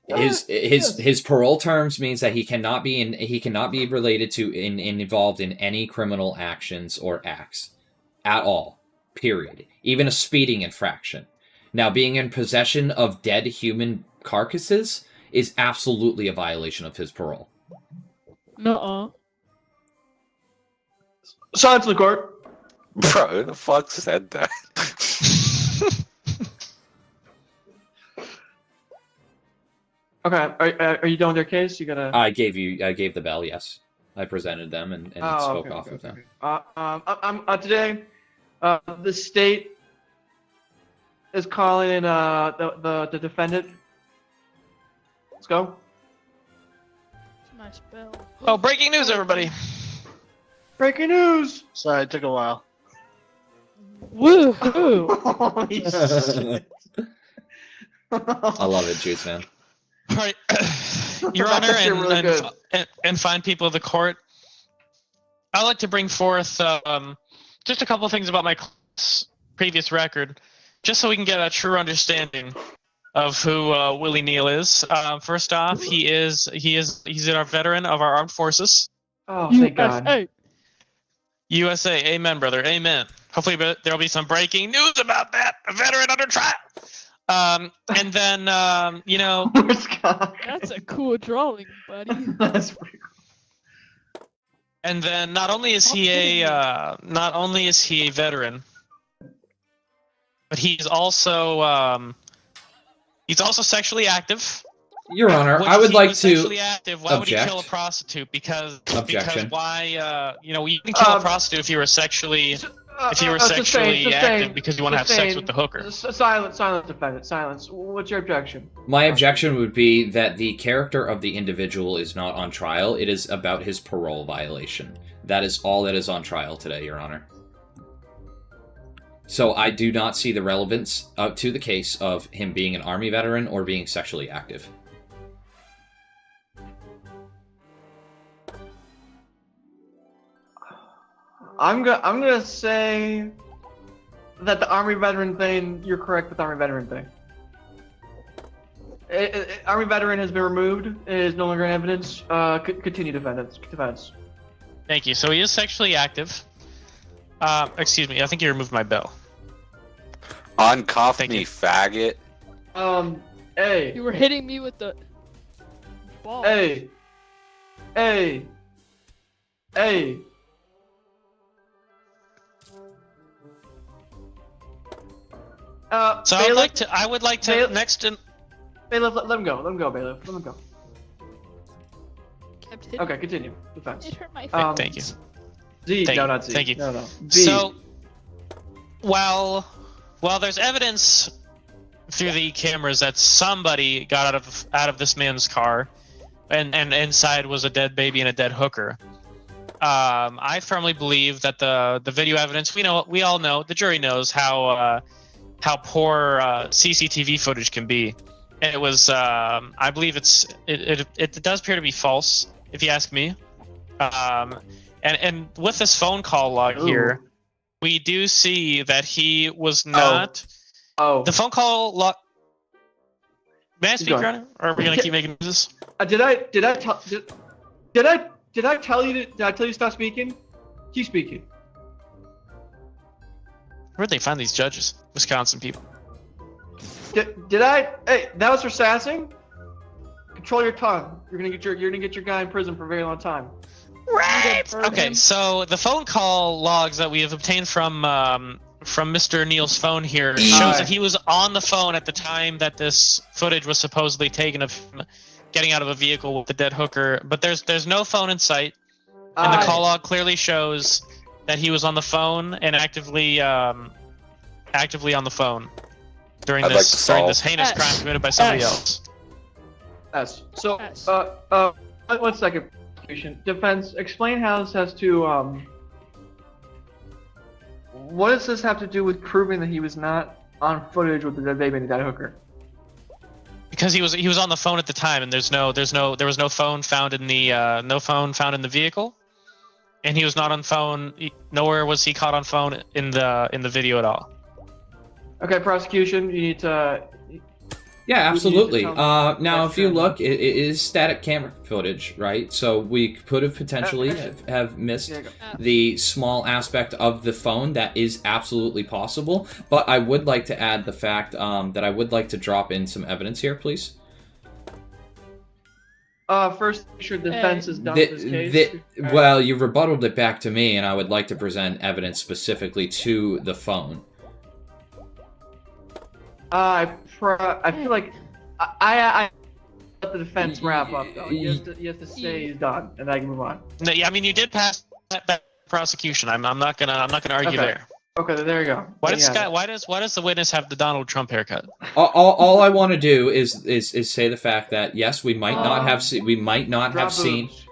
His parole terms means that he cannot be related to involved in any criminal actions or acts at all. Period. Even a speeding infraction. Now, being in possession of dead human carcasses is absolutely a violation of his parole. Nuh-uh. Silence in the court. Bro, who the fuck said that? Okay, are you done with your case? You gotta. I gave the bell. Yes, I presented them and spoke off of them. Today, the state is calling in the defendant. Let's go. It's a nice bell. Oh, breaking news, everybody! Breaking news! Sorry, it took a while. Woohoo! Holy shit. I love it, Juice Man. All right, Your Honor, That's really good. and fine people of the court. I'd like to bring forth just a couple of things about my previous record, just so we can get a true understanding of who Willie Neal is. First off, he's a veteran of our armed forces. Oh, thank God. USA, amen, brother, amen. Hopefully there'll be some breaking news about that. A veteran under trial. And then That's a cool drawing, buddy. That's pretty cool. And then not only is he a veteran, but he's also sexually active. Your Honor, Which I would he like was to sexually active. Why would he kill a object. prostitute? Because Objection. why? You can kill a prostitute if you were sexually Sustained, active because you want to have sex with the hooker. Silence, defendant, silence. What's your objection? My objection would be that the character of the individual is not on trial. It is about his parole violation. That is all that is on trial today, Your Honor. So I do not see the relevance to the case of him being an Army veteran or being sexually active. I'm gonna say that the Army veteran thing. You're correct with the Army veteran thing. Army veteran has been removed. It is no longer in evidence. Continue, defendants. Thank you. So he is sexually active. Excuse me. I think you removed my bell. Uncuff me, faggot. Hey. You were hitting me with the ball. Hey. So Bailiff, I would like to Bailiff, next. Bailiff, let him go. Bailiff. Let him go. Kept hitting Okay, continue. Defense. It hurt my face. Thank you. Z. Thank No, you. not Z. Thank you. No. B. So, while there's evidence through the cameras that somebody got out of this man's car, and inside was a dead baby and a dead hooker, I firmly believe that the video evidence, we all know, the jury knows how poor CCTV footage can be, and it was I believe it does appear to be false, if you ask me. And with this phone call log here, we do see that he was not. The phone call log. May I speak, Your Honor? Or are we gonna keep making this? Did I tell you to stop speaking? Keep speaking. Where'd they find these judges? Wisconsin people. Did I? Hey, that was for sassing. Control your tongue. You're gonna get your guy in prison for a very long time. Right. Okay, so the phone call logs that we have obtained from Mr. Neal's phone here shows that he was on the phone at the time that this footage was supposedly taken of him getting out of a vehicle with the dead hooker. But there's no phone in sight, and the call log clearly shows that he was on the phone and actively on the phone. during I'd like this to solve. heinous crime committed by somebody else. S. So, S. 1 second. Defense, explain how this has to, what does this have to do with proving that he was not on footage with the dead baby and the dead hooker? Because he was on the phone at the time, and there was no phone found in the vehicle, and he was not on phone. Nowhere was he caught on phone in the video at all. Okay, prosecution, you need to. Yeah, absolutely. You need to tell me Now, if you that's look, it is static camera footage, right? So we could have potentially have missed Yeah, go. the small aspect of the phone. That is absolutely possible. But I would like to add the fact that I would like to drop in some evidence here, please. First, make sure the defense is done with this case. Well, you rebutted it back to me, and I would like to present evidence specifically to the phone. I feel like I let the defense wrap up though. He has to say he's done, and I can move on. No, yeah, I mean, you did pass that prosecution. I'm not gonna argue Okay. there. Okay, there you go. Why There does you have why does the witness have the Donald Trump haircut? All I want to do is say the fact that yes, we might not have we might not Drop have seen. boobs.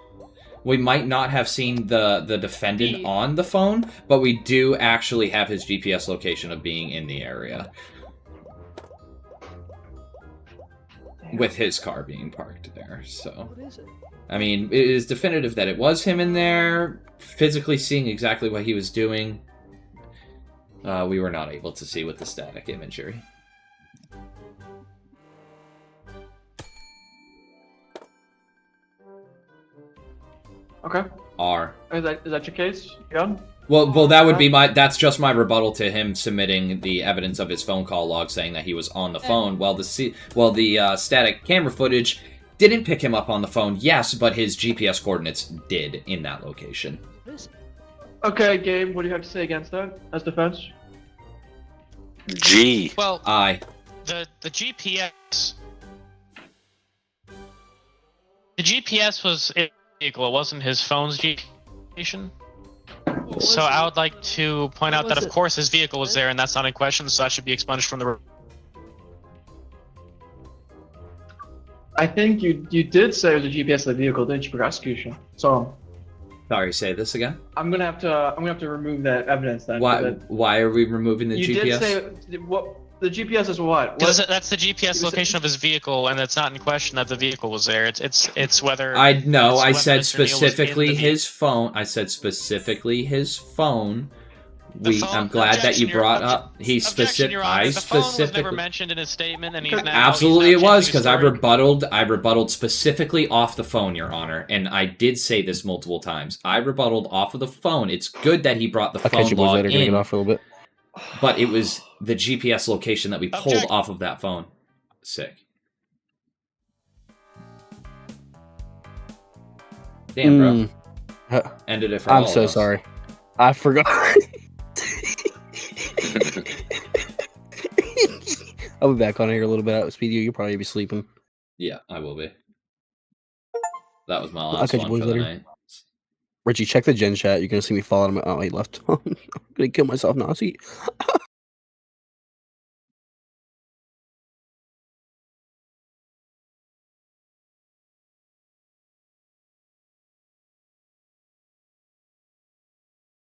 We might not have seen the defendant on the phone, but we do actually have his GPS location of being in the area. With his car being parked there, so... What is it? I mean, it is definitive that it was him in there, physically seeing exactly what he was doing. We were not able to see with the static imagery. Okay. R. Is that your case? Yeah. Well, that would be that's just my rebuttal to him submitting the evidence of his phone call log saying that he was on the phone. Well, the static camera footage didn't pick him up on the phone, yes, but his GPS coordinates did in that location. Okay, Gabe, what do you have to say against that as defense? G. Well, I. The GPS. The GPS was in the vehicle. It wasn't his phone's GPS. So I would like to point out that, of course, his vehicle was there, and that's not in question, so that should be expunged from the... I think you did say it was a GPS of the vehicle, didn't you, prosecution? So Sorry, say this again. I'm gonna have to remove that evidence then. Why are we removing the you GPS? did say what the GPS is what? Because that's the GPS location of his vehicle, and it's not in question that the vehicle was there. It's whether... I said Mr. Neal was in specifically the his phone. I said specifically his phone. I'm glad that Objection, you brought up. He Objection, Your Honor. I The phone was never specifically. mentioned in his statement, and he's now... Absolutely, he's it now was changing because his story. I rebutted specifically off the phone, Your Honor, and I did say this multiple times. I rebutted off of the phone. It's good that he brought the I'll catch phone you boys log later. Gonna get in, off for a little bit. but it was the GPS location that we pulled Object. off of that phone. Sick. Damn, bro. Ended it for all I'm of so us. sorry. I forgot. I'll be back on here a little bit. Speedy, you'll probably be sleeping. Yeah, I will be. That was my I'll last catch you one boys for the later. night. Richie, check the gen chat. You're gonna see me fall out of my. Oh, he left. I'm gonna kill myself now. See.